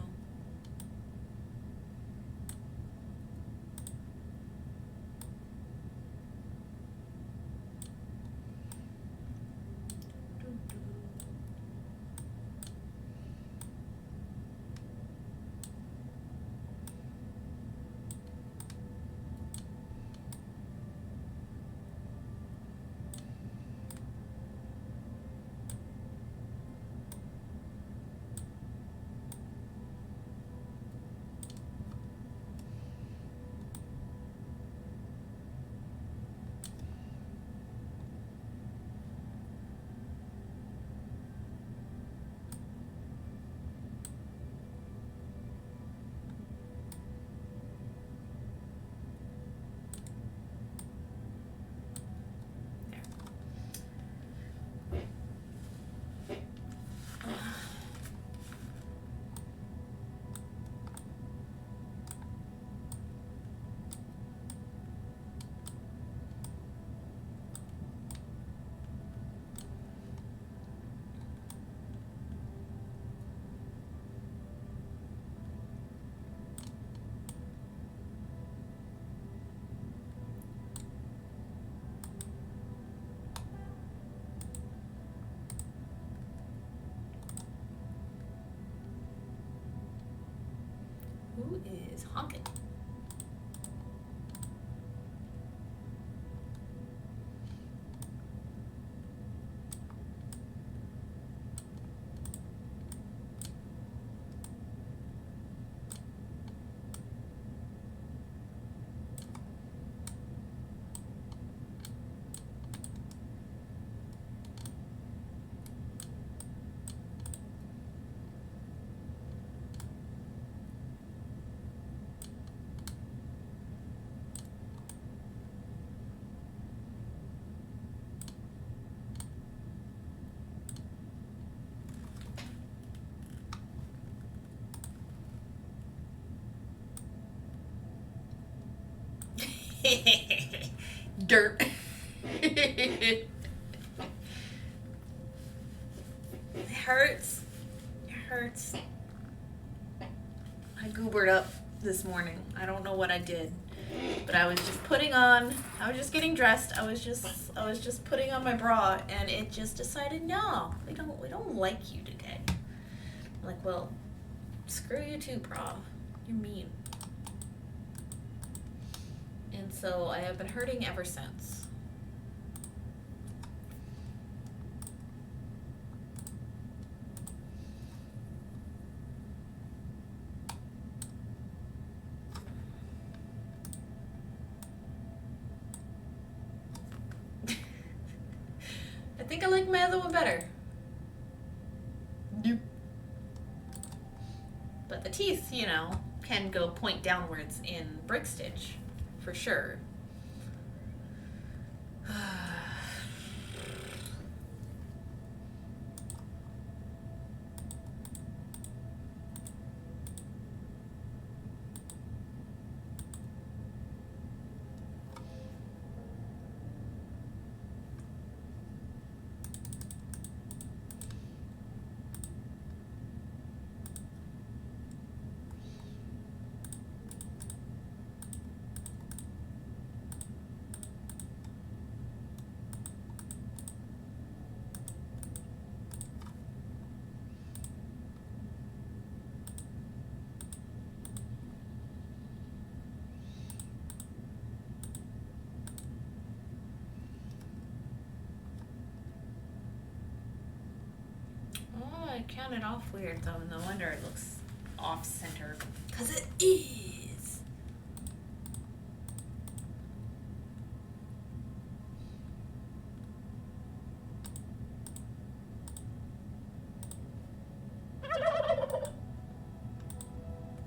Dirt. It hurts. It hurts. I goobered up this morning. I don't know what I did. But I was just getting dressed. I was just putting on my bra, and it just decided, no, we don't like you today. I'm like, well, screw you too, bra. You're mean. And so I have been hurting ever since. I think I like my other one better. Nope. But the teeth, you know, can go point downwards in brick stitch, for sure. I counted off weird though, no wonder it looks off center. Cause it is.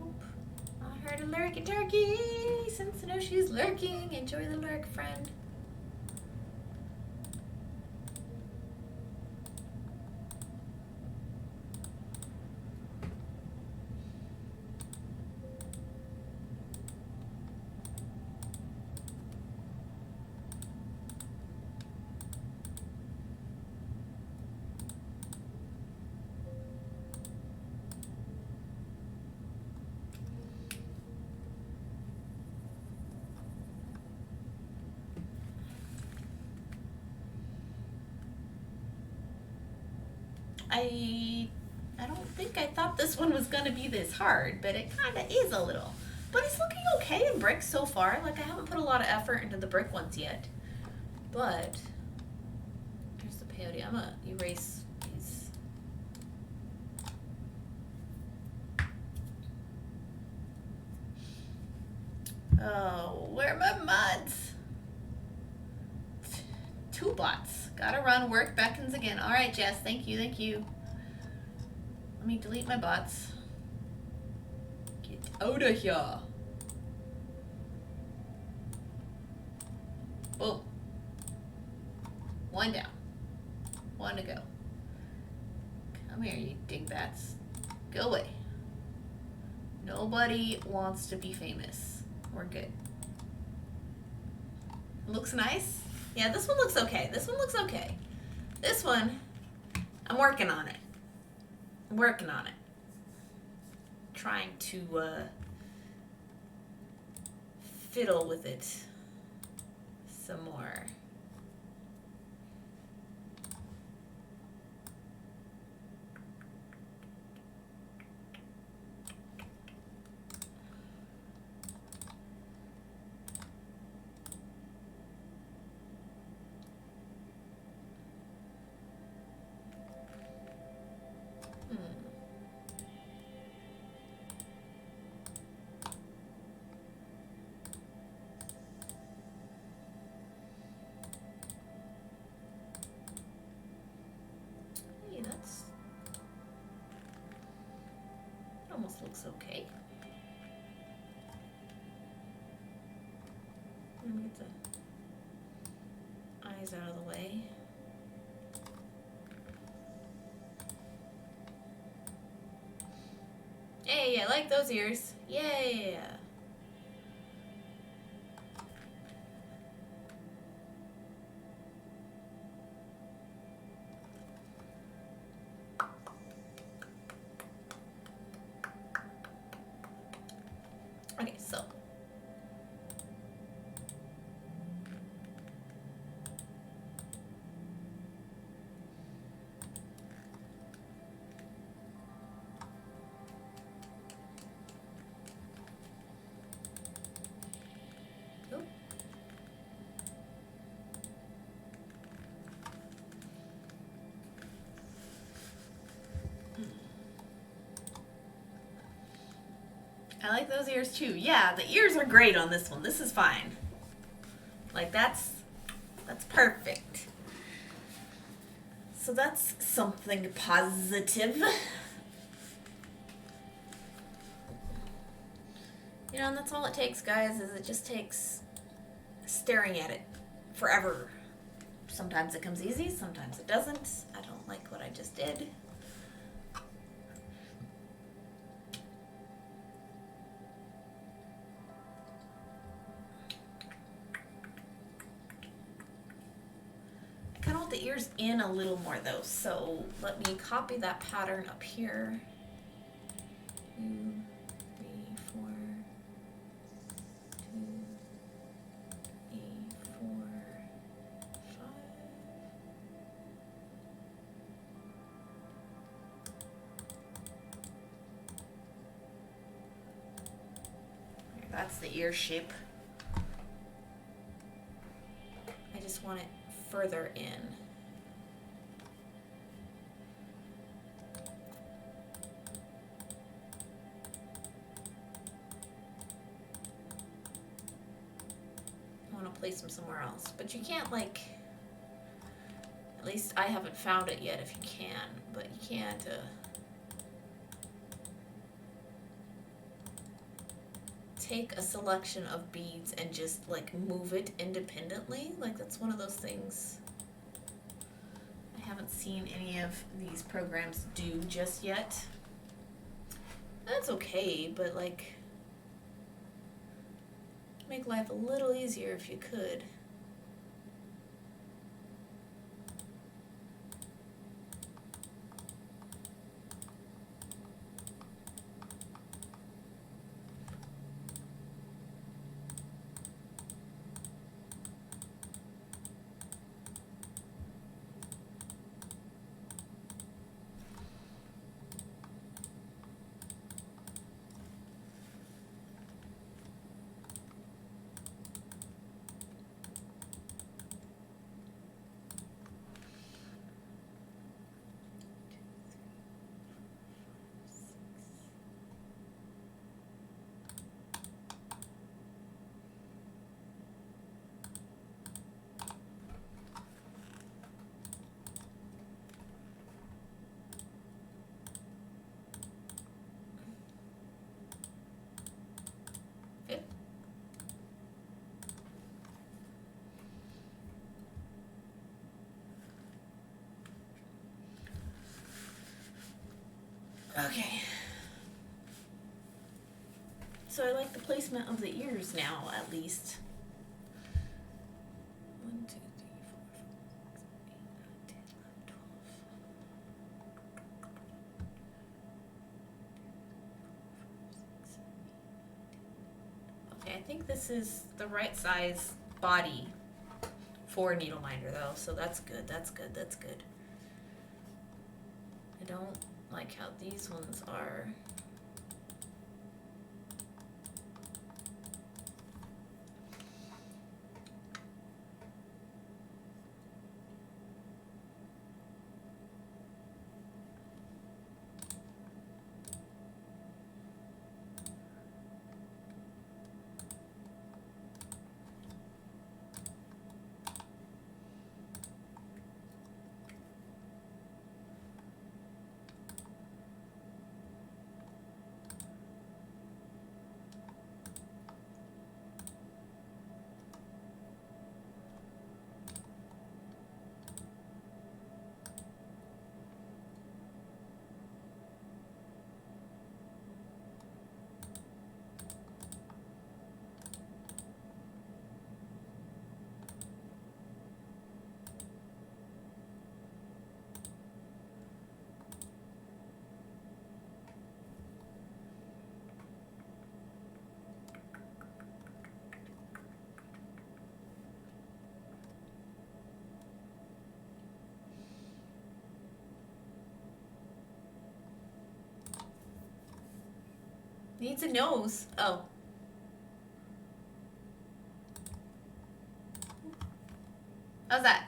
Oop. I heard a lurky turkey. Since I know she's lurking, enjoy the lurk, friend. I don't think I thought this one was gonna be this hard, but it kinda is a little. But it's looking okay in brick so far. Like, I haven't put a lot of effort into the brick ones yet. But here's the peyote. I'm gonna erase these. Oh, where are my muds? 2 bots. Gotta run. Work beckons again. All right, Jess. Thank you. Thank you. Let me delete my bots. Get out of here. Boom. 1 down. 1 to go. Come here, you dingbats. Go away. Nobody wants to be famous. We're good. Looks nice. Yeah, this one looks okay. This one looks okay. This one, I'm working on it. I'm working on it. Trying to fiddle with it some more. Almost looks okay. Let me get the eyes out of the way. Hey, I like those ears. Yay! I like those ears too. Yeah, the ears are great on this one. This is fine. Like that's perfect. So that's something positive. You know, and that's all it takes, guys, is it just takes staring at it forever. Sometimes it comes easy, sometimes it doesn't. I don't like what I just did. I kind of want the ears in a little more though, so let me copy that pattern up here. 2, 3, 4, 2, 3, 4, 5. That's the ear shape. I just want it further in. I want to place them somewhere else, but you can't, like, at least I haven't found it yet if you can, but you can't take a selection of beads and just like move it independently. Like that's one of those things I haven't seen any of these programs do just yet. That's okay, but like make life a little easier if you could. Okay. So I like the placement of the ears now, at least. 1, 2, 3, 4, 5, 6, 7, 8, 9, 10, 11, 12. Okay, I think this is the right size body for Needleminder though, so that's good, that's good, that's good. I don't like how these ones are. Needs a nose. Oh. How's that?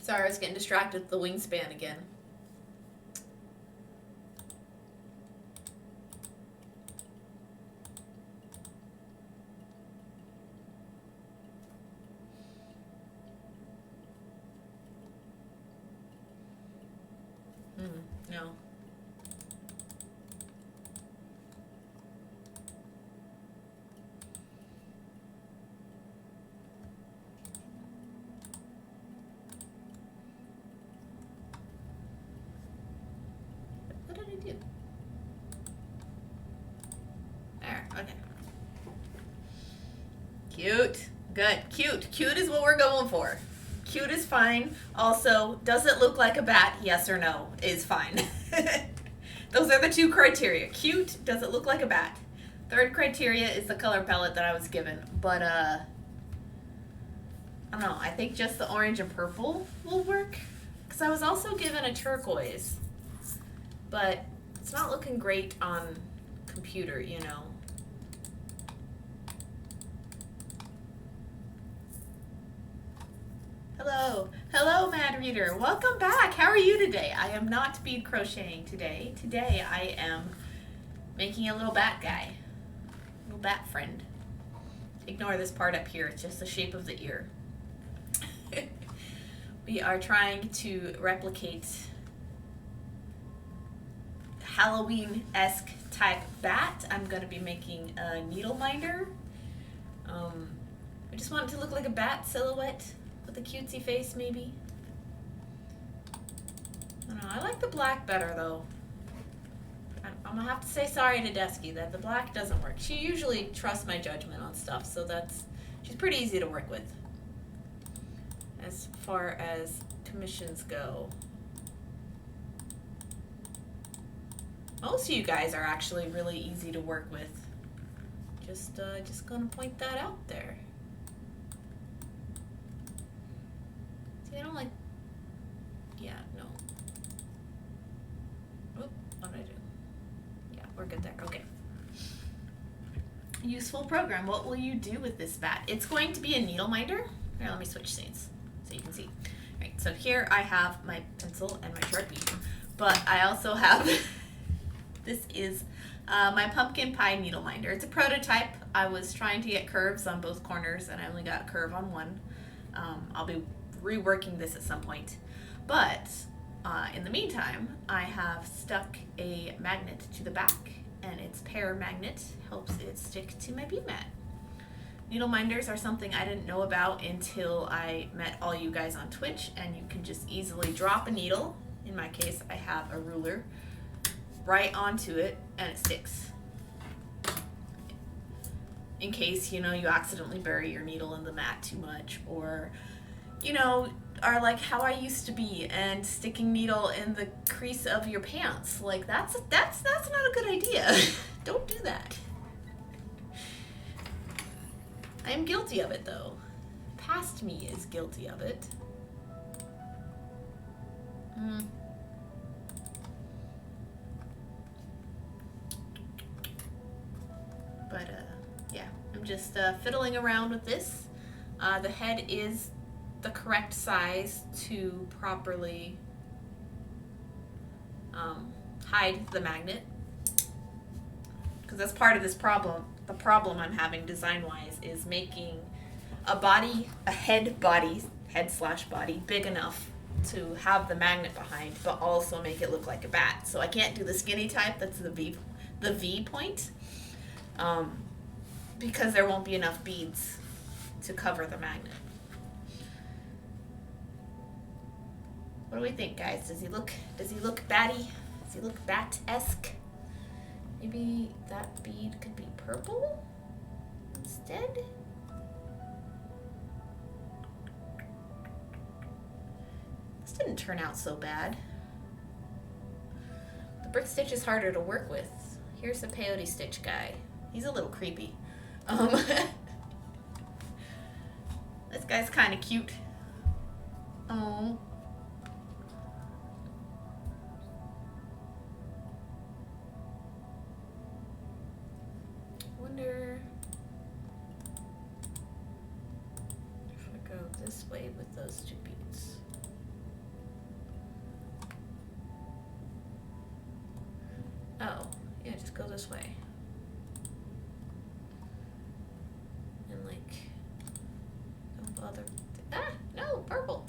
Sorry, I was getting distracted with the wingspan again. No. What did I do? There, okay. Cute. Good. Cute. Cute is what we're going for. Cute is fine. Also, does it look like a bat? Yes or no is fine. Those are the two criteria. Cute, does it look like a bat? Third criteria is the color palette that I was given. But, I don't know. I think just the orange and purple will work. Because I was also given a turquoise. But it's not looking great on computer, you know. Hello. Hello, Mad Reader. Welcome back. How are you today? I am not bead crocheting today. Today I am making a little bat guy. Little bat friend. Ignore this part up here. It's just the shape of the ear. We are trying to replicate Halloween-esque type bat. I'm going to be making a Needleminder. I just want it to look like a bat silhouette with a cutesy face, maybe. I don't know. I like the black better, though. I'm going to have to say sorry to Desky that the black doesn't work. She usually trusts my judgment on stuff, so she's pretty easy to work with as far as commissions go. Most of you guys are actually really easy to work with. Just gonna point that out there. See, I don't like. Yeah, no. Oop, what did I do? Yeah, we're good there. Okay. Useful program. What will you do with this bat? It's going to be a Needleminder. Here, let me switch scenes so you can see. All right, so here I have my pencil and my Sharpie, but I also have. This is my pumpkin pie Needleminder. It's a prototype. I was trying to get curves on both corners and I only got a curve on one. I'll be reworking this at some point. But in the meantime, I have stuck a magnet to the back and its pear magnet helps it stick to my bead mat. Needleminders are something I didn't know about until I met all you guys on Twitch, and you can just easily drop a needle. In my case, I have a ruler right onto it and it sticks. In case, you accidentally bury your needle in the mat too much, or, are like how I used to be and sticking needle in the crease of your pants. Like that's not a good idea. Don't do that. I am guilty of it though. Past me is guilty of it. But yeah, I'm just fiddling around with this. The head is the correct size to properly hide the magnet, because that's part of this problem. The problem I'm having design-wise is making a head/body big enough to have the magnet behind, but also make it look like a bat. So I can't do the skinny type. That's the V point. Because there won't be enough beads to cover the magnet. What do we think, guys? Does he look batty? Does he look bat-esque? Maybe that bead could be purple instead? This didn't turn out so bad. The brick stitch is harder to work with. Here's the peyote stitch guy. He's a little creepy. This guy's kind of cute. Oh. Wonder if I go this way with those two beads. Oh, yeah, just go this way. And like, don't bother. Ah, no, purple.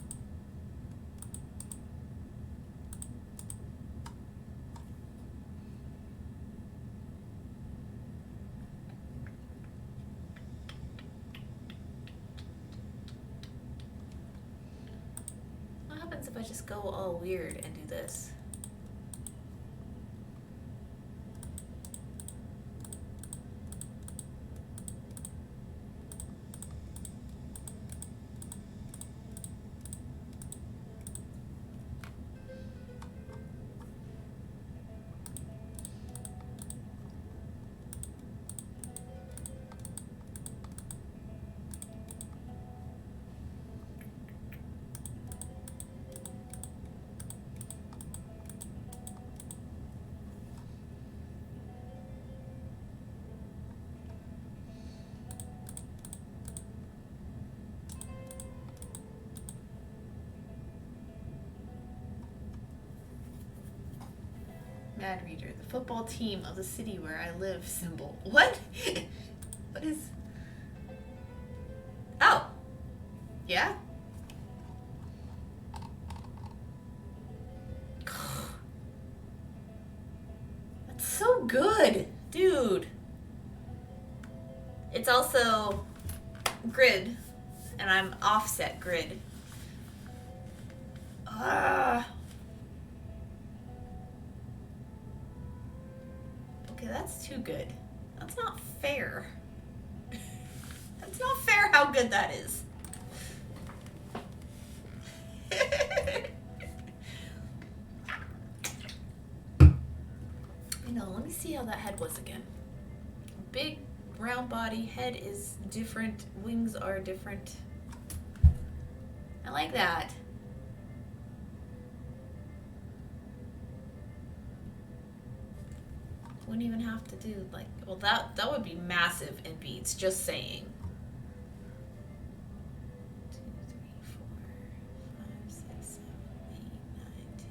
What happens if I just go all weird and do this? Mad Reader, the football team of the city where I live symbol. What? What is... Oh. Yeah? That's so good, dude. It's also grid, and I'm offset grid. Okay, that's too good. That's not fair. That's not fair how good that is. I know, let me see how that head was again. Big, round body, head is different, wings are different. I like that. Wouldn't even have to do like, well, that would be massive in beads, just saying. 2, 3, 4, 5, 6, 7, 8, 9, 10,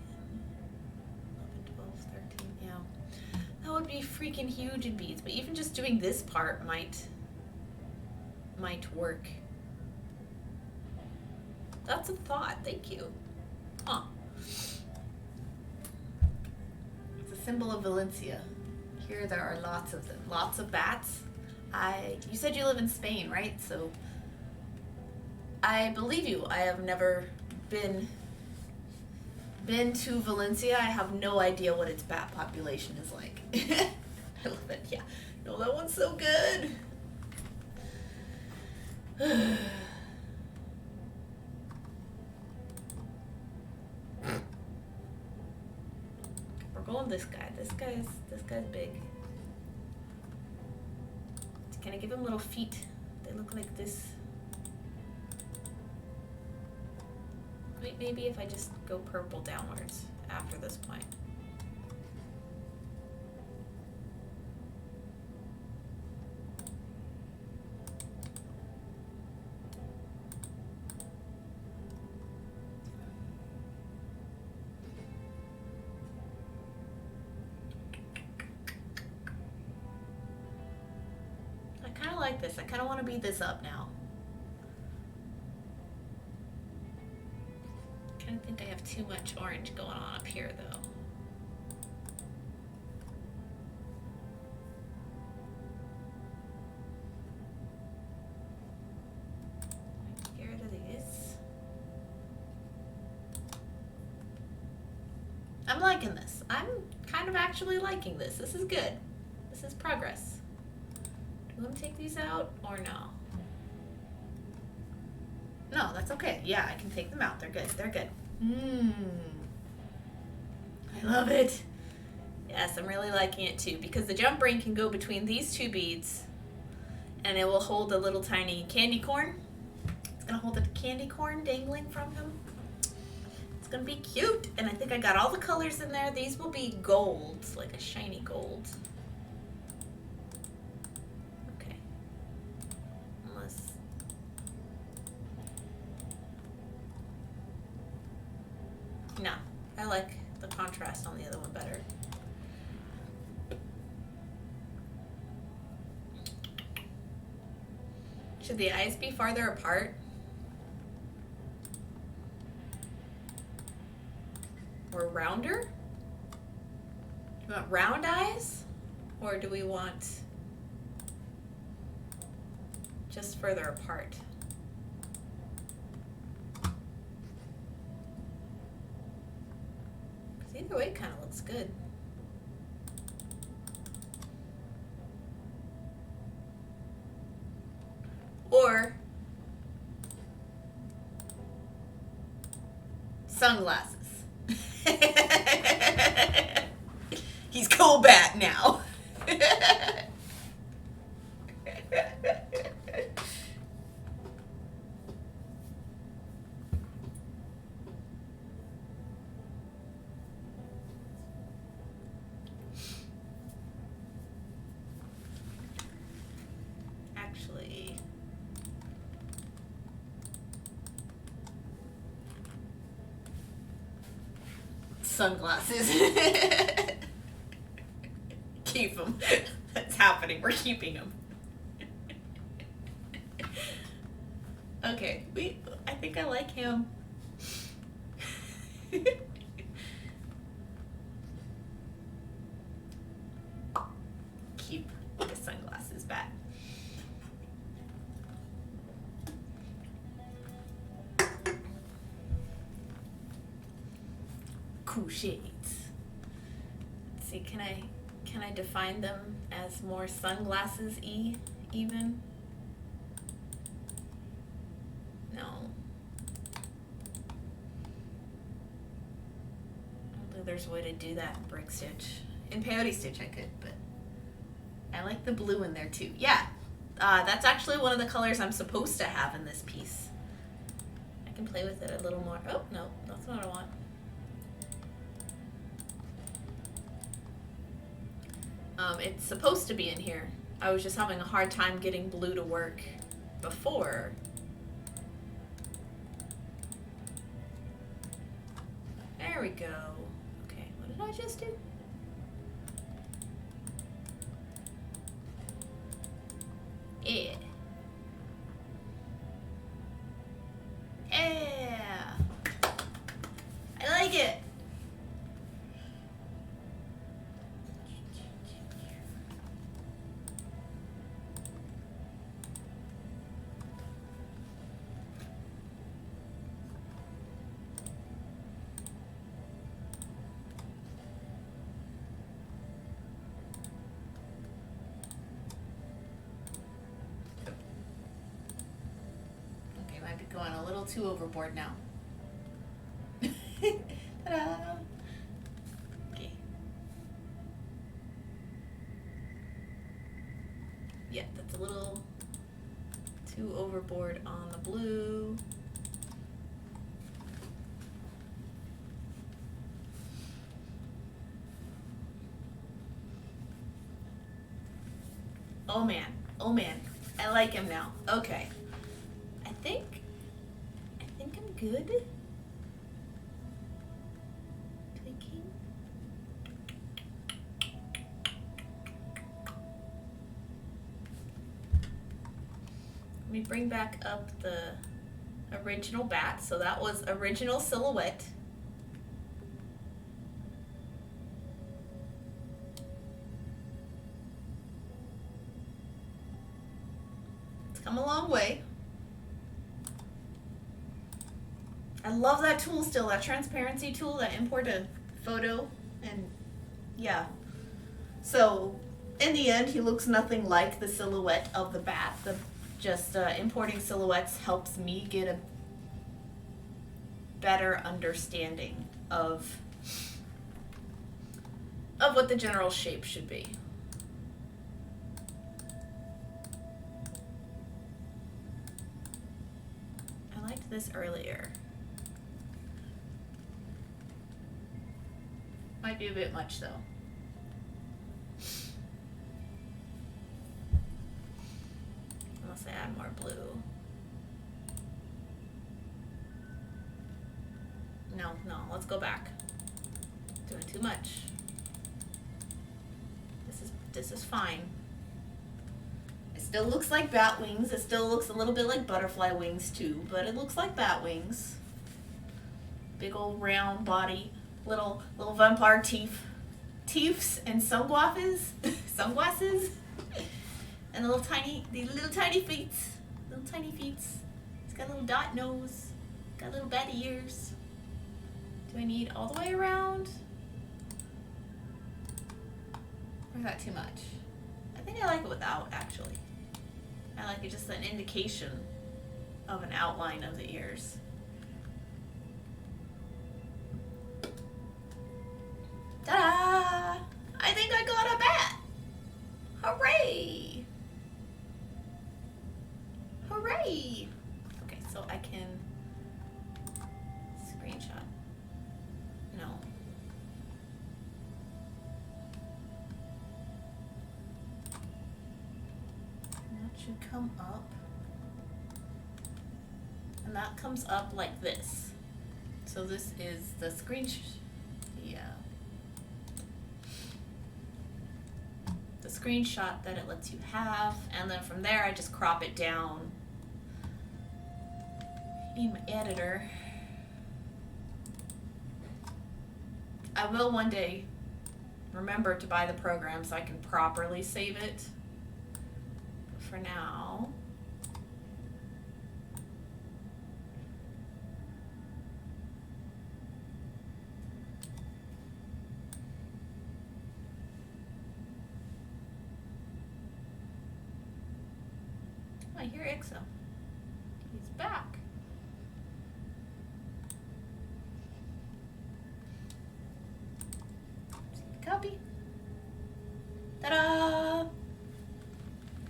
11, 12, 13, yeah. That would be freaking huge in beads, but even just doing this part might work. That's a thought, thank you. Huh. It's a symbol of Valencia. Here there are lots of them. Lots of bats. You said you live in Spain, right? So I believe you. I have never been to Valencia. I have no idea what its bat population is like. I love it. Yeah. No, that one's so good. We're going this guy. This guy's big. Can I give him little feet? They look like this. Wait, maybe if I just go purple downwards after this point. Like this. I kind of want to beat this up now. I kind of think I have too much orange going on up here though. Get rid of these. I'm liking this. I'm kind of actually liking this. This is good. This is progress. Let me take these out, or no? No, that's okay. Yeah, I can take them out. They're good. They're good. I love it. Yes, I'm really liking it too, because the jump ring can go between these two beads, and it will hold a little tiny candy corn. It's gonna hold a candy corn dangling from him. It's gonna be cute, and I think I got all the colors in there. These will be gold, like a shiny gold. No, I like the contrast on the other one better. Should the eyes be farther apart? Or rounder? Do we want round eyes? Or do we want just further apart? Because either way it kind of looks good. Or sunglasses. He's cool bat now. Actually, sunglasses. Keep them. That's happening. We're keeping them. Okay, I think I like him. Keep the sunglasses back. Cool shades. Let's see, can I define them as more sunglasses-y even? No. I don't think there's a way to do that in Brick Stitch. In Peyote Stitch I could, but I like the blue in there too. Yeah, that's actually one of the colors I'm supposed to have in this piece. I can play with it a little more. Oh, no, that's not what I want. It's supposed to be in here. I was just having a hard time getting blue to work before. There we go. Okay, what did I just do? Yeah. Yeah. I like it. Going a little too overboard now. Ta-da! Okay. Yeah, that's a little too overboard on the blue. Oh man, I like him now. Okay. I think I'm good. Tweaking. Let me bring back up the original bat. So that was original silhouette. It's come a long way. I love that tool still, that transparency tool, that import a photo, and yeah. So in the end, he looks nothing like the silhouette of the bat. Just importing silhouettes helps me get a better understanding of what the general shape should be. I liked this earlier. Might be a bit much though. Unless I add more blue. No, let's go back. Doing too much. This is fine. still looks like bat wings. It still looks a little bit like butterfly wings too, but it looks like bat wings. Big old round body, little vampire teeths and sunglasses, and the little tiny feet. It's got a little dot nose, got little bat ears. Do I need all the way around? Or is that too much? I think I like it without, actually. I like it just an indication of an outline of the ears. Ta-da! I think I got a bat! Hooray! Hooray! Okay, so I can screenshot. No. That should come up. And that comes up like this. So this is the screenshot. Yeah. The screenshot that it lets you have, and then from there I just crop it down. Need my editor. I will one day remember to buy the program so I can properly save it. But for now, I hear Ixo. He's back. Copy. Ta-da!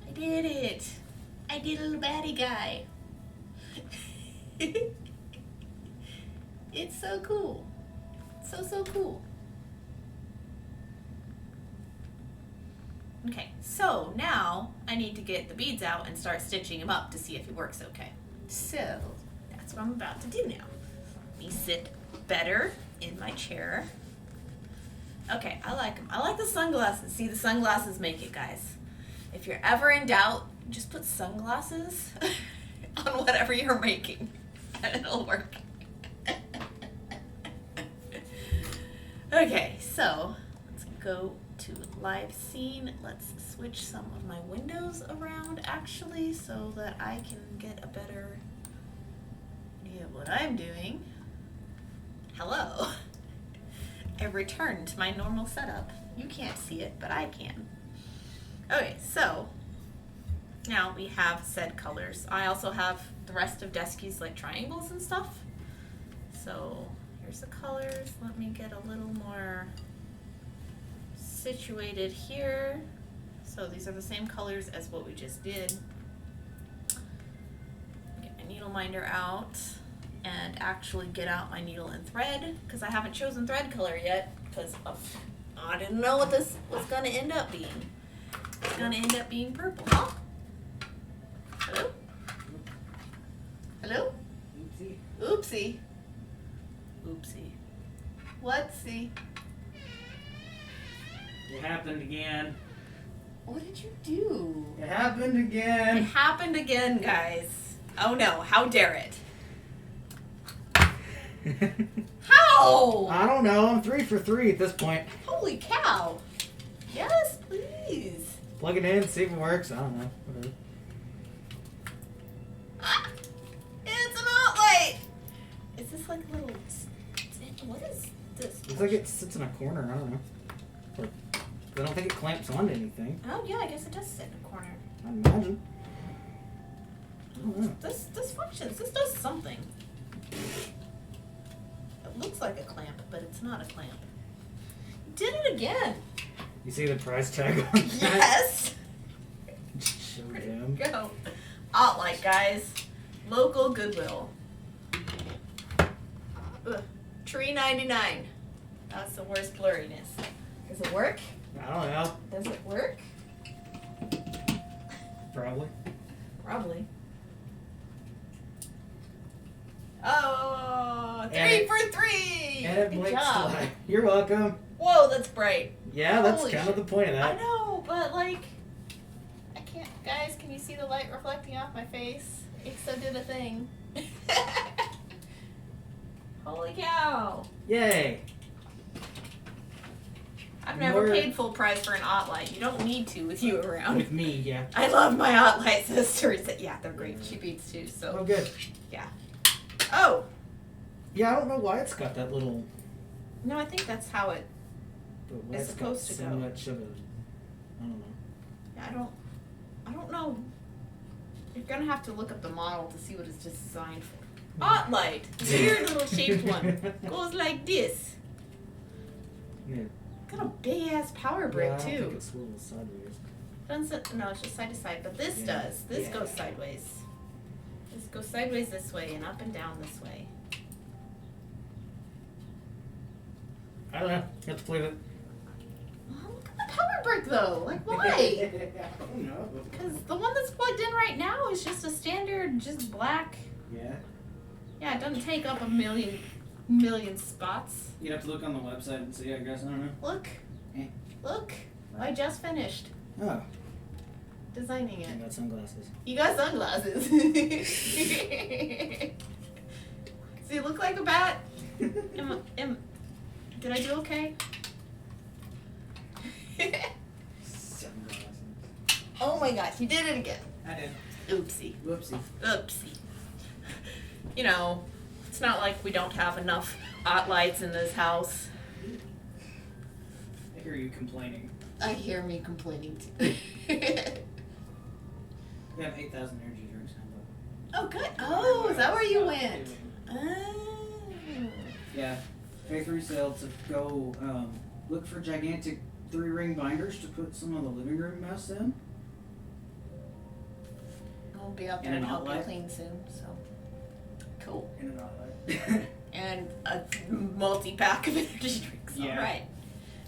I did it. I did a little baddie guy. It's so cool. So cool. Okay, so now I need to get the beads out and start stitching them up to see if it works okay. So that's what I'm about to do now. Let me sit better in my chair. Okay, I like them. I like the sunglasses. See, the sunglasses make it, guys. If you're ever in doubt, just put sunglasses on whatever you're making, and it'll work. Okay, so let's go to live scene. Let's switch some of my windows around, actually, so that I can get a better idea of what I'm doing. Hello. I returned to my normal setup. You can't see it, but I can. Okay, so now we have said colors. I also have the rest of Deskie's like triangles and stuff. So here's the colors. Let me get a little more situated here. So these are the same colors as what we just did. Get my Needleminder out and actually get out my needle and thread, because I haven't chosen thread color yet because I didn't know what this was going to end up being. It's going to end up being purple, huh? Hello? Hello? Oopsie. Oopsie. Oopsie. What'sie? It happened again. What did you do? It happened It again. happened again, guys. Oh no, how dare it? How? I don't know. I'm 3 for 3 at this point. Holy cow. Yes, please. Plug it in, see if it works. I don't know. Whatever. Ah, it's an alt-light. Is this like a little... What is this? Looks like it sits in a corner. I don't know. Or, I don't think it clamps onto anything. Oh yeah, I guess it does sit in a corner. I imagine. I don't know. This functions. This does something. It looks like a clamp, but it's not a clamp. Did it again. You see the price tag on that? Yes. Show him. Go. Alt-light, guys. Local Goodwill. Ugh. Tree 99. That's the worst blurriness. Does it work? I don't know. Does it work? Probably. Probably. Oh, 3 Edit. for 3! Edit Good Blake's job. slide. You're welcome. Whoa, that's bright. Yeah, that's Holy kind of the point of I that. know, but like, I can't, guys, Can you see the light reflecting off my face? IXO did a thing. Holy cow. Yay! I've never paid full price for an Otlite. You don't need to with you around. With me, yeah. I love my Otlite sisters. Yeah, they're great. She beats too, so. Oh, good. Yeah. Oh! Yeah, I don't know why it's got that little... No, I think that's how it... But why It's it's got supposed to so go. much of a... I don't know. Yeah, I don't know. You're gonna have to look up the model to see what it's designed for. Otlite! Weird little shaped one. Goes like this. Yeah. Got a big ass power brick Yeah, I don't too. think it's a little sideways. No, it's just side to side, but this Yeah. does. This Yeah. goes sideways. This goes sideways this way and up and down this way. I don't know. You have to play with it. Oh, look at the power brick though. Like why? I don't know. Because the one that's plugged in right now is just a standard, just black. Yeah. Yeah, it doesn't take up a million spots. You'd have to look on the website and see, I guess. I don't know. Look. Eh. Look. I just finished Oh. designing I it. got sunglasses. You got sunglasses. Does he look like a bat? Did I do okay? Sunglasses. Oh my gosh, you did it again. I did. Oopsie. Whoopsie. Oopsie. You know, it's not like we don't have enough Otlites in this house. I hear you complaining. I hear me complaining too. We have 8,000 energy drinks now. Oh, good. Oh, is that where you went? Oh. Yeah. Factory sale to go look for gigantic 3-ring binders to put some of the living room mess in. I'll be up And there and an help you Otlite? clean soon, so. Cool. In an outlet. And a multi-pack of energy drinks. Yeah. All right.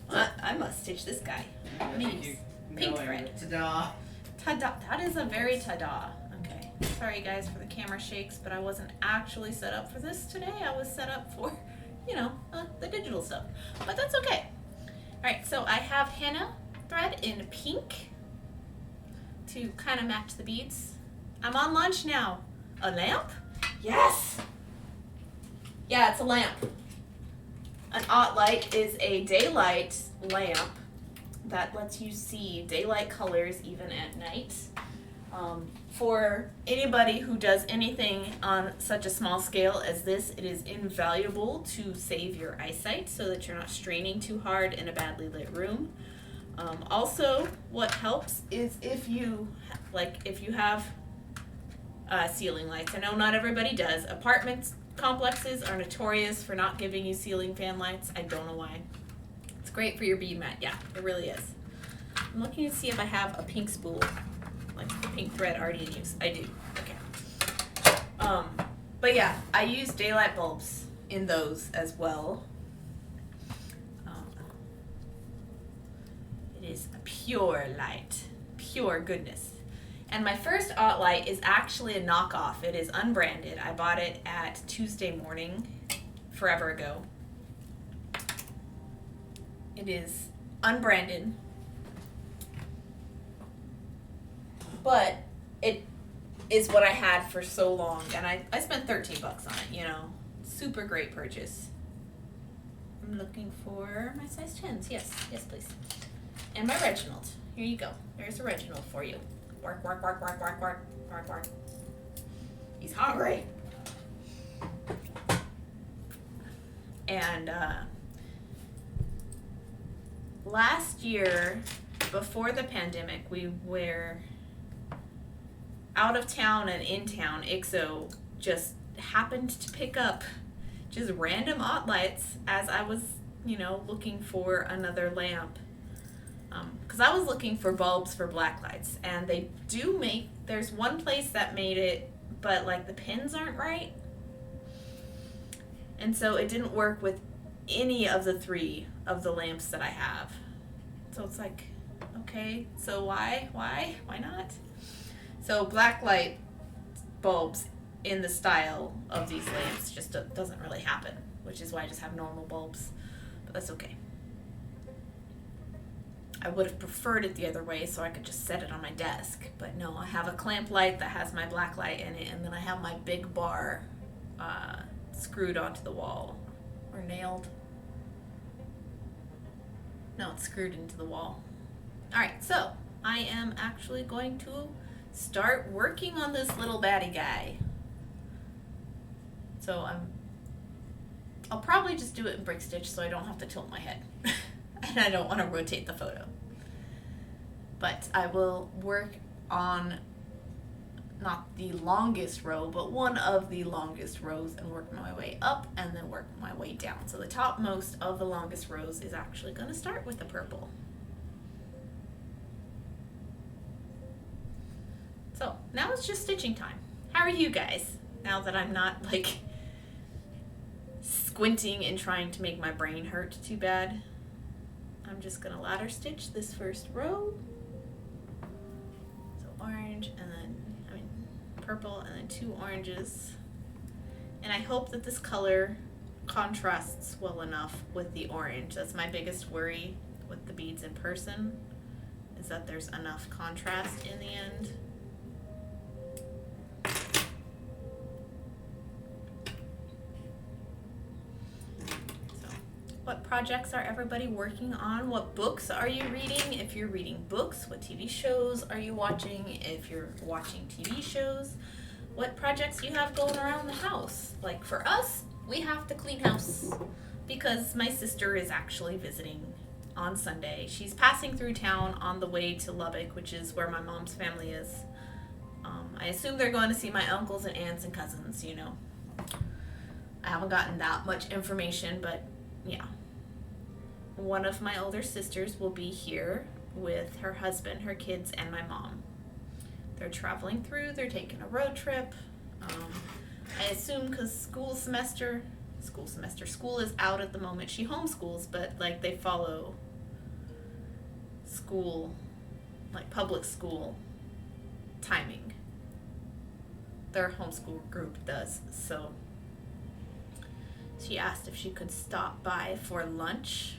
Well, I must stitch this guy. Nice. Pink thread. Ta-da. Ta-da. That is a very ta-da. Okay. Sorry guys for the camera shakes, but I wasn't actually set up for this today. I was set up for, you know, the digital stuff. But that's okay. Alright, so I have henna thread in pink to kind of match the beads. I'm on lunch now. A lamp? Yes! Yeah, it's a lamp. An Otlite is a daylight lamp that lets you see daylight colors even at night. For anybody who does anything on such a small scale as this, it is invaluable to save your eyesight so that you're not straining too hard in a badly lit room. Also, what helps is if you have ceiling lights. I know not everybody does. Apartments complexes are notorious for not giving you ceiling fan lights. I don't know why. It's great for your bead mat. Yeah, it really is. I'm looking to see if I have a pink spool, like the pink thread already in use. I do. Okay. But yeah, I use daylight bulbs in those as well. It is a pure light, pure goodness. And my first Otlite is actually a knockoff. It is unbranded. I bought it at Tuesday Morning forever ago. It is unbranded, but it is what I had for so long, and I spent $13 on it, you know. Super great purchase. I'm looking for my size 10s. Yes, please. And my Reginald. Here you go. There's a Reginald for you. Work, work, work, work, work, work, work, work. He's hungry. And last year, before the pandemic, we were out of town and in town. IXO just happened to pick up just random Otlites as I was, you know, looking for another lamp. Because I was looking for bulbs for black lights, and they do make, there's one place that made it, but like the pins aren't right. And so it didn't work with any of the 3 of the lamps that I have. So it's like, okay, so why not? So black light bulbs in the style of these lamps just doesn't really happen, which is why I just have normal bulbs, but that's okay. I would have preferred it the other way so I could just set it on my desk. But no, I have a clamp light that has my black light in it, and then I have my big bar screwed onto the wall. Or nailed. No, it's screwed into the wall. Alright, so I am actually going to start working on this little baddie guy. So I'll probably just do it in brick stitch so I don't have to tilt my head. And I don't want to rotate the photo. But I will work on not the longest row, but one of the longest rows and work my way up and then work my way down. So the topmost of the longest rows is actually going to start with the purple. So now it's just stitching time. How are you guys? Now that I'm not like squinting and trying to make my brain hurt too bad. I'm just gonna ladder stitch this first row. So orange and then, purple and then 2 oranges. And I hope that this color contrasts well enough with the orange. That's my biggest worry with the beads in person, is that there's enough contrast in the end. What projects are everybody working on? What books are you reading? If you're reading books, what TV shows are you watching? If you're watching TV shows, what projects do you have going around the house? Like for us, we have to clean house because my sister is actually visiting on Sunday. She's passing through town on the way to Lubbock, which is where my mom's family is. I assume they're going to see my uncles and aunts and cousins, you know. I haven't gotten that much information, but yeah. One of my older sisters will be here with her husband, her kids, and my mom. They're traveling through, they're taking a road trip. I assume because school is out at the moment. She homeschools, but like they follow school, like public school timing. Their homeschool group does, so she asked if she could stop by for lunch,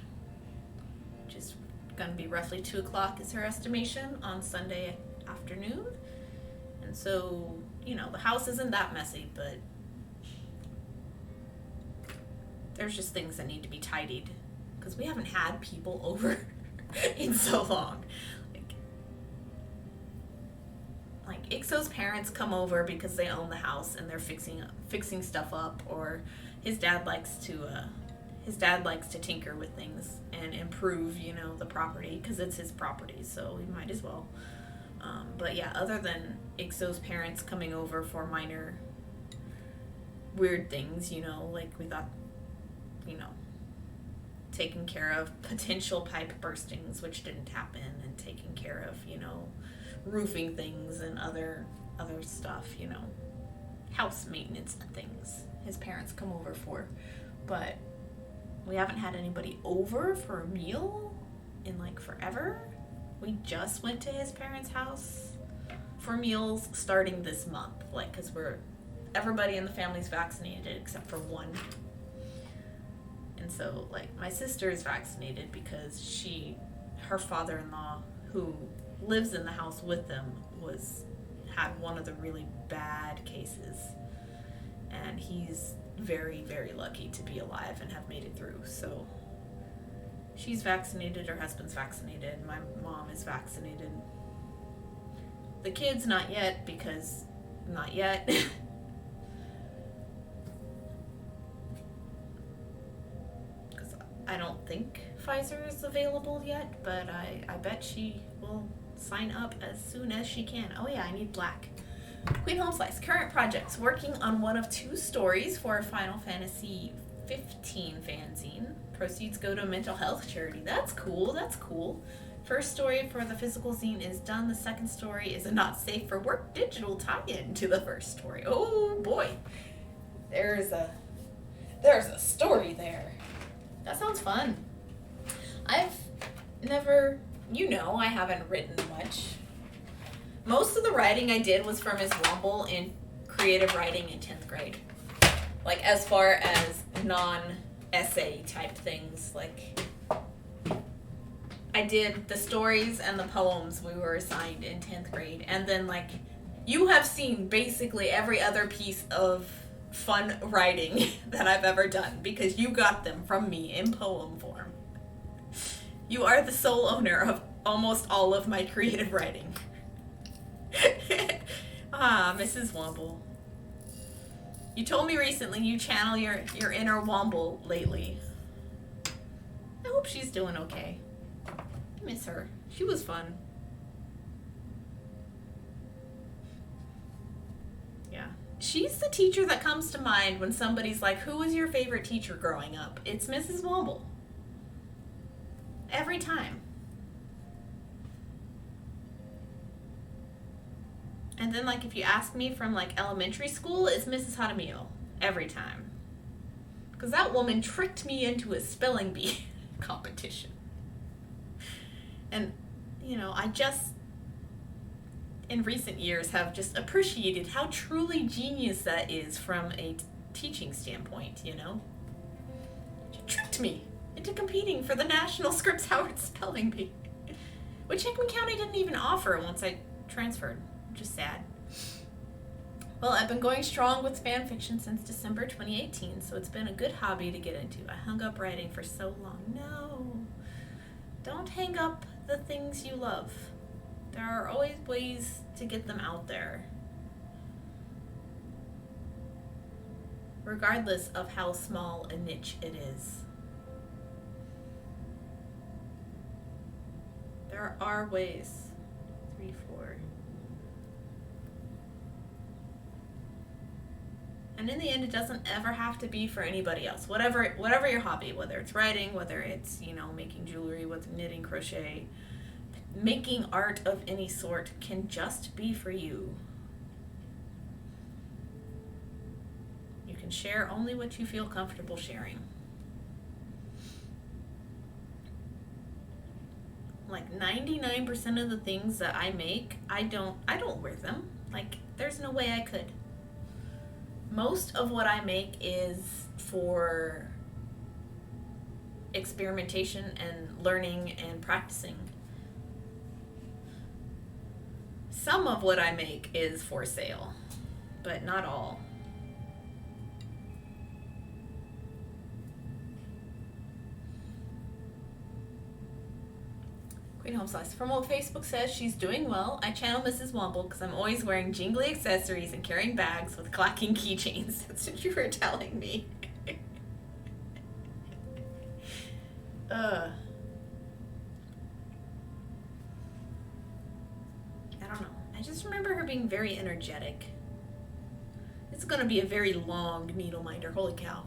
which is going to be roughly 2 o'clock is her estimation on Sunday afternoon. And so, you know, the house isn't that messy, but there's just things that need to be tidied because we haven't had people over in so long. Like Ixo's parents come over because they own the house and they're fixing stuff up, or his dad likes to tinker with things and improve, you know, the property because it's his property, so he might as well. But yeah, other than Ixo's parents coming over for minor weird things, you know, like we thought, you know, taking care of potential pipe burstings, which didn't happen, and taking care of, you know, roofing things and other stuff, you know, house maintenance and things his parents come over for. But we haven't had anybody over for a meal in like forever. We just went to his parents' house for meals starting this month, like, because everybody in the family's vaccinated except for one. And so, like, my sister is vaccinated because her father-in-law, who lives in the house with them, had one of the really bad cases, and he's very, very lucky to be alive and have made it through. So she's vaccinated, her husband's vaccinated, my mom is vaccinated. The kids not yet, because not yet. Because I don't think Pfizer is available yet, but I bet she will sign up as soon as she can. Oh yeah, I need black. Queen Home Slice. Current projects. Working on one of 2 stories for a Final Fantasy 15 fanzine. Proceeds go to a mental health charity. That's cool. That's cool. First story for the physical zine is done. The second story is a not safe for work digital tie-in to the first story. Oh boy. There's a story there. That sounds fun. I've never, I haven't written much. Most of the writing I did was for Ms. Womble in creative writing in 10th grade. Like, as far as non-essay type things, like, I I did the stories and the poems we were assigned in 10th grade. And then, like, you have seen basically every other piece of fun writing that I've ever done because you got them from me in poem form. You are the sole owner of almost all of my creative writing. Mrs. Womble. You told me recently you channel your inner Womble lately. I hope she's doing okay. I miss her. She was fun. Yeah. She's the teacher that comes to mind when somebody's like, who was your favorite teacher growing up? It's Mrs. Womble. Every time. And then, like, if you ask me from, like, elementary school, it's Mrs. Jaramillo. Every time. Because that woman tricked me into a spelling bee competition. And, you know, I just, in recent years, have just appreciated how truly genius that is from a teaching standpoint, you know? She tricked me into competing for the National Scripps Howard Spelling Bee. Which Hickman County didn't even offer once I transferred. Which is sad. Well, I've been going strong with fan fiction since December 2018, so it's been a good hobby to get into. I hung up writing for so long. No. Don't hang up the things you love. There are always ways to get them out there. Regardless of how small a niche it is. There are ways. 3, 4. And in the end, it doesn't ever have to be for anybody else. Whatever your hobby, whether it's writing, whether it's, you know, making jewelry, with knitting, crochet, making art of any sort can just be for you. You can share only what you feel comfortable sharing. Like 99% of the things that I make, I don't wear them. Like, there's no way I could. Most of what I make is for experimentation and learning and practicing. Some of what I make is for sale, but not all. Queen Home Slice. From what Facebook says, she's doing well. I channel Mrs. Womble because I'm always wearing jingly accessories and carrying bags with clacking keychains. That's what you were telling me. I don't know. I just remember her being very energetic. It's going to be a very long Needleminder. Holy cow.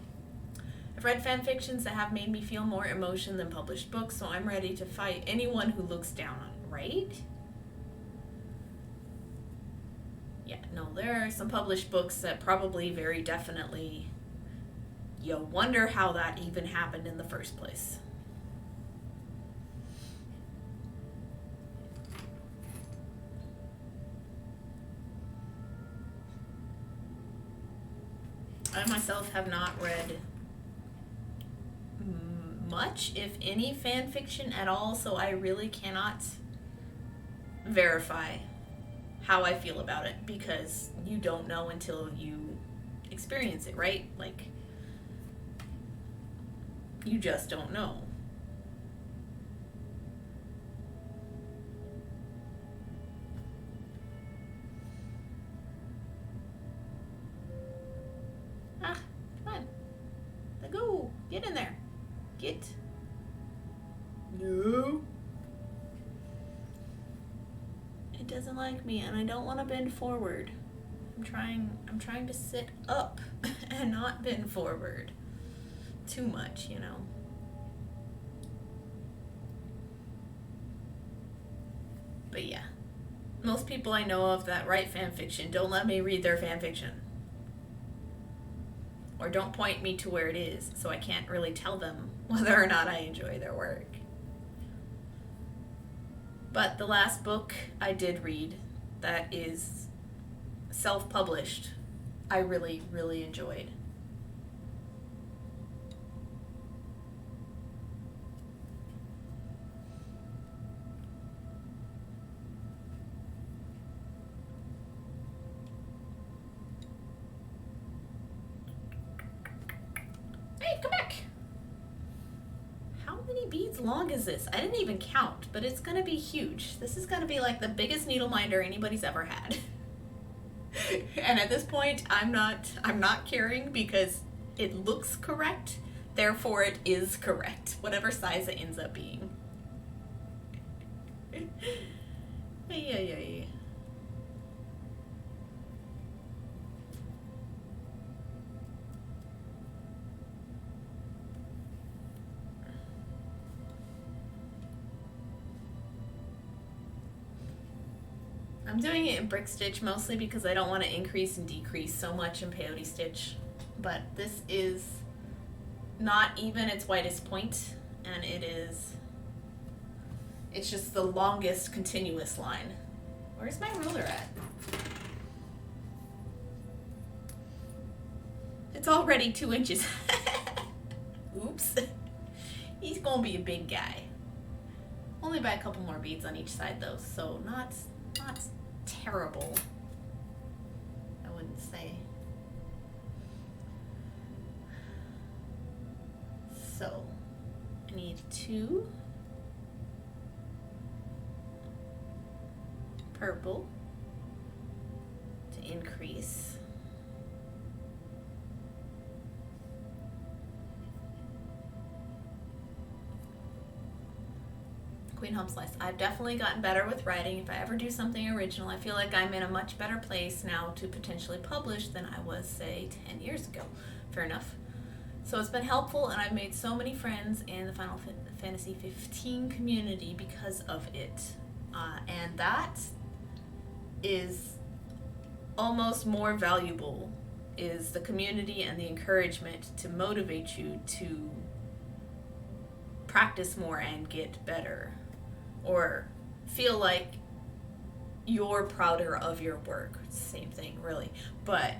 I've read fan fictions that have made me feel more emotion than published books, so I'm ready to fight anyone who looks down on it, right? Yeah, no, there are some published books that probably very definitely you wonder how that even happened in the first place. I myself have not read much, if any, fan fiction at all, so I really cannot verify how I feel about it, because you don't know until you experience it, right? Like, you just don't know. Ah, come on. Let go. Get in there. Get. No. It doesn't like me, and I don't want to bend forward. I'm trying to sit up and not bend forward too much, you know. But yeah, most people I know of that write fan fiction don't let me read their fan fiction. Or don't point me to where it is, so I can't really tell them whether or not I enjoy their work. But the last book I did read that is self-published, I really, really enjoyed. long is this? I didn't even count, but it's gonna be huge. This is gonna be like the biggest Needleminder anybody's ever had. And at this point, I'm not caring because it looks correct, therefore it is correct, whatever size it ends up being. Ay. I'm doing it in brick stitch mostly because I don't want to increase and decrease so much in peyote stitch. But this is not even its widest point, and it's just the longest continuous line. Where's my ruler at? It's already 2 inches. Oops. He's gonna be a big guy. Only by a couple more beads on each side though, so not terrible, I wouldn't say. So, I need 2 purple to increase. Queen Hump Slice. I've definitely gotten better with writing. If I ever do something original, I feel like I'm in a much better place now to potentially publish than I was, say, 10 years ago. Fair enough. So it's been helpful, and I've made so many friends in the Final Fantasy 15 community because of it. And that is almost more valuable, is the community and the encouragement to motivate you to practice more and get better, or feel like you're prouder of your work. Same thing, really. But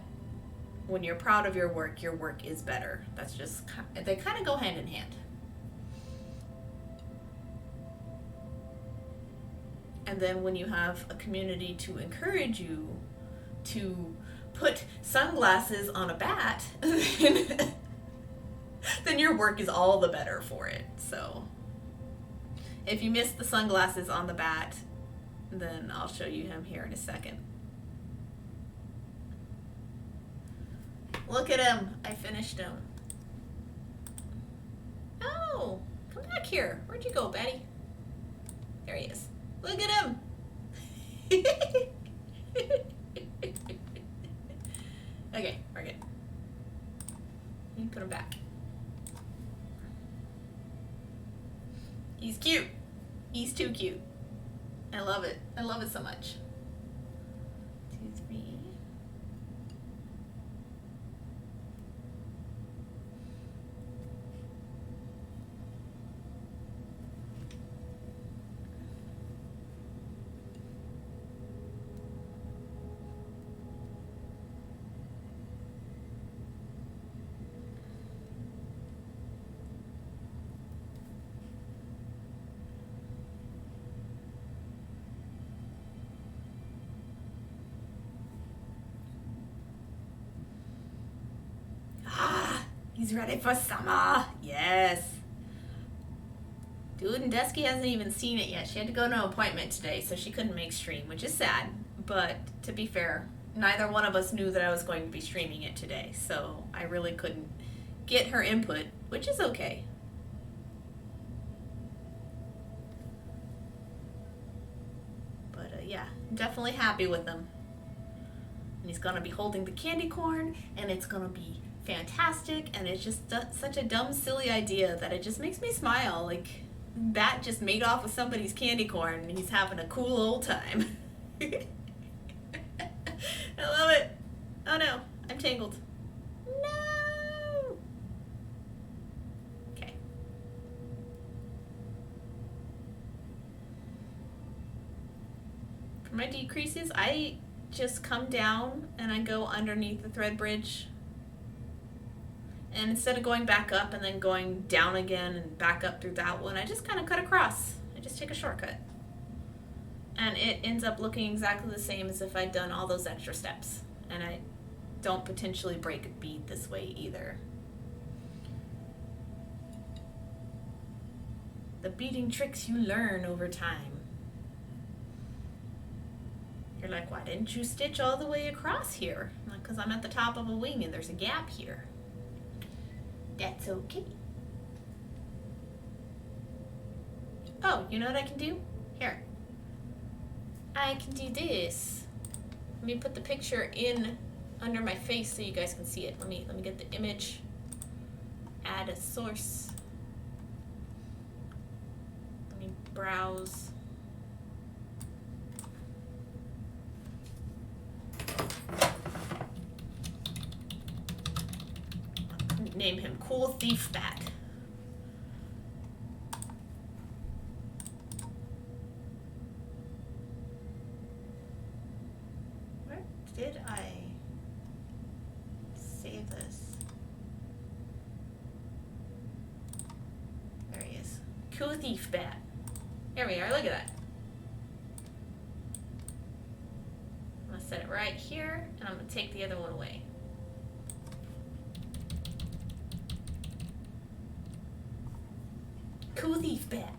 when you're proud of your work is better. That's just, they kind of go hand in hand. And then when you have a community to encourage you to put sunglasses on a bat, then your work is all the better for it. So if you missed the sunglasses on the bat, then I'll show you him here in a second. Look at him. I finished him. Oh, come back here. Where'd you go, Betty? There he is. Look at him. Okay, we're good. You can put him back. He's cute. He's too cute. I love it. I love it so much. 2, 3. He's ready for summer. Yes. Dude, and Dusky hasn't even seen it yet. She had to go to an appointment today, so she couldn't make stream, which is sad. But to be fair, neither one of us knew that I was going to be streaming it today, so I really couldn't get her input, which is okay. But yeah, I'm definitely happy with him. And he's going to be holding the candy corn, and it's going to be fantastic, and it's just such a dumb, silly idea that it just makes me smile. Like, Bat just made off with somebody's candy corn, and he's having a cool old time. I love it. Oh no, I'm tangled. No! Okay. For my decreases, I just come down and I go underneath the thread bridge. And instead of going back up and then going down again and back up through that one, I just kind of cut across. I just take a shortcut. And it ends up looking exactly the same as if I'd done all those extra steps. And I don't potentially break a bead this way either. The beading tricks you learn over time. You're like, why didn't you stitch all the way across here? Like, because I'm at the top of a wing and there's a gap here. That's okay. Oh, you know what I can do? Here. I can do this. Let me put the picture in under my face so you guys can see it. Let me get the image. Add a source. Let me browse. Name him Cool Thief Bat. Where did I save this? There he is. Cool Thief Bat. There we are, look at that. I'm gonna set it right here, and I'm gonna take the other one away. Cool Thief Bat.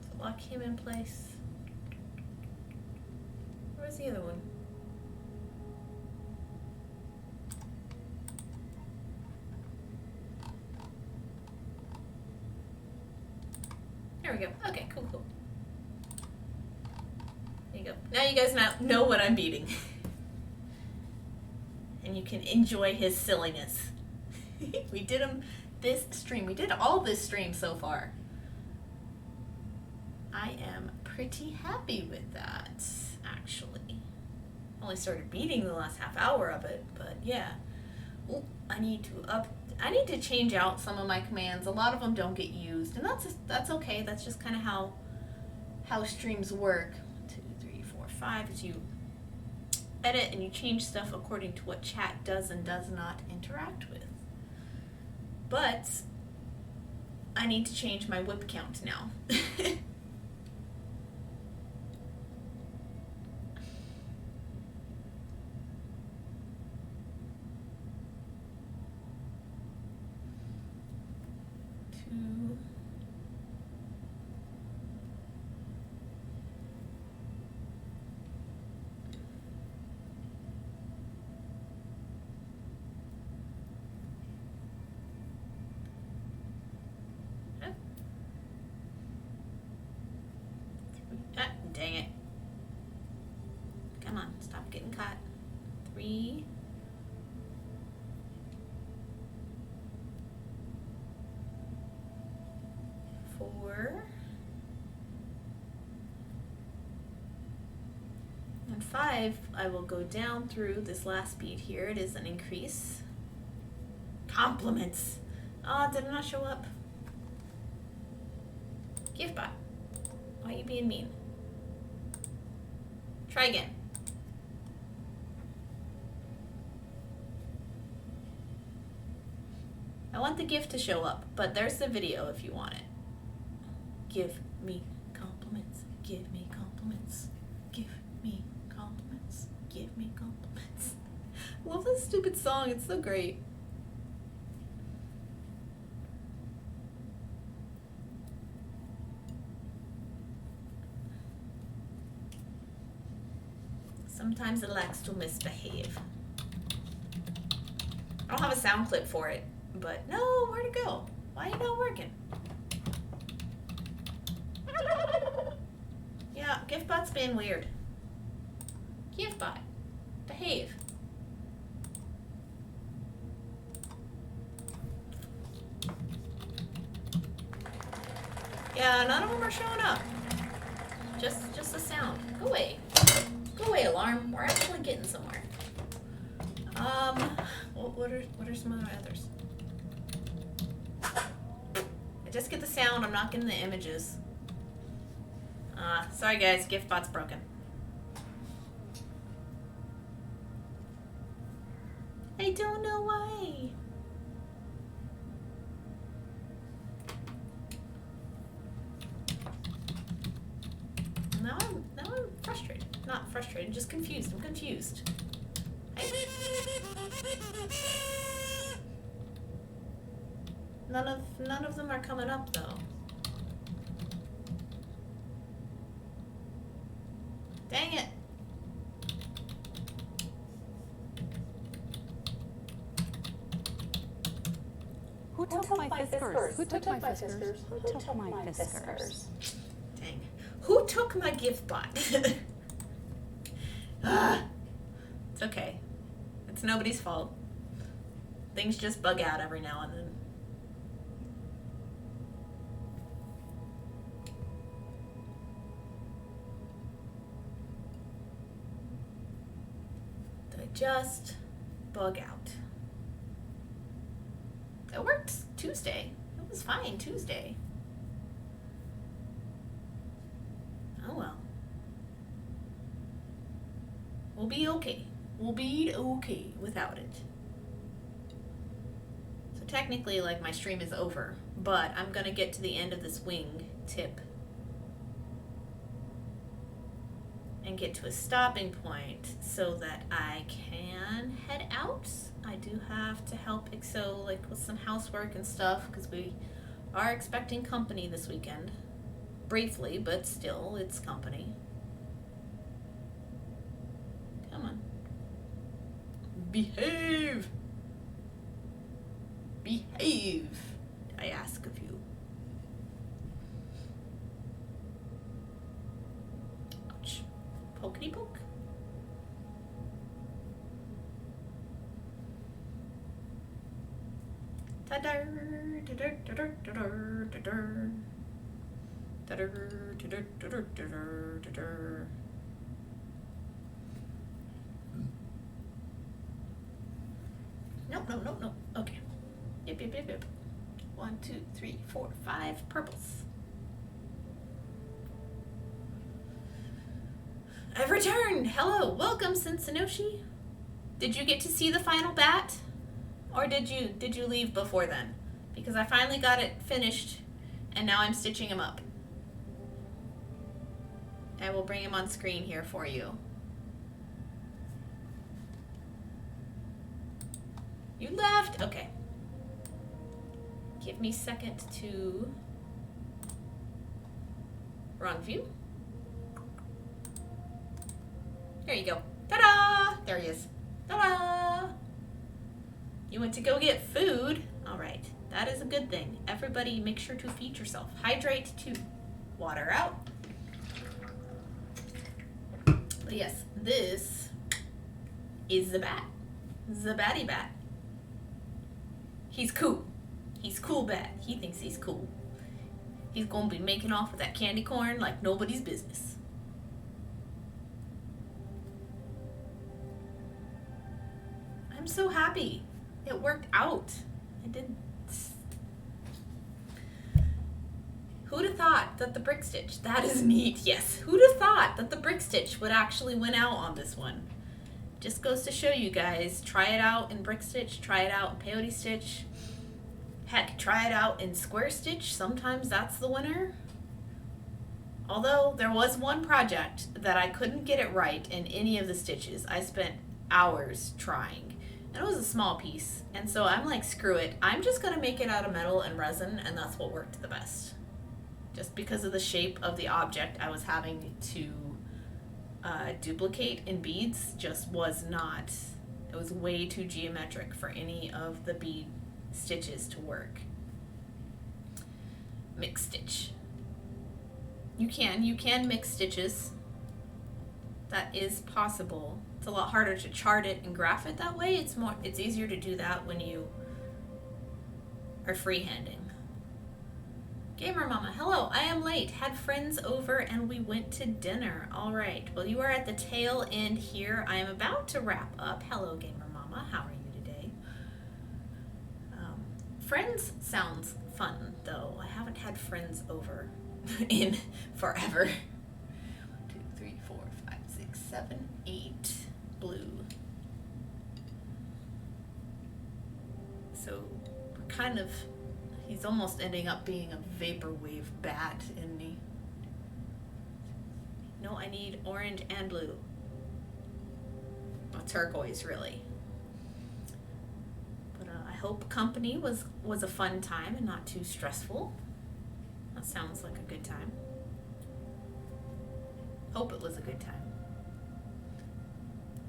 So lock him in place. Where's the other one? There we go. Okay, cool. There you go. Now you guys know what I'm beating. And you can enjoy his silliness. We did him this stream. We did all this stream so far. I am pretty happy with that, actually. Only started beating the last half hour of it, but yeah. Ooh, I need to change out some of my commands. A lot of them don't get used, and that's okay. That's just kind of how streams work. 1, 2, 3, 4, 5. As you edit and you change stuff according to what chat does and does not interact with. But I need to change my whip count now. Two. Ah, dang it. Come on, stop getting caught. 3. 4. And 5, I will go down through this last bead here. It is an increase. Compliments. Oh, did it not show up? Gift bot. Why are you being mean? Try again. I want the gift to show up, but there's the video if you want it. Give me compliments. Give me compliments. Give me compliments. Give me compliments. I love this stupid song. It's so great. Sometimes it likes to misbehave. I don't have a sound clip for it, but no, where'd it go? Why ain't it not working? Yeah, GiftBot's being weird. GiftBot, behave. Yeah, none of them are showing up. Just the sound. Go away. Go away, alarm. We're actually getting somewhere. What are some other others? I just get the sound. I'm not getting the images. Sorry guys, GiftBot's broken. I don't know why. Now I'm frustrated. Not frustrated, just confused. I'm confused. None of them are coming up though. Dang it. Who took my fiskars? Who took my fiskars? Who took my fiskars? Dang. Who took my gift bot? It's okay. It's nobody's fault. Things just bug out every now and then. They just bug out. It worked Tuesday. It was fine Tuesday. Oh well. We'll be okay. We'll be okay without it. So technically, like, my stream is over, but I'm gonna get to the end of this wing tip and get to a stopping point so that I can head out. I do have to help Ixo, like, with some housework and stuff, because we are expecting company this weekend. Briefly, but still, it's company. Come on. Behave! Behave, I ask of you. Ouch. Pokety poke. Ta-dar, ta-dar, ta-dar, ta-dar, ta-dar. Ta-dar, ta-dar, ta-dar, ta-dar, ta-dar. No. Okay. Yep. 1, 2, 3, 4, 5 purples. I've returned! Hello! Welcome, Cincinnati. Did you get to see the final bat? Or did you leave before then? Because I finally got it finished and now I'm stitching him up. I will bring him on screen here for you. You left? Okay. Give me a second to... Wrong view. There you go. Ta-da! There he is. Ta-da! You went to go get food. All right. That is a good thing. Everybody make sure to feed yourself. Hydrate too. Water out. But yes, this is the bat. The batty bat. He's cool. He's cool bat. He thinks he's cool. He's gonna be making off with that candy corn like nobody's business. I'm so happy. It worked out. I did. Who'd have thought that the brick stitch, that is neat, yes. Who'd have thought that the brick stitch would actually win out on this one? Just goes to show you guys, try it out in brick stitch, try it out in peyote stitch. Heck, try it out in square stitch. Sometimes that's the winner. Although there was one project that I couldn't get it right in any of the stitches. I spent hours trying. And it was a small piece. And so I'm like, screw it. I'm just going to make it out of metal and resin, and that's what worked the best. Just because of the shape of the object I was having to duplicate in beads just was not, it was way too geometric for any of the bead stitches to work. Mix stitch. You can mix stitches. That is possible. It's a lot harder to chart it and graph it that way. It's easier to do that when you are freehanding. Gamer Mama, hello, I am late. Had friends over and we went to dinner. All right, well, you are at the tail end here. I am about to wrap up. Hello, Gamer Mama, how are you today? Friends sounds fun, though. I haven't had friends over in forever. 1, 2, 3, 4, 5, 6, 7, 8. Blue. So we're kind of, he's almost ending up being a vaporwave bat, isn't he? No, I need orange and blue. Well, turquoise, really. But I hope company was a fun time and not too stressful. That sounds like a good time. Hope it was a good time.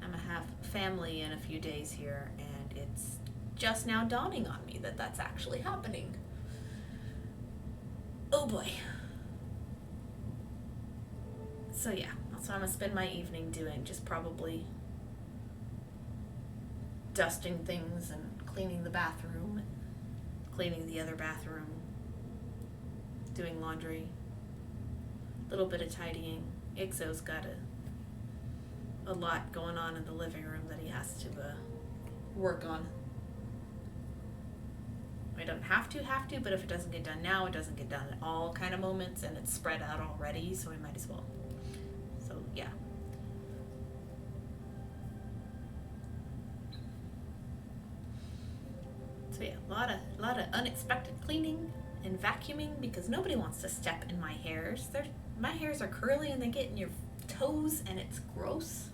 I'm gonna have family in a few days here, and it's just now dawning on me that that's actually happening. Oh boy. So yeah, that's what I'm gonna spend my evening doing, just probably dusting things and cleaning the bathroom, cleaning the other bathroom, doing laundry, a little bit of tidying. Ixo's got a lot going on in the living room that he has to work on. I don't have to, but if it doesn't get done now, it doesn't get done at all kind of moments, and it's spread out already, so we might as well. So yeah. So yeah, a lot of unexpected cleaning and vacuuming, because nobody wants to step in my hairs. My hairs are curly and they get in your toes, and it's gross.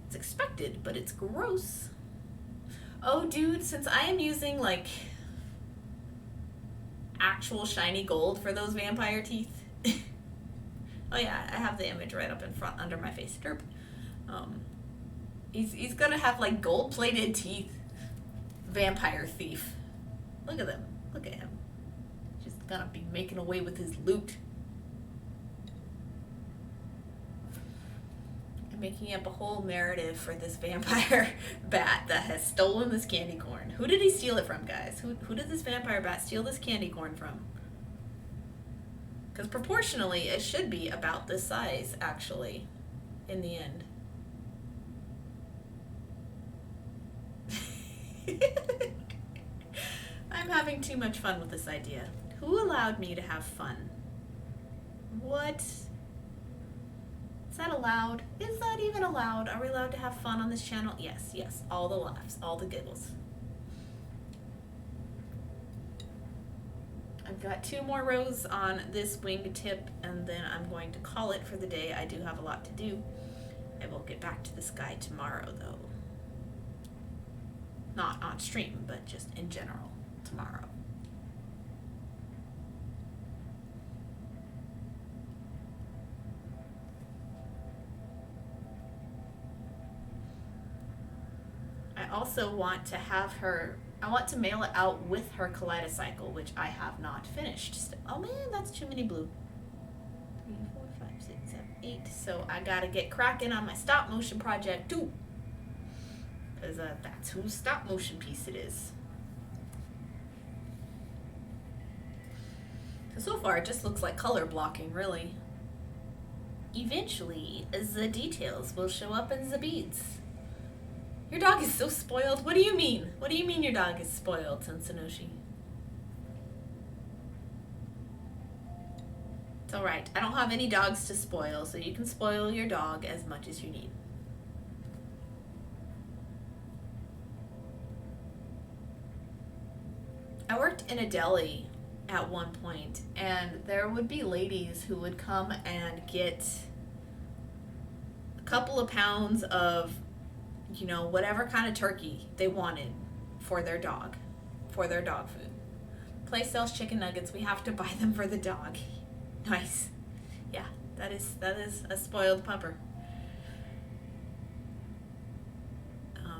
It's expected, but it's gross. Oh, dude, since I am using like actual shiny gold for those vampire teeth. Oh yeah, I have the image right up in front under my face. Derp. He's gonna have like gold-plated teeth. Vampire thief. Look at them. Look at him. Just gonna be making away with his loot. I'm making up a whole narrative for this vampire bat that has stolen this candy corn. Who did he steal it from, guys? Who did this vampire bat steal this candy corn from? Because proportionally, it should be about this size, actually, in the end. I'm having too much fun with this idea. Who allowed me to have fun? What? Is that allowed? Is that even allowed? Are we allowed to have fun on this channel? Yes, yes. All the laughs, all the giggles. I've got 2 more rows on this wingtip, and then I'm going to call it for the day. I do have a lot to do. I will get back to this guy tomorrow, though. Not on stream, but just in general tomorrow. I also want to have her, I want to mail it out with her kaleidocycle, which I have not finished. Oh man, that's too many blue. 3, 4, 5, 6, 7, 8. So I gotta get cracking on my stop motion project too. Because that's whose stop motion piece it is. So far, it just looks like color blocking, really. Eventually, the details will show up in the beads. Your dog is so spoiled. What do you mean? What do you mean your dog is spoiled, Sensonoshi? It's alright. I don't have any dogs to spoil, so you can spoil your dog as much as you need. I worked in a deli at one point, and there would be ladies who would come and get a couple of pounds of, you know, whatever kind of turkey they wanted for their dog food. Place sells chicken nuggets. We have to buy them for the dog. Nice. Yeah, that is a spoiled pupper.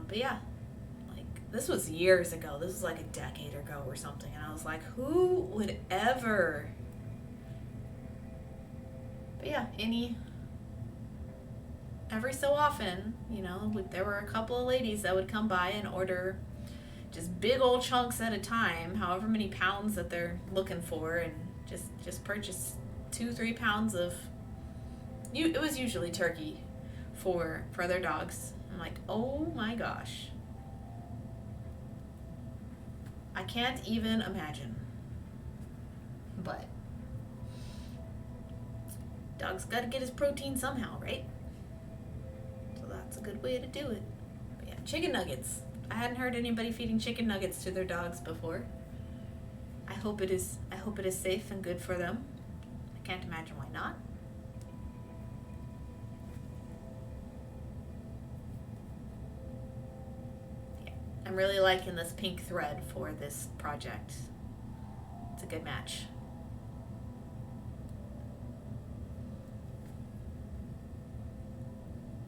But yeah. This was years ago. This was like a decade ago or something. And I was like, who would ever? But yeah, every so often, you know, there were a couple of ladies that would come by and order just big old chunks at a time, however many pounds that they're looking for, and just purchase 2-3 pounds of, it was usually turkey for their dogs. I'm like, oh my gosh. I can't even imagine. But dog's got to get his protein somehow, right? So that's a good way to do it. But yeah, chicken nuggets. I hadn't heard anybody feeding chicken nuggets to their dogs before. I hope it is safe and good for them. I can't imagine why not. I'm really liking this pink thread for this project. It's a good match.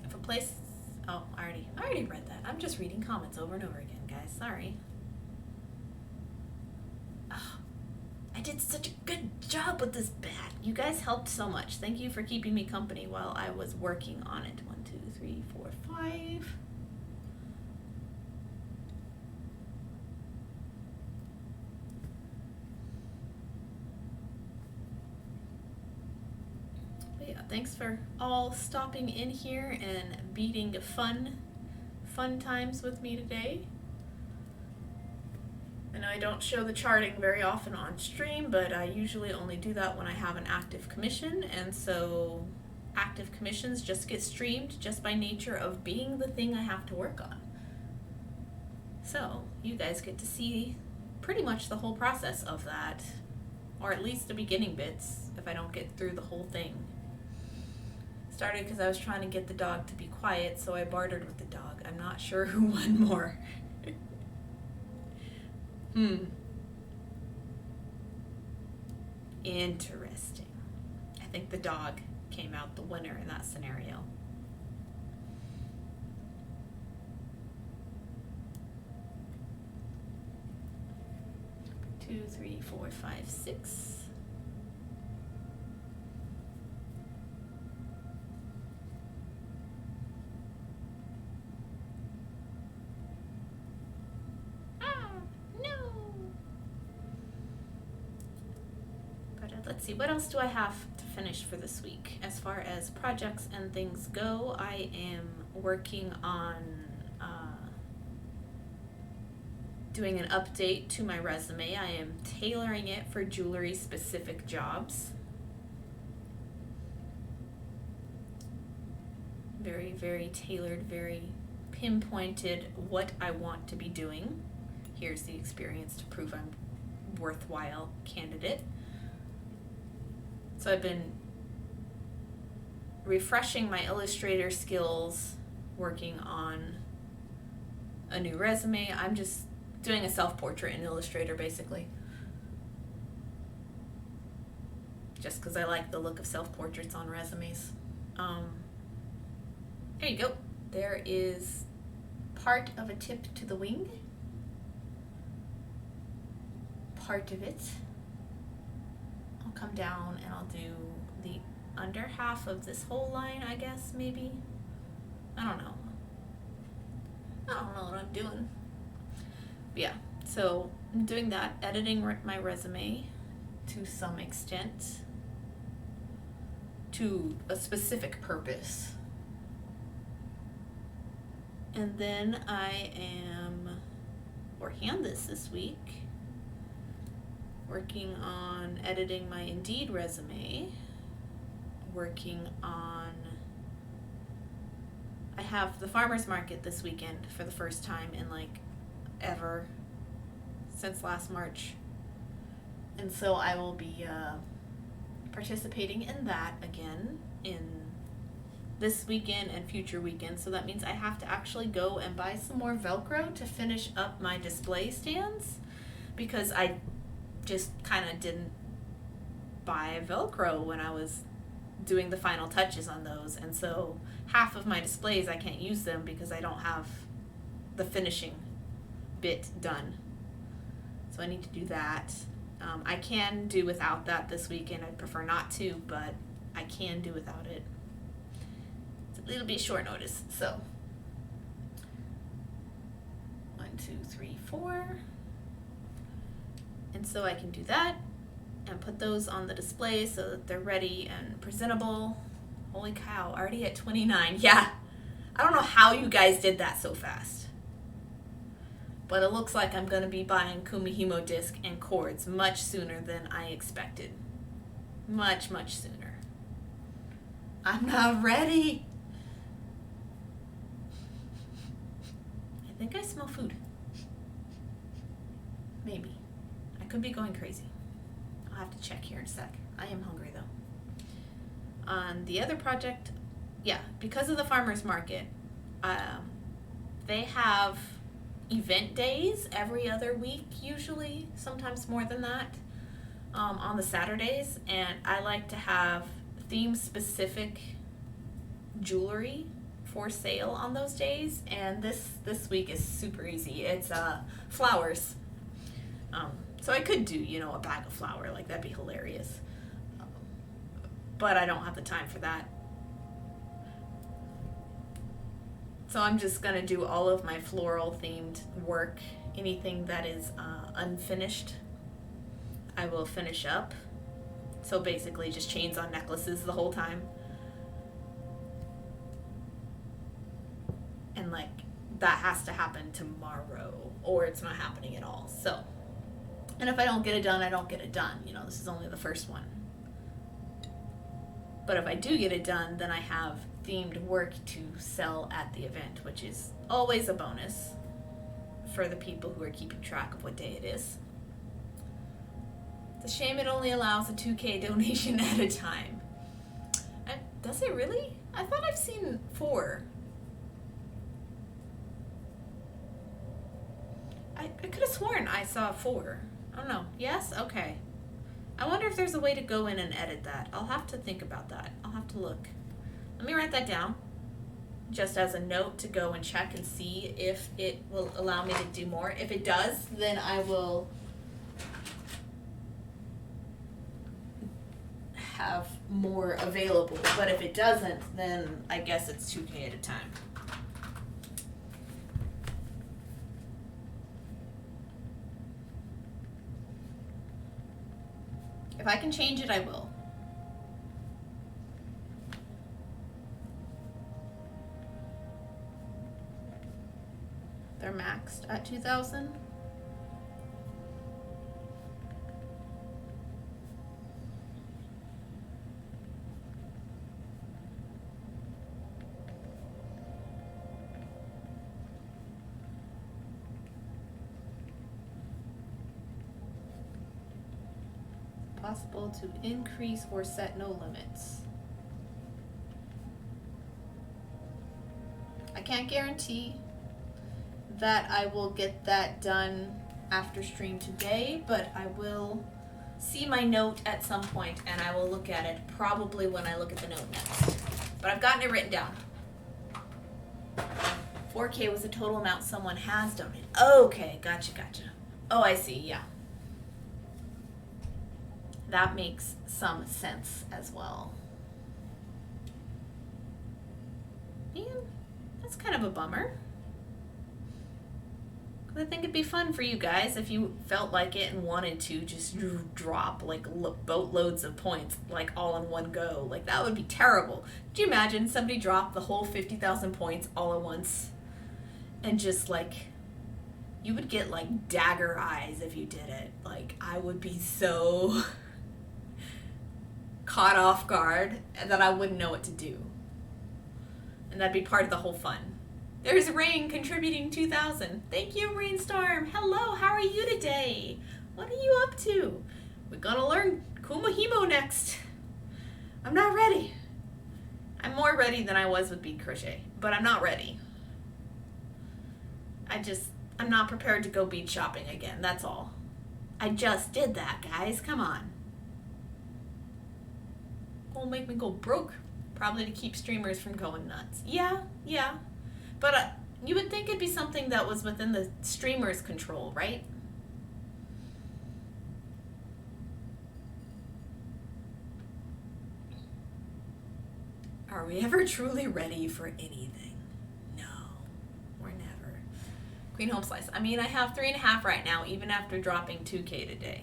If a place, oh, I already read that. I'm just reading comments over and over again, guys. Sorry. Oh, I did such a good job with this bat. You guys helped so much. Thank you for keeping me company while I was working on it. 1, 2, 3, 4, 5. But yeah, thanks for all stopping in here and beating fun times with me today. I know I don't show the charting very often on stream, but I usually only do that when I have an active commission, and so active commissions just get streamed just by nature of being the thing I have to work on. So you guys get to see pretty much the whole process of that, or at least the beginning bits if I don't get through the whole thing. Started because I was trying to get the dog to be quiet, so I bartered with the dog. I'm not sure who won more. Interesting. I think the dog came out the winner in that scenario. Two, 3, 4, 5, 6. Let's see, what else do I have to finish for this week? As far as projects and things go, I am working on doing an update to my resume. I am tailoring it for jewelry specific jobs. Very, very tailored, very pinpointed what I want to be doing. Here's the experience to prove I'm a worthwhile candidate. So I've been refreshing my Illustrator skills, working on a new resume. I'm just doing a self-portrait in Illustrator, basically. Just because I like the look of self-portraits on resumes. There you go. There is part of a tip to the wing. Part of it. I'll come down and I'll do the under half of this whole line, I guess, maybe. I don't know what I'm doing. But yeah, so I'm doing that, editing my resume to some extent to a specific purpose. And then I am working on this week. Working on editing my Indeed resume, I have the farmer's market this weekend for the first time in like ever since last March. And so I will be participating in that again in this weekend and future weekends. So that means I have to actually go and buy some more Velcro to finish up my display stands, because I just kind of didn't buy Velcro when I was doing the final touches on those, and so half of my displays I can't use them because I don't have the finishing bit done. So I need to do that. I can do without that this weekend. I'd prefer not to, but I can do without it. It'll be short notice, so 1, 2, 3, 4. And so I can do that and put those on the display so that they're ready and presentable. Holy cow, already at 29. Yeah, I don't know how you guys did that so fast. But it looks like I'm going to be buying Kumihimo disc and cords much sooner than I expected. Much, much sooner. I'm not ready. I think I smell food. Maybe. I could be going crazy. I'll have to check here in a sec. I am hungry though. On the other project, yeah, because of the farmer's market, they have event days every other week, usually, sometimes more than that, on the Saturdays. And I like to have theme-specific jewelry for sale on those days. And this week is super easy. It's flowers. So I could do, a bag of flour. Like, that'd be hilarious. But I don't have the time for that. So I'm just going to do all of my floral themed work. Anything that is unfinished, I will finish up. So basically just chains on necklaces the whole time. And like, that has to happen tomorrow or it's not happening at all. So, and if I don't get it done, I don't get it done. This is only the first one. But if I do get it done, then I have themed work to sell at the event, which is always a bonus for the people who are keeping track of what day it is. It's a shame it only allows a 2K donation at a time. Does it really? I thought I've seen 4. I could have sworn I saw 4. I don't know. Yes? Okay. I wonder if there's a way to go in and edit that. I'll have to think about that. I'll have to look. Let me write that down just as a note to go and check and see if it will allow me to do more. If it does, then I will have more available. But if it doesn't, then I guess it's 2K at a time. If I can change it, I will. They're maxed at 2,000. Possible to increase or set no limits. I can't guarantee that I will get that done after stream today, but I will see my note at some point and I will look at it probably when I look at the note next. But I've gotten it written down. 4K was the total amount someone has donated. Okay, gotcha. Oh, I see, yeah. That makes some sense as well. Man, that's kind of a bummer. I think it'd be fun for you guys if you felt like it and wanted to just drop like boatloads of points like all in one go. Like, that would be terrible. Could you imagine somebody dropped the whole 50,000 points all at once? And just like, you would get like dagger eyes if you did it. Like, I would be so caught off guard that I wouldn't know what to do. And that'd be part of the whole fun. There's Rain contributing 2,000. Thank you, Rainstorm. Hello, how are you today? What are you up to? We're gonna learn Kumahimo next. I'm not ready. I'm more ready than I was with bead crochet, but I'm not ready. I'm not prepared to go bead shopping again, that's all. I just did that, guys, come on. Won't make me go broke. Probably to keep streamers from going nuts. Yeah. But you would think it'd be something that was within the streamer's control, right? Are we ever truly ready for anything? No, we're never. Queen Home Slice. I mean, I have 3.5 right now, even after dropping 2K today.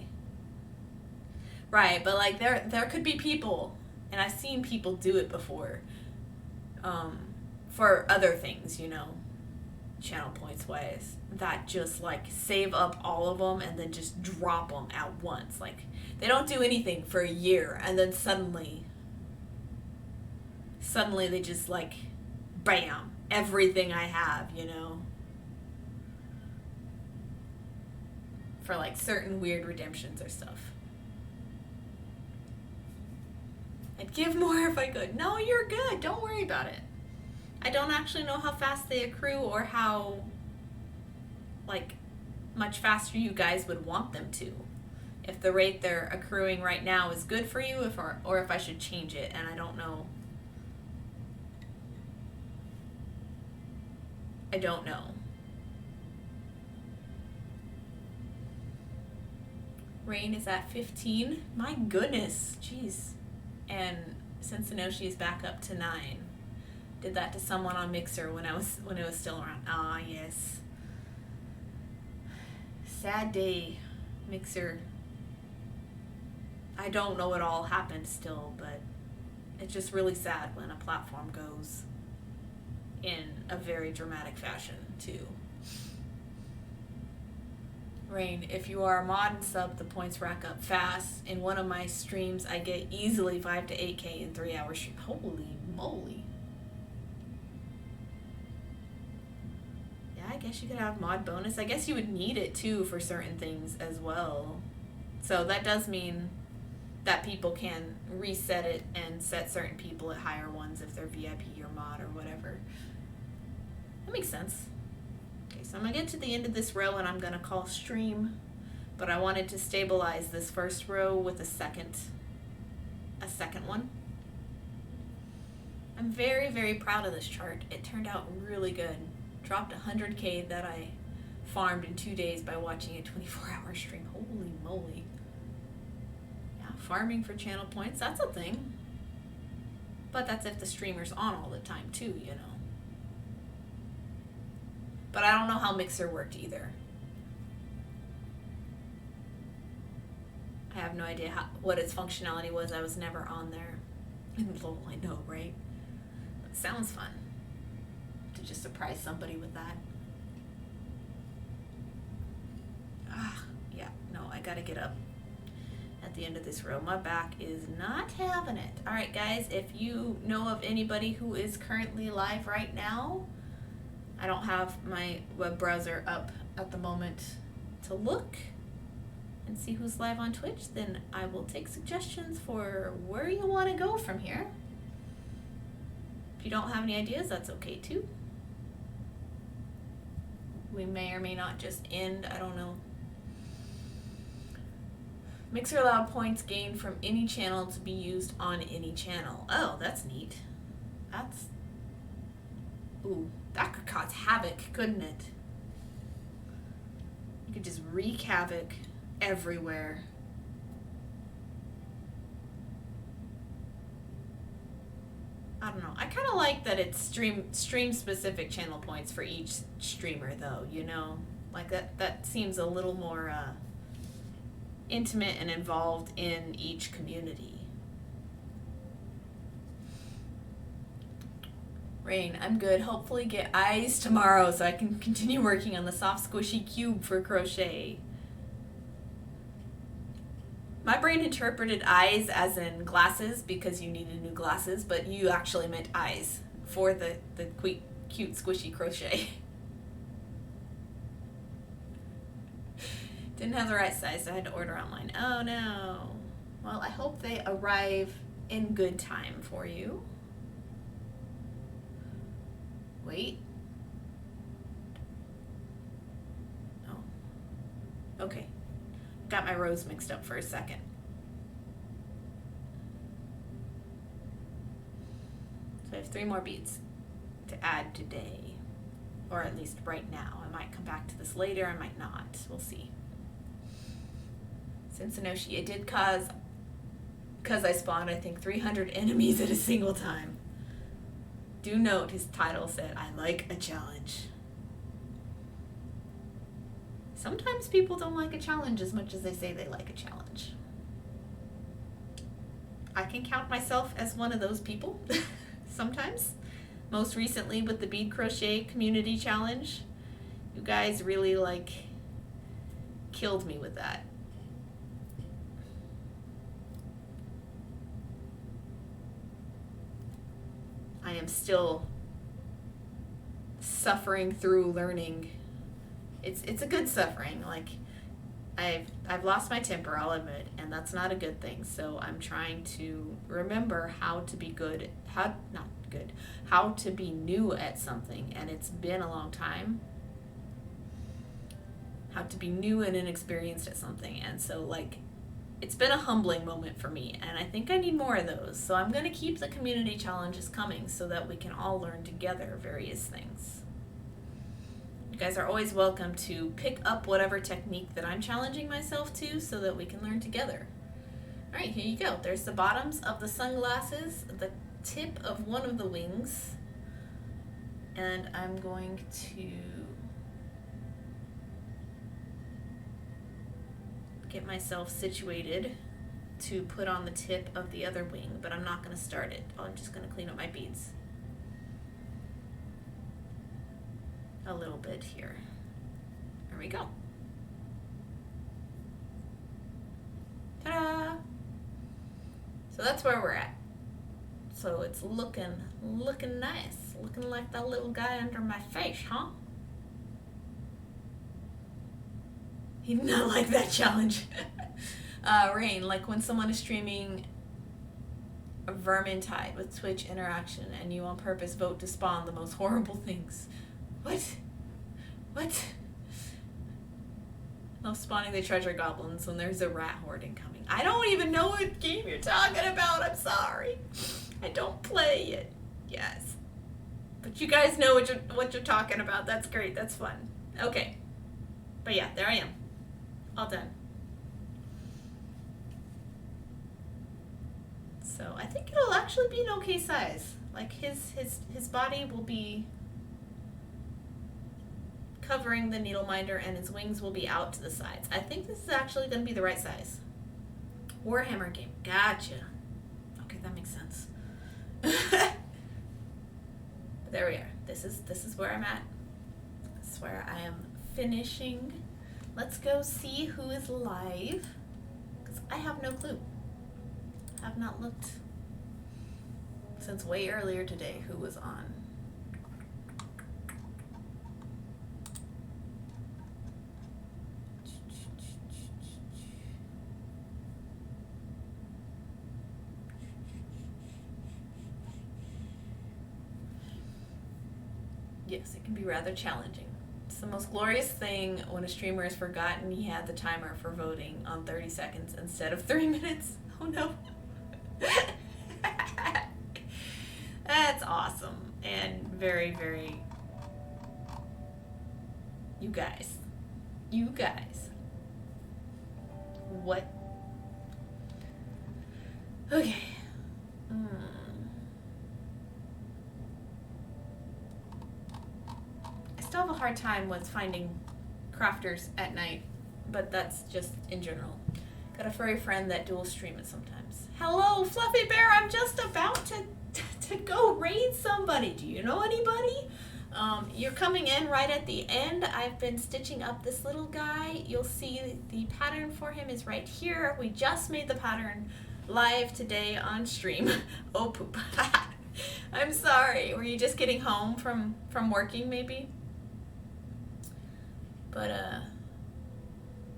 Right, but like there could be people, and I've seen people do it before, for other things, channel points wise, that just like save up all of them and then just drop them at once. Like, they don't do anything for a year and then suddenly they just like, bam, everything I have, for like certain weird redemptions or stuff. I'd give more if I could. No, you're good. Don't worry about it. I don't actually know how fast they accrue or how like much faster you guys would want them to. If the rate they're accruing right now is good for you, or if I should change it, and I don't know. I don't know. Rain is at 15. My goodness, jeez. And Cincinnati is back up to 9. Did that to someone on Mixer when it was still around. Ah, yes. Sad day, Mixer. I don't know what all happened still, but it's just really sad when a platform goes in a very dramatic fashion too. Rain, if you are a mod and sub, the points rack up fast. In one of my streams, I get easily 5 to 8K in 3 hours. Holy moly. Yeah, I guess you could have mod bonus. I guess you would need it too for certain things as well. So that does mean that people can reset it and set certain people at higher ones if they're VIP or mod or whatever. That makes sense. Okay, so I'm gonna get to the end of this row and I'm gonna call stream, but I wanted to stabilize this first row with a second one. I'm very, very proud of this chart. It turned out really good. Dropped 100K that I farmed in 2 days by watching a 24-hour stream. Holy moly. Yeah, farming for channel points, that's a thing. But that's if the streamer's on all the time too, you know. But I don't know how Mixer worked either. I have no idea what its functionality was. I was never on there. Lol, I know, right? But it sounds fun to just surprise somebody with that. Yeah, no, I gotta get up at the end of this row. My back is not having it. All right, guys, if you know of anybody who is currently live right now, I don't have my web browser up at the moment to look and see who's live on Twitch, then I will take suggestions for where you want to go from here. If you don't have any ideas, that's okay too. We may or may not just end, I don't know. Mixer allowed points gained from any channel to be used on any channel. Oh, that's neat. Ooh, that could cause havoc, couldn't it? You could just wreak havoc everywhere. I don't know. I kind of like that it's stream specific channel points for each streamer though, you know? Like that seems a little more intimate and involved in each community. Rain, I'm good. Hopefully get eyes tomorrow so I can continue working on the soft squishy cube for crochet. My brain interpreted eyes as in glasses because you needed new glasses, but you actually meant eyes for the cute squishy crochet. Didn't have the right size, so I had to order online. Oh no. Well, I hope they arrive in good time for you. Wait. Oh. Okay. Got my rows mixed up for a second. So I have 3 more beads to add today. Or at least right now. I might come back to this later, I might not. We'll see. Cincinnati, it did cause, because I spawned, I think, 300 enemies at a single time. Do note his title said, I like a challenge. Sometimes people don't like a challenge as much as they say they like a challenge. I can count myself as one of those people sometimes. Most recently with the bead crochet community challenge. You guys really killed me with that. I am still suffering through learning. It's a good suffering. Like I've lost my temper, I'll admit, and that's not a good thing. So I'm trying to remember how to be good, how to be new at something, and it's been a long time. how to be new and inexperienced at something. And so, like, it's been a humbling moment for me, and I think I need more of those. So I'm going to keep the community challenges coming so that we can all learn together various things. You guys are always welcome to pick up whatever technique that I'm challenging myself to so that we can learn together. All right, here you go. There's the bottoms of the sunglasses, the tip of one of the wings, and I'm going to get myself situated to put on the tip of the other wing, but I'm not going to start it. I'm just going to clean up my beads a little bit here. There we go. Ta-da! So that's where we're at. So it's looking nice. Looking like that little guy under my face, huh? He did not like that challenge. Rain, like when someone is streaming a Vermintide with Twitch interaction and you on purpose vote to spawn the most horrible things. What? No, spawning the treasure goblins when there's a rat horde incoming. I don't even know what game you're talking about. I'm sorry. I don't play it. Yes. But you guys know what you're talking about. That's great. That's fun. Okay. But yeah, there I am. All done. So I think it'll actually be an okay size. Like his body will be covering the Needleminder and his wings will be out to the sides. I think this is actually going to be the right size. Warhammer game. Gotcha. Okay, that makes sense. There we are. This is where I'm at. This is where I am finishing. Let's go see who is live, because I have no clue. I have not looked since way earlier today who was on. Yes, it can be rather challenging. It's the most glorious thing when a streamer has forgotten he had the timer for voting on 30 seconds instead of 3 minutes. Oh no. That's awesome and very, very... You guys. What? Okay. I still have a hard time with finding crafters at night, but that's just in general. Got a furry friend that dual stream it sometimes. Hello, Fluffy Bear. I'm just about to go raid somebody. Do you know anybody? You're coming in right at the end. I've been stitching up this little guy. You'll see the pattern for him is right here. We just made the pattern live today on stream. Oh, poop. I'm sorry. Were you just getting home from working, maybe? But,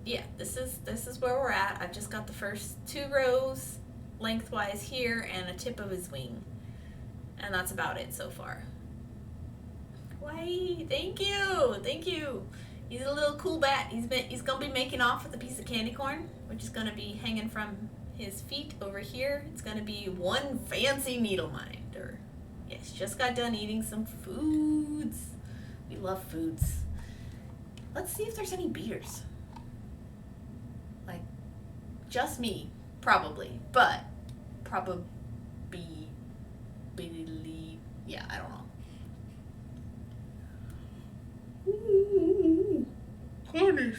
yeah, this is where we're at. I've just got the first 2 rows lengthwise here and a tip of his wing. And that's about it so far. Why? Thank you. He's a little cool bat. He's gonna be making off with a piece of candy corn, which is gonna be hanging from his feet over here. It's gonna be one fancy Needleminder. Yes, just got done eating some foods. We love foods. Let's see if there's any beers. Like, just me, probably, but probably, yeah, I don't know. Ooh, goodness.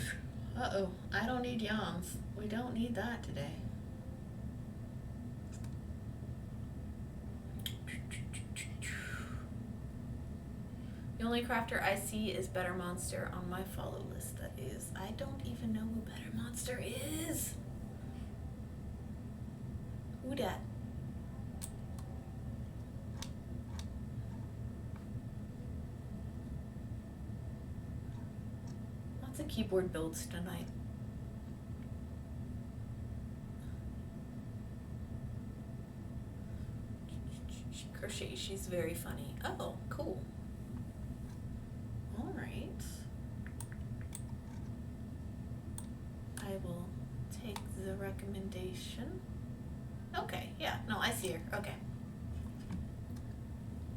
Uh-oh, I don't need yawns. We don't need that today. The only crafter I see is Better Monster on my follow list. That is, I don't even know who Better Monster is. Who dat? Lots of keyboard builds tonight. She crochets. She's very funny. Oh, cool. All right. recommendation. Okay, yeah, no, I see her. Okay.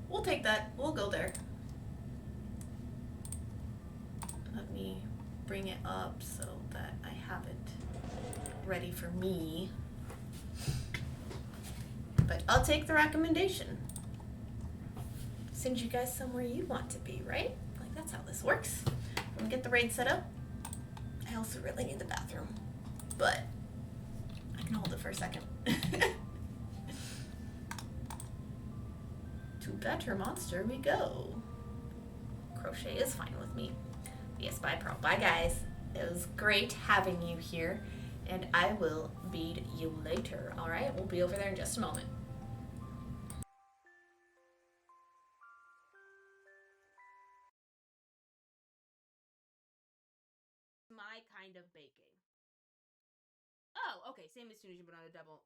We'll take that. We'll go there. Let me bring it up so that I have it ready for me. But I'll take the recommendation. Send you guys somewhere you want to be, right? Like, that's how this works. I'm gonna get the raid set up. I also really need the bathroom, but I can hold it for a second. To better monster we go. Crochet is fine with me. Yes, bye, Pearl. Bye, guys. It was great having you here, and I will bead you later. All right, we'll be over there in just a moment. My kind of baking. Oh, okay, same as Tunisian, but on a double